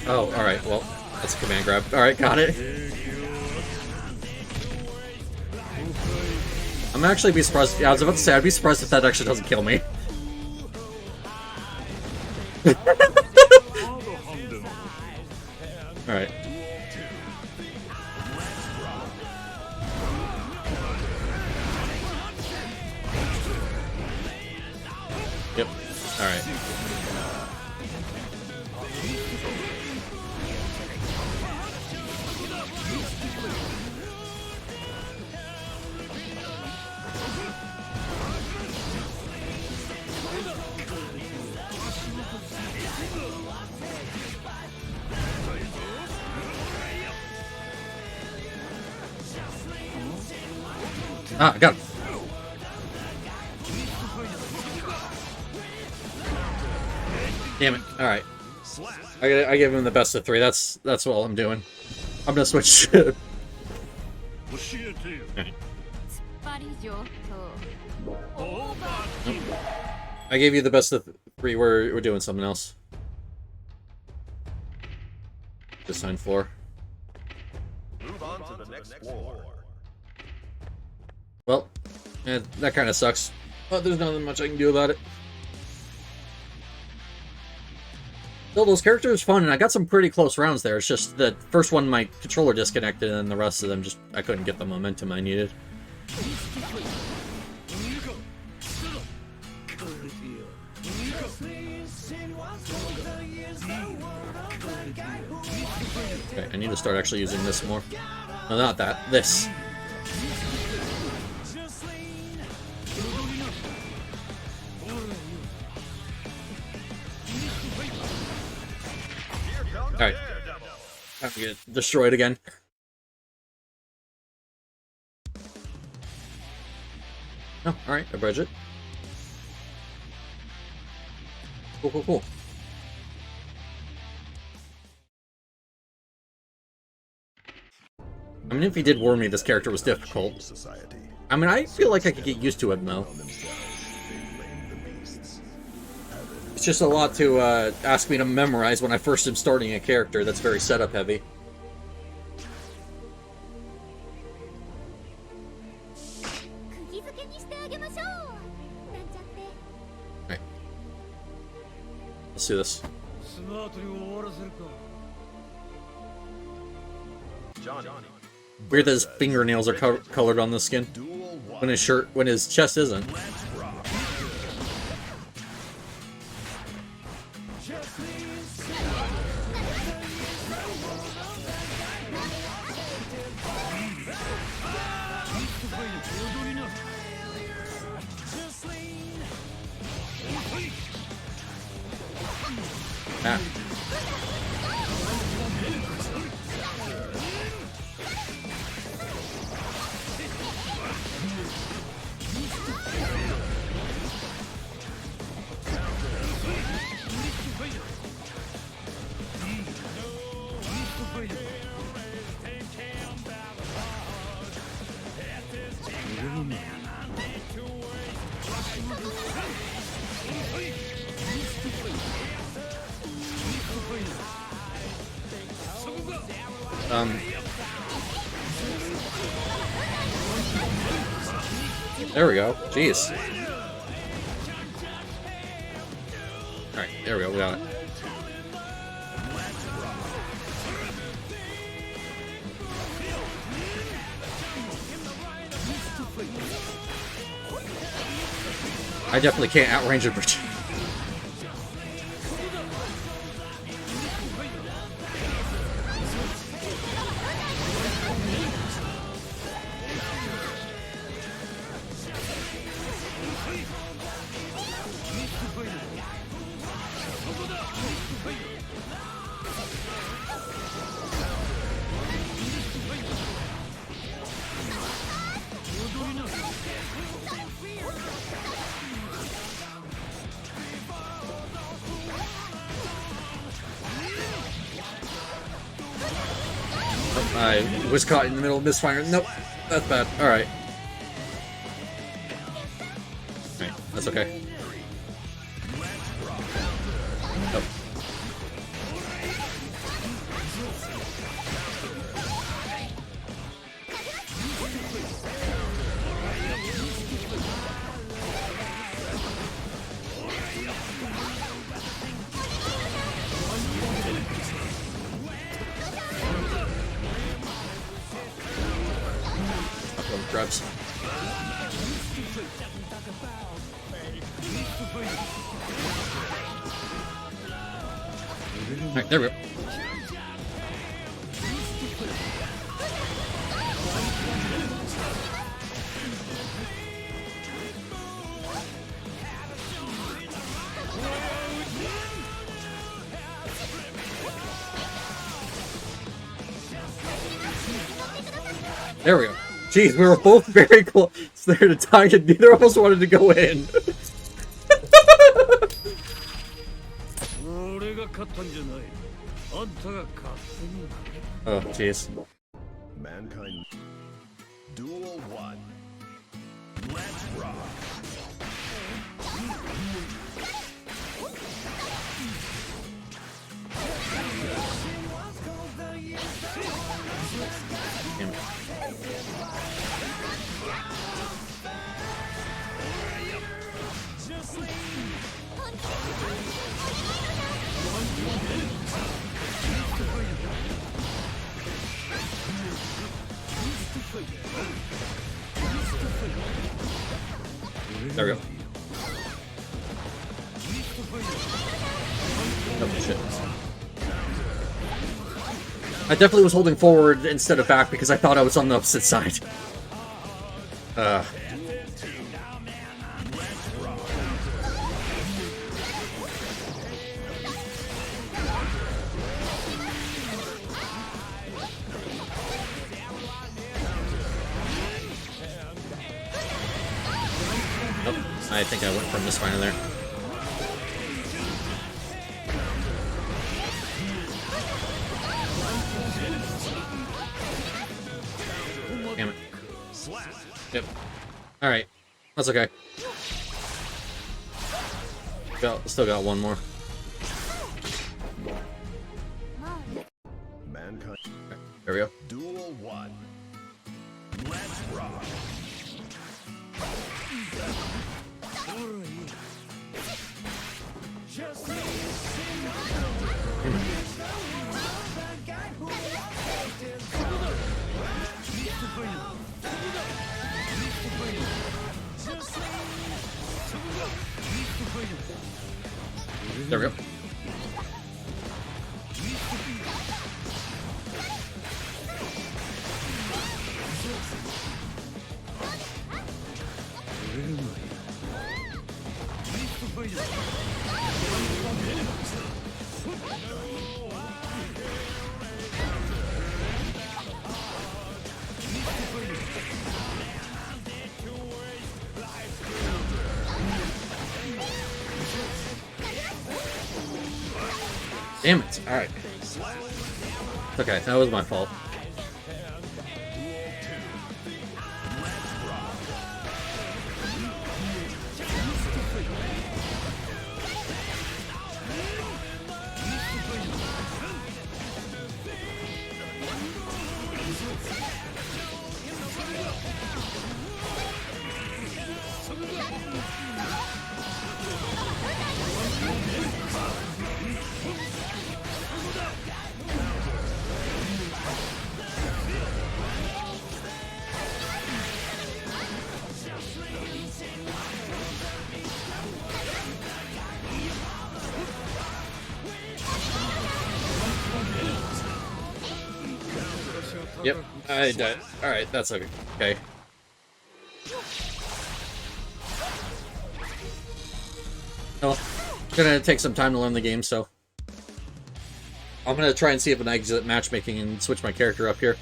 Oh, alright, well, that's a command grab. Alright, got it. I'm actually be surprised. Yeah, I was about to say, I'd be surprised if that actually doesn't kill me. Alright. Yep. Alright. Ah, I got it. Damn it. Alright. I give him the best of 3. That's all I'm doing. I'm gonna switch. Right. I gave you the best of 3. We're doing something else. Just sign 4. explore. Well, that kind of sucks. But there's nothing much I can do about it. Still, those characters are fun, and I got some pretty close rounds there. It's just the first one, my controller disconnected, and the rest of them just, I couldn't get the momentum I needed. Okay, I need to start actually using this more. No, not that. This. Alright. Time to get destroyed again. Oh, alright, I bridge it. Cool, cool, cool. I mean, if he did warn me this character was difficult. Society. I mean, I feel like I could get used to it, though. It's just a lot to ask me to memorize when I first am starting a character that's very setup heavy. Alright. Let's do this. Johnny. Weird that his fingernails are colored on the skin. When his chest isn't. Ah. There we go. Jeez. Alright, there we go. We got it. I definitely can't outrange a bridge. I was caught in the middle of misfire. Nope, that's bad. Alright. Alright, that's okay. Oh. Grabs. Alright, there we go. There we go. Jeez, we were both very close there to die, and neither of us wanted to go in. Oh, jeez. Mankind. Duel 1. Let's rock. Damn it. There we go. Oh, shit. I definitely was holding forward instead of back because I thought I was on the opposite side. I think I went from this final there. Damn it. Yep. Alright. That's okay. Still got one more. Mankind. Okay, there we go. Duel 1. Let's rock. There we go. Damn it. Alright. Okay, that was my fault. Yep, I died. Alright, that's okay. Okay. Well, it's gonna take some time to learn the game, so I'm gonna try and see if I can exit matchmaking and switch my character up here.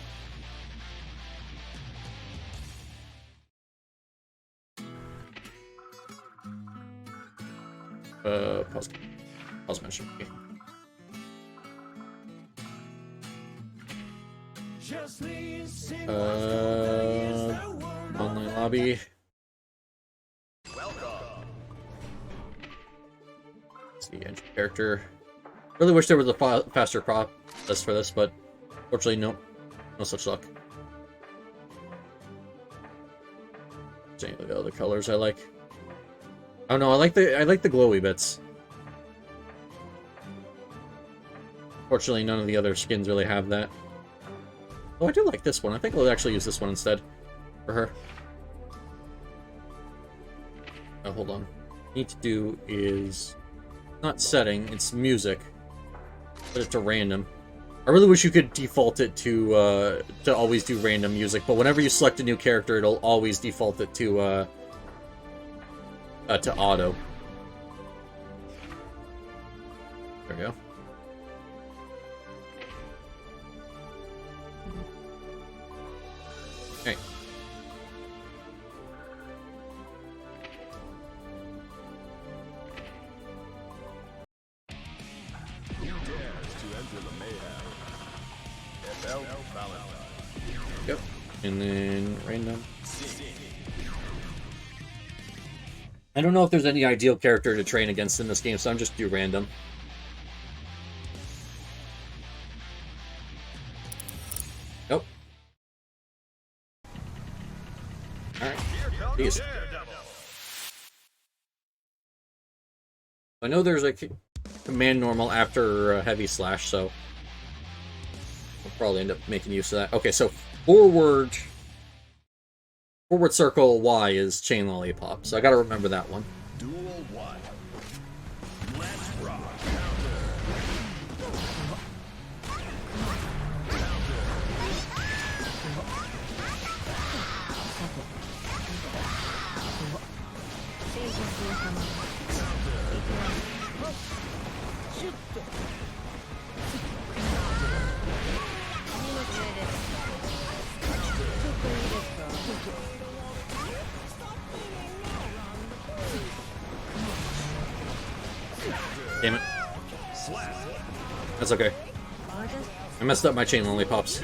Pause matchmaking. Online lobby. Let's see, entry character. Really wish there was a faster process for this, but fortunately, no such luck. Any of the other colors I like? Oh no, I like the glowy bits. Fortunately, none of the other skins really have that. Oh, I do like this one. I think I'll actually use this one instead for her. Oh, hold on. What I need to do is not setting, it's music. Put it to random. I really wish you could default it to always do random music, but whenever you select a new character, it'll always default it to auto. There we go. Okay. Who dares to enter the mayhem? FL Valentine. Yep. And then random. I don't know if there's any ideal character to train against in this game, so I'm just do random. Nope. Alright. Jeez. I know there's a command normal after heavy slash, so I'll probably end up making use of that. Okay, so forward Forward circle Y is chain lollipop, so I gotta remember that one. Duel 1. Let's rock. Damn it. That's okay. I messed up my chain lollipops.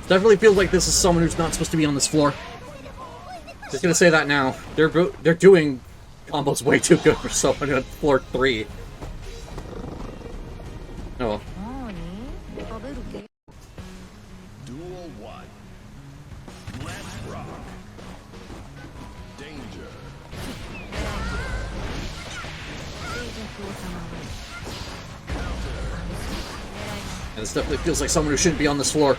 Definitely feels like this is someone who's not supposed to be on this floor. Just gonna say that now. They're doing combos way too good for someone on floor 3. Oh well. Duel 1. Let's rock. Danger. And this definitely feels like someone who shouldn't be on this floor.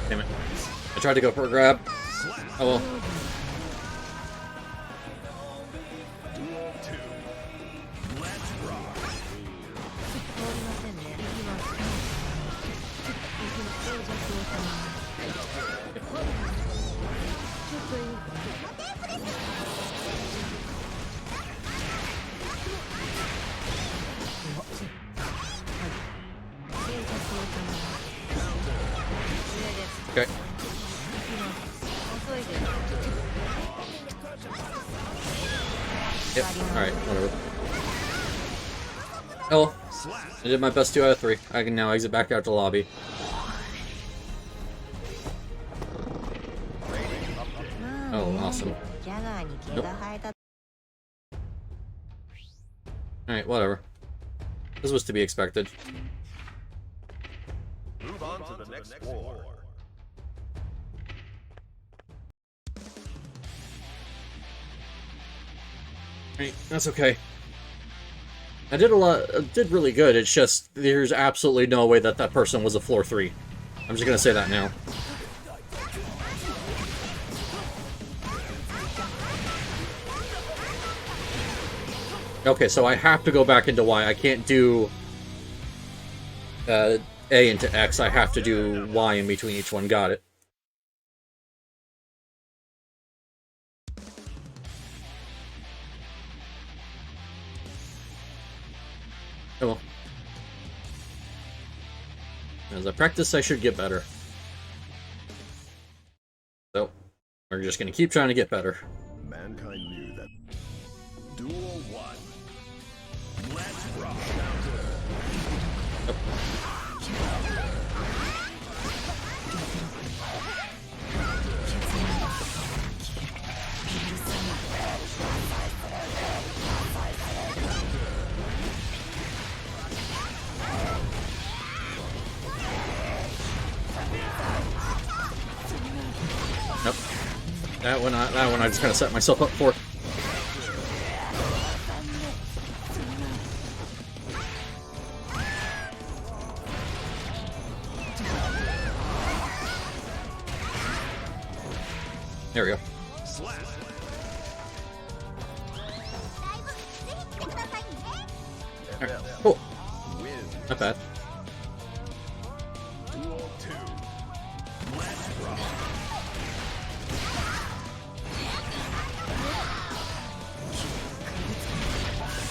Damn it. I tried to go for a grab. Oh well. Duel 2. Let's rock. Okay. Yep, alright, whatever. Oh well. I did my best 2 out of 3. I can now exit back out to lobby. Oh, awesome. Nope. Alright, whatever. This was to be expected. Move on to the next floor. Right, that's okay. I did really good, it's just, there's absolutely no way that that person was a floor 3. I'm just gonna say that now. Okay, so I have to go back into Y. I can't do A into X. I have to do Y in between each one. Got it. Oh well. As I practice, I should get better. So, we're just gonna keep trying to get better. Mankind knew that. Duel 1. Let's rock. Nope. That one I just kind of set myself up for. There we go. Right. Cool. Not bad. Duel 2. Let's rock.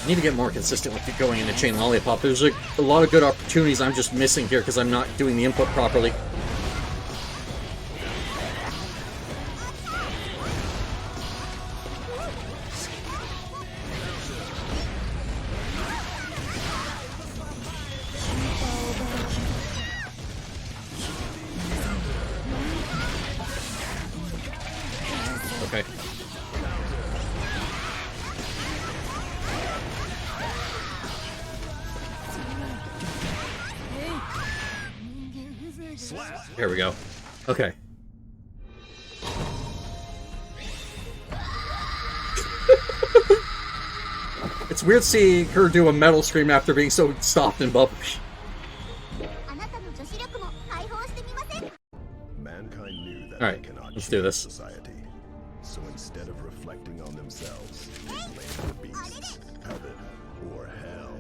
I need to get more consistent with going into Chain Lollipop. There's a lot of good opportunities I'm just missing here because I'm not doing the input properly. Okay. Here we go. Okay. It's weird seeing her do a metal scream after being so soft and bubbly. Mankind knew that Alright, they cannot let's do this. society. So instead of reflecting on themselves, they blame the beasts, heaven, or hell.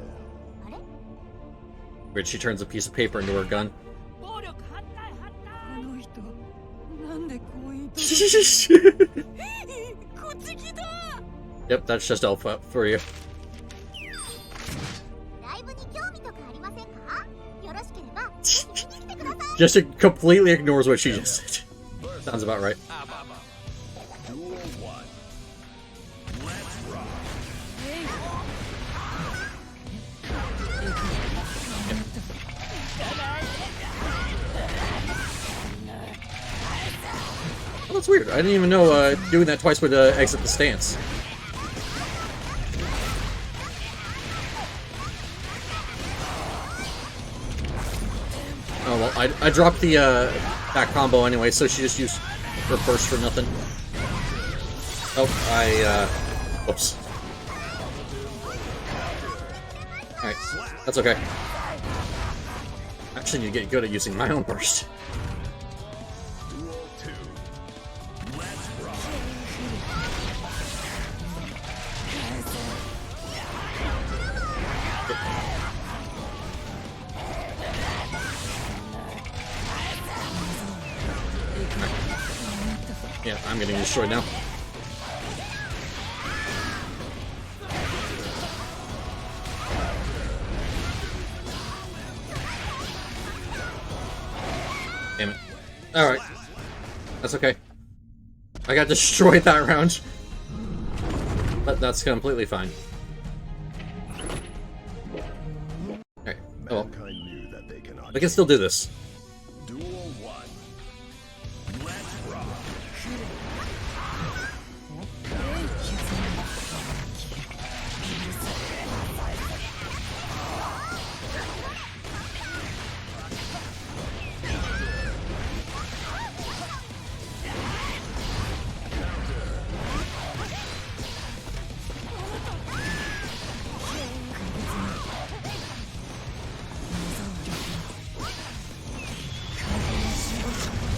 Weird, she turns a piece of paper into her gun. Yep, that's just alpha for you. Just completely ignores what she just said. Sounds about right. Duel 1. Let's rock. Oh, that's weird. I didn't even know doing that twice would exit the stance. Oh, well, I dropped the that combo anyway, so she just used her burst for nothing. Oh, whoops. Alright, that's okay. Actually need to get good at using my own burst. Duel 2. Let's rock. Yeah, I'm getting destroyed now. Damn it. Alright. That's okay. I got destroyed that round. But that's completely fine. Alright. Oh well. Mankind knew that they cannot I can still do this. Duel 1. Let's rock.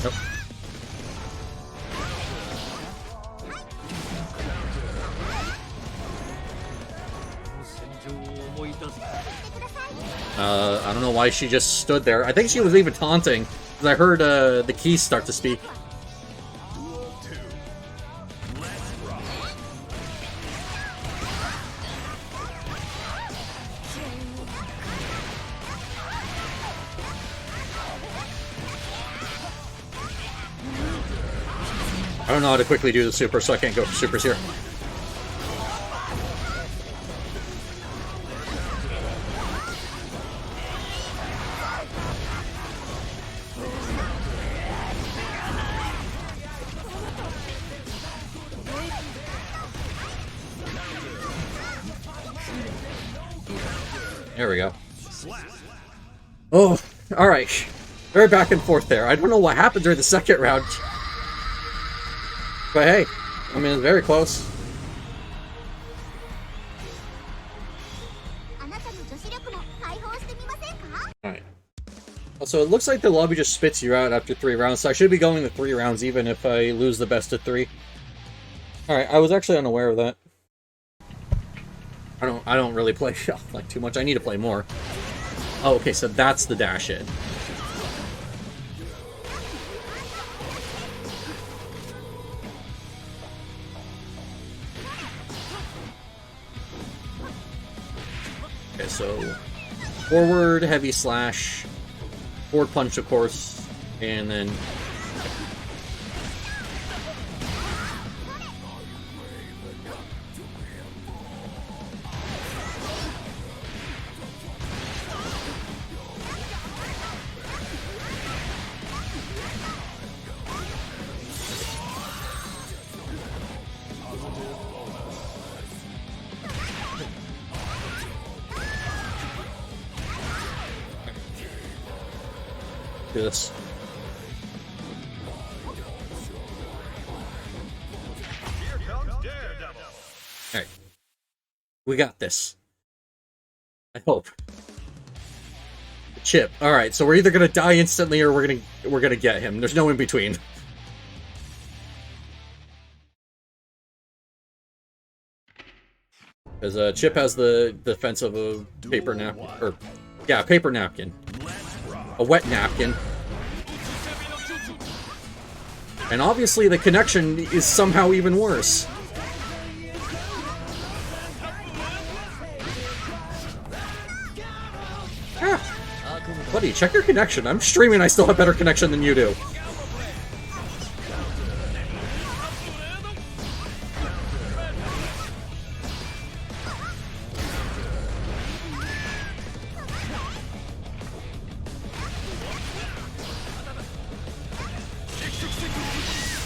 Nope. I don't know why she just stood there. I think she was even taunting, because I heard the keys start to speak. Duel 2. Let's rock. I don't know how to quickly do the super, so I can't go for supers here. There we go. Oh, alright. Very back and forth there. I don't know what happened during the second round. But hey, I mean, it's very close. Alright. Also, it looks like the lobby just spits you out after 3 rounds, so I should be going to 3 rounds even if I lose the best of 3. Alright, I was actually unaware of that. I don't really play Shelf like too much. I need to play more. Oh, okay, so that's the dash in. So, forward, heavy slash, forward punch, of course, and then... do this. Alright. We got this. I hope. Chip. Alright, so we're either gonna die instantly or we're gonna get him. There's no in between. Because Chip has the defense of a paper napkin. Or, yeah, paper napkin. A wet napkin. And obviously the connection is somehow even worse. Ah. Buddy, check your connection. I'm streaming, I still have better connection than you do.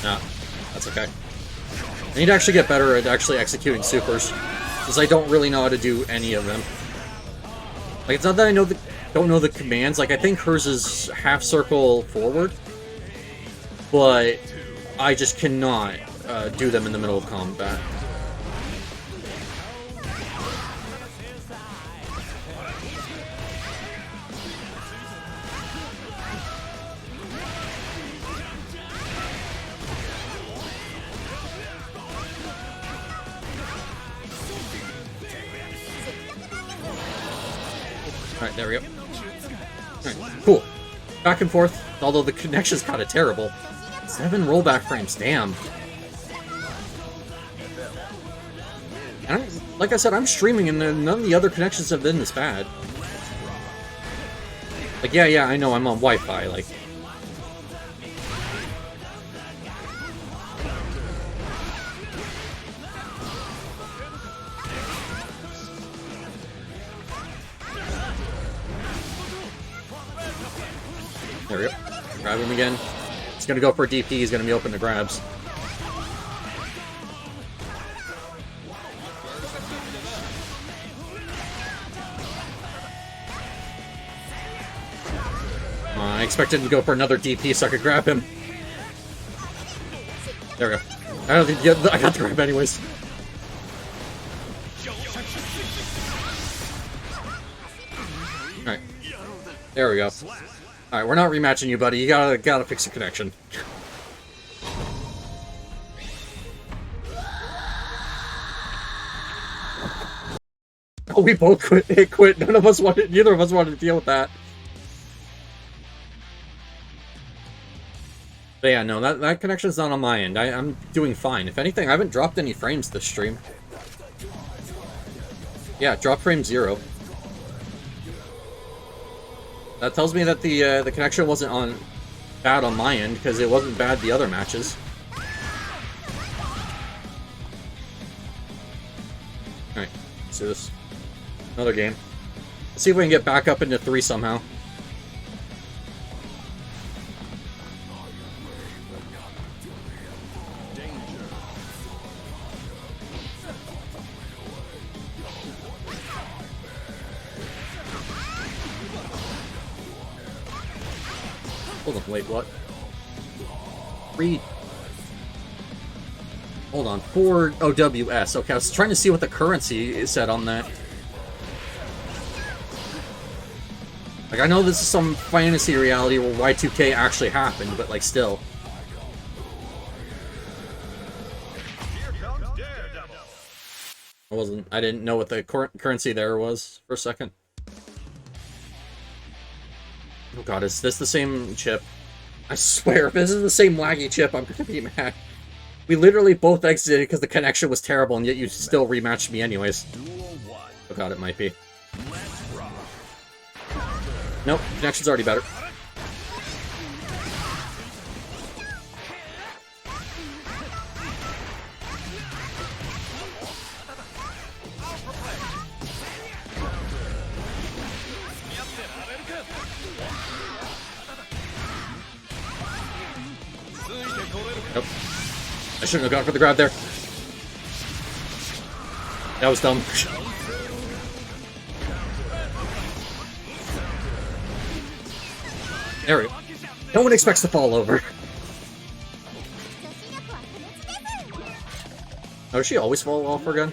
Nah, that's okay. I need to actually get better at actually executing supers, because I don't really know how to do any of them. Like, it's not that I don't know the commands. Like, I think hers is half circle forward, but I just cannot do them in the middle of combat. Alright, there we go. Alright, cool. Back and forth, although the connection's kind of terrible. 7 rollback frames, damn. And like I said, I'm streaming and none of the other connections have been this bad. Like, yeah, I know I'm on Wi-Fi, like... There we go. Grab him again. He's gonna go for a DP, he's gonna be open to grabs. I expected him to go for another DP so I could grab him. There we go. I don't think I got the grab anyways. Alright. There we go. Alright, we're not rematching you, buddy. You gotta fix the connection. Oh, we both quit. Neither of us wanted to deal with that. But yeah, no, that connection's not on my end. I'm doing fine. If anything, I haven't dropped any frames this stream. Yeah, drop frame 0. That tells me that the connection wasn't bad on my end, because it wasn't bad the other matches. Alright, let's do this. Another game. Let's see if we can get back up into 3 somehow. Hold on, wait, what? Read. Hold on, 4 OWS. Okay, I was trying to see what the currency said on that. Like, I know this is some fantasy reality where Y2K actually happened, but, like, still. I didn't know what the currency there was for a second. Oh god, is this the same chip? I swear, if this is the same laggy chip, I'm gonna be mad. We literally both exited because the connection was terrible, and yet you still rematched me anyways. Oh god, it might be. Nope, connection's already better. Nope. I shouldn't have gone for the grab there. That was dumb. There we go. No one expects to fall over. Oh, does she always fall off again?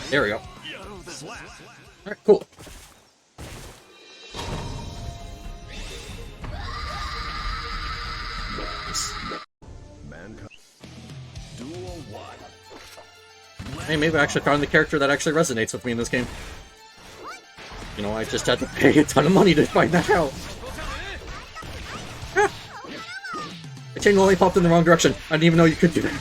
There we go. Alright, cool. Mankind. Duel 1. Hey, maybe I actually found the character that actually resonates with me in this game. You know, I just had to pay a ton of money to find that out. Ah! I chain lollipop in the wrong direction. I didn't even know you could do that.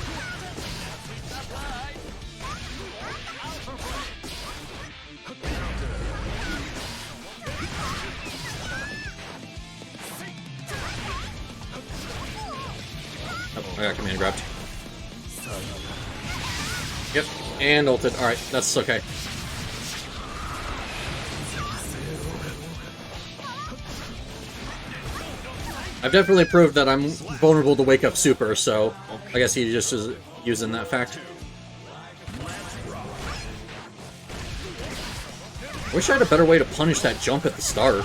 I got command grabbed. Yep, and ulted. Alright, that's okay. I've definitely proved that I'm vulnerable to wake up super, so I guess he just is using that fact. Wish I had a better way to punish that jump at the start.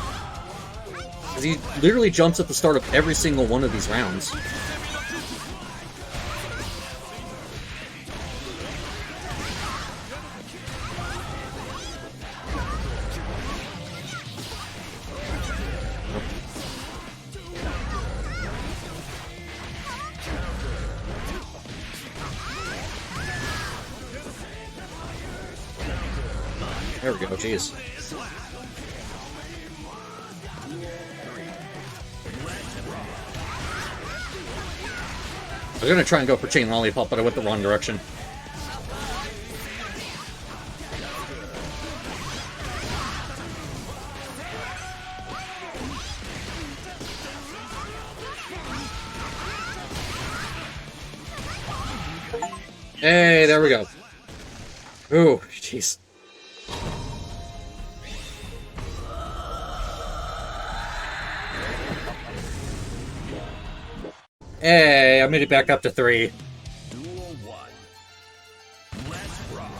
Because he literally jumps at the start of every single one of these rounds. There we go, jeez. I was gonna try and go for chain lollipop, but I went the wrong direction. Hey, there we go. Ooh, jeez. Hey, I made it back up to 3. Duel 1. Let's rock.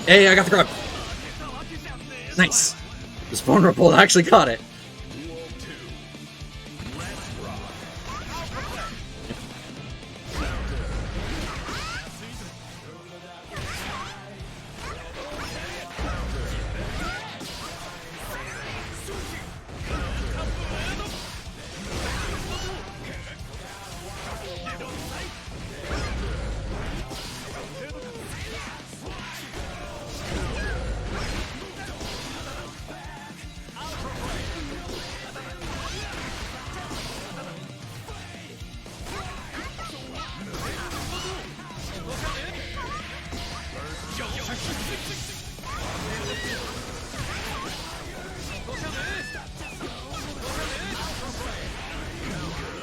Hey, I got the grab. Nice. It was vulnerable. I actually got it. Duel 2. Let's rock.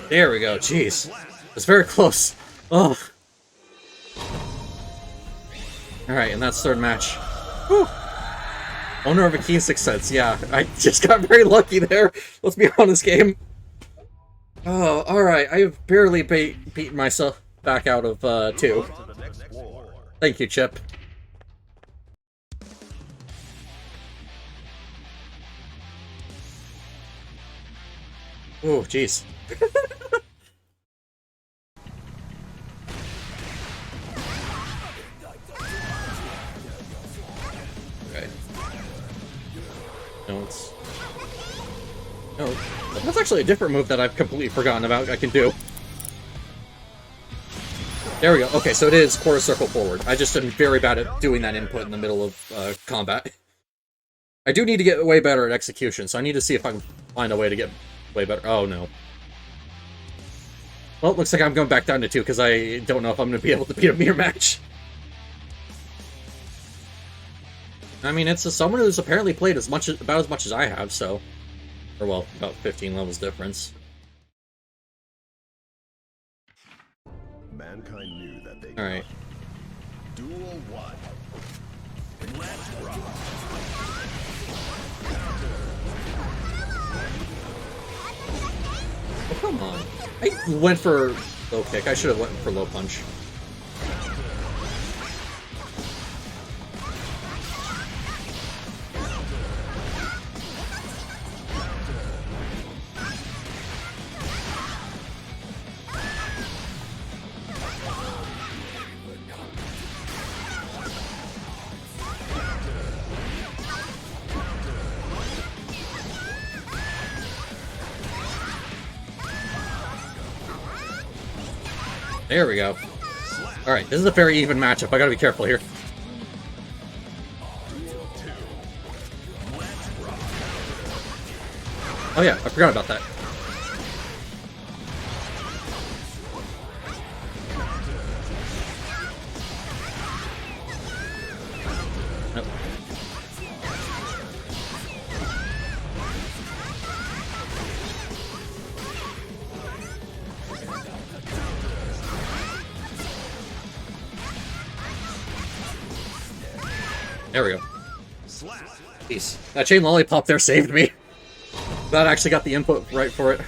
There we go. Jeez. It's very close. Oh. Alright, and that's third match. Whew. Owner of a keen sixth sense. Yeah, I just got very lucky there. Let's be honest, game. Oh, alright. I have barely beaten myself back out of 2. To the next war. Thank you, Chip. Ooh, jeez. Okay. No, it's... No, that's actually a different move that I've completely forgotten about I can do. There we go. Okay, so it is quarter circle forward. I just am very bad at doing that input in the middle of combat. I do need to get way better at execution, so I need to see if I can find a way to get way better. Oh, no. Well, it looks like I'm going back down to 2, because I don't know if I'm going to be able to beat a mirror match. I mean, it's someone who's apparently played about as much as I have, so... Or, well, about 15 levels difference. Mankind knew that they Alright. Duel 1. Let's rock. Oh, come on. I went for low kick. I should have went for low punch. There we go. Alright, this is a very even matchup. I gotta be careful here. Oh yeah, I forgot about that. Nope. There we go. Jeez. That chain lollipop there saved me. That actually got the input right for it.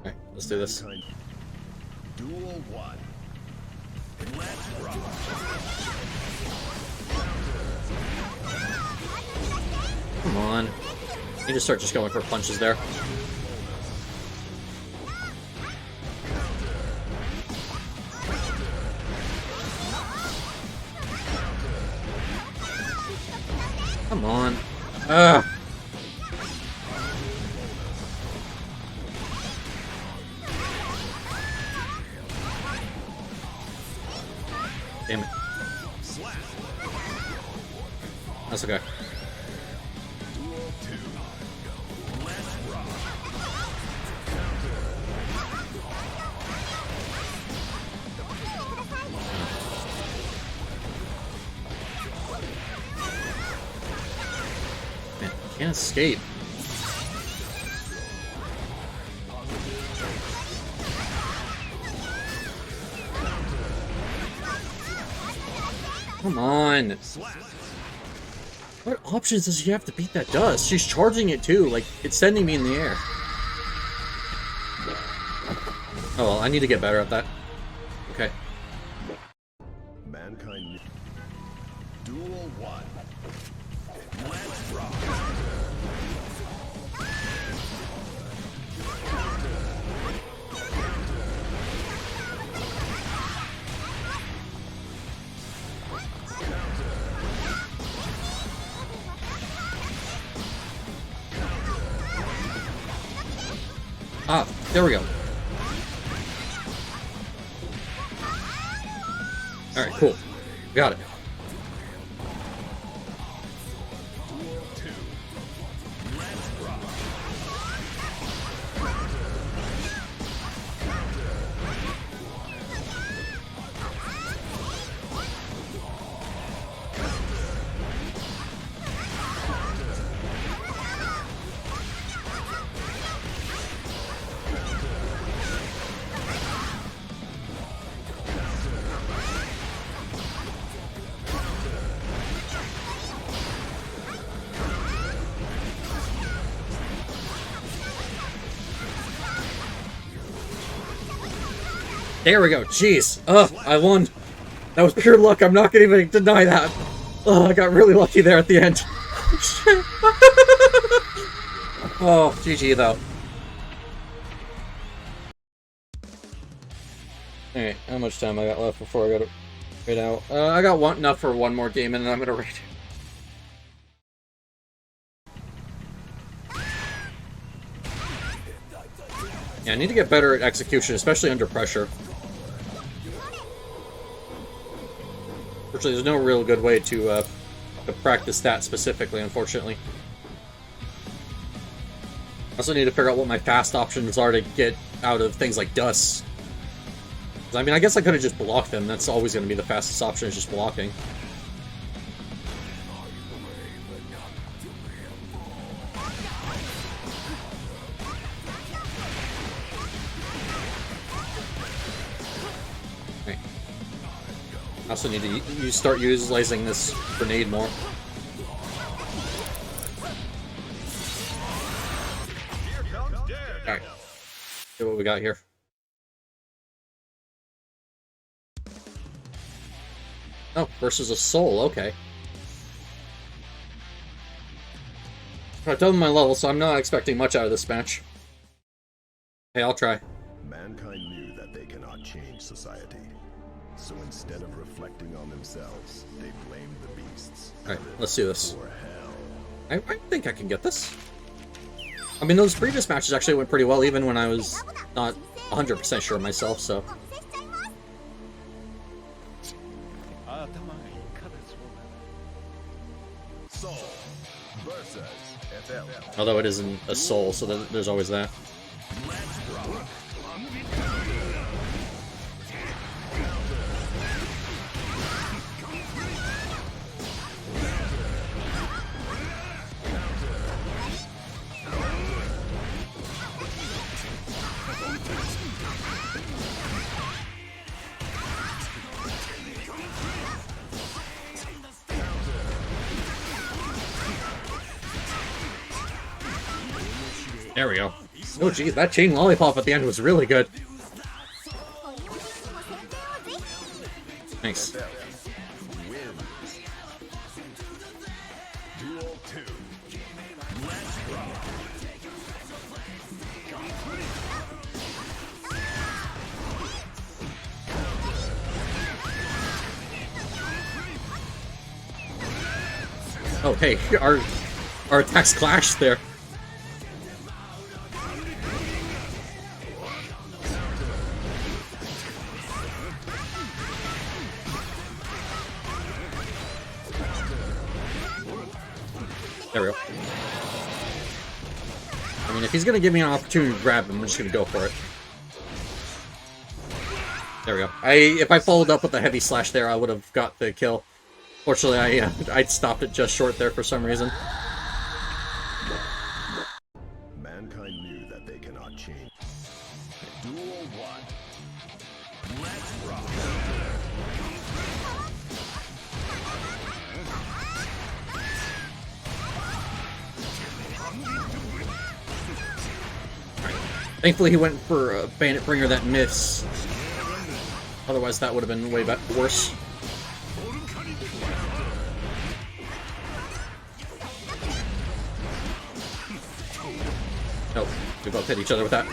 Alright, let's do this. Duel 1. Let's rock. Come on. You need to start just going for punches there. Come on. Ugh. Damn it. That's okay. Duel 2. Let's rock. Man, can't escape. Come on. What options does she have to beat that dust? She's charging it too, like, it's sending me in the air. Oh well, I need to get better at that. Okay. Mankind. Duel 1. Let's rock. Ah, there we go. Alright, cool. Got it. Duel 2. Let's rock. There we go. Jeez. Ugh, I won. That was pure luck. I'm not gonna even deny that. Oh, I got really lucky there at the end. Oh, GG though. Alright, how much time I got left before I gotta raid out? I got enough for one more game and then I'm gonna raid. Yeah, I need to get better at execution, especially under pressure. Fortunately, there's no real good way to practice that specifically, unfortunately. I also need to figure out what my fast options are to get out of things like dust. I mean, I guess I could have just blocked them. That's always going to be the fastest option, is just blocking. Okay. I also need to start utilizing this grenade more. Alright. See what we got here. Oh, versus a soul, okay. I've done my level, so I'm not expecting much out of this match. Hey, I'll try. Mankind knew that they cannot change society. So instead of reflecting on themselves, they blamed the beasts. Alright, let's do this. Or hell. I think I can get this. I mean, those previous matches actually went pretty well, even when I was not 100% sure myself, so... Soul versus FL. Although it isn't a soul, so there's always that. There we go. Oh geez, that chain lollipop at the end was really good. Thanks. Duel 2. Oh hey, our attacks clashed there. There we go. I mean, if he's gonna give me an opportunity to grab him, I'm just gonna go for it. There we go. If I followed up with a heavy slash there, I would have got the kill. Fortunately, I'd stopped it just short there for some reason. Mankind knew that they cannot change. Duel 1. Let's rock. Thankfully, he went for a Bandit Bringer that missed. Otherwise, that would have been way worse. Nope, we both hit each other with that.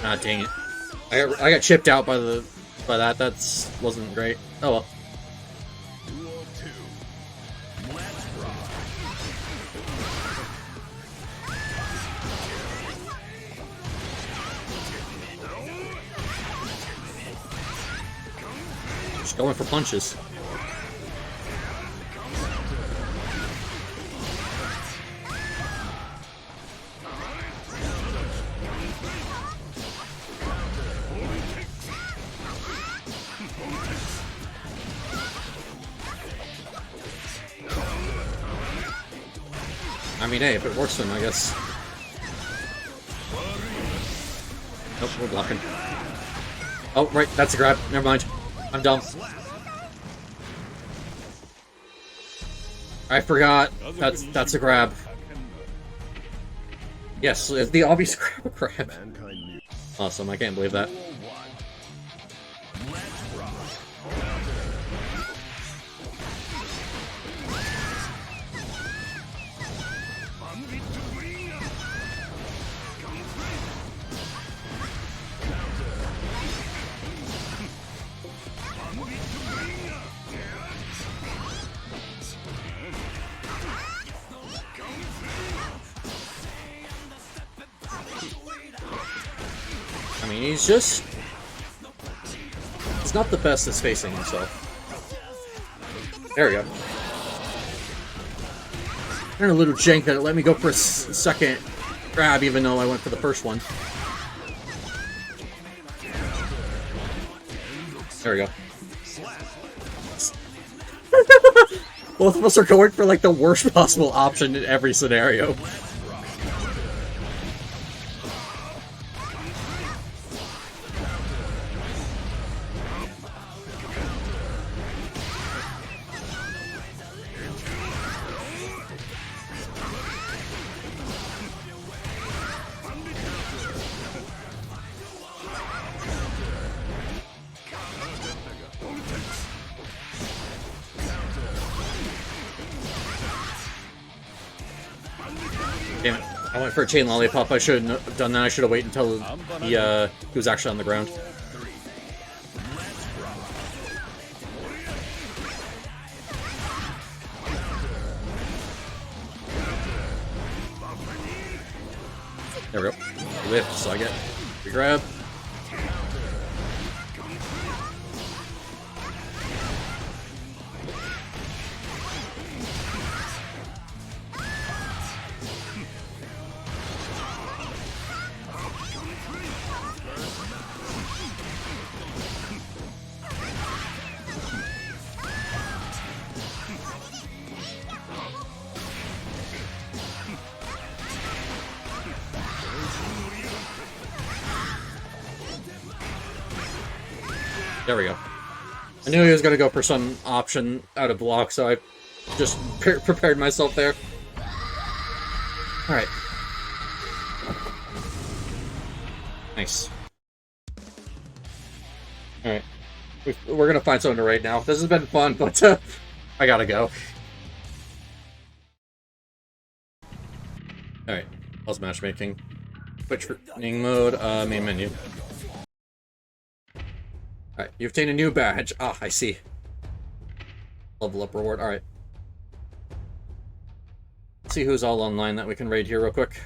Ah, dang it. I got chipped out by that. That's wasn't great. Oh well. Duel 2. Let's rock. Just going for punches. I mean, hey, if it works for him, I guess. Nope, we're blocking. Oh, right, that's a grab. Never mind. I'm dumb. I forgot. That's a grab. Yes, the obvious grab. Mankind Awesome, I can't believe that. I mean, he's not the best at spacing himself. There we go. And a little jank that it let me go for a second grab, even though I went for the first one. There we go. Both of us are going for like the worst possible option in every scenario. Damn it. I went for a chain lollipop. I shouldn't have done that. I should have waited until he was actually on the ground. There we go. Lift, so I get the grab. There we go. I knew he was going to go for some option out of block, so I just prepared myself there. Alright. Nice. Alright. We're going to find something to raid now. This has been fun, but I gotta go. Alright. Pause matchmaking. Switch training mode, main menu. Alright, you obtain a new badge. Ah, I see. Level up reward, alright. Let's see who's all online that we can raid here real quick.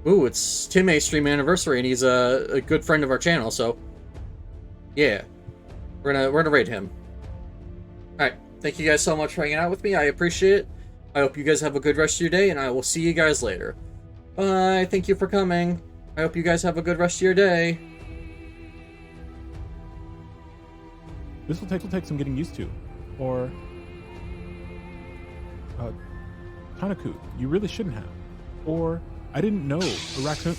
Ooh, it's Tim A's stream anniversary, and he's a good friend of our channel, so... Yeah. We're gonna raid him. Alright. Thank you guys so much for hanging out with me. I appreciate it. I hope you guys have a good rest of your day, and I will see you guys later. Bye. Thank you for coming. I hope you guys have a good rest of your day. This will take some getting used to. Or... Tanaku, you really shouldn't have. Or, I didn't know a raccoon...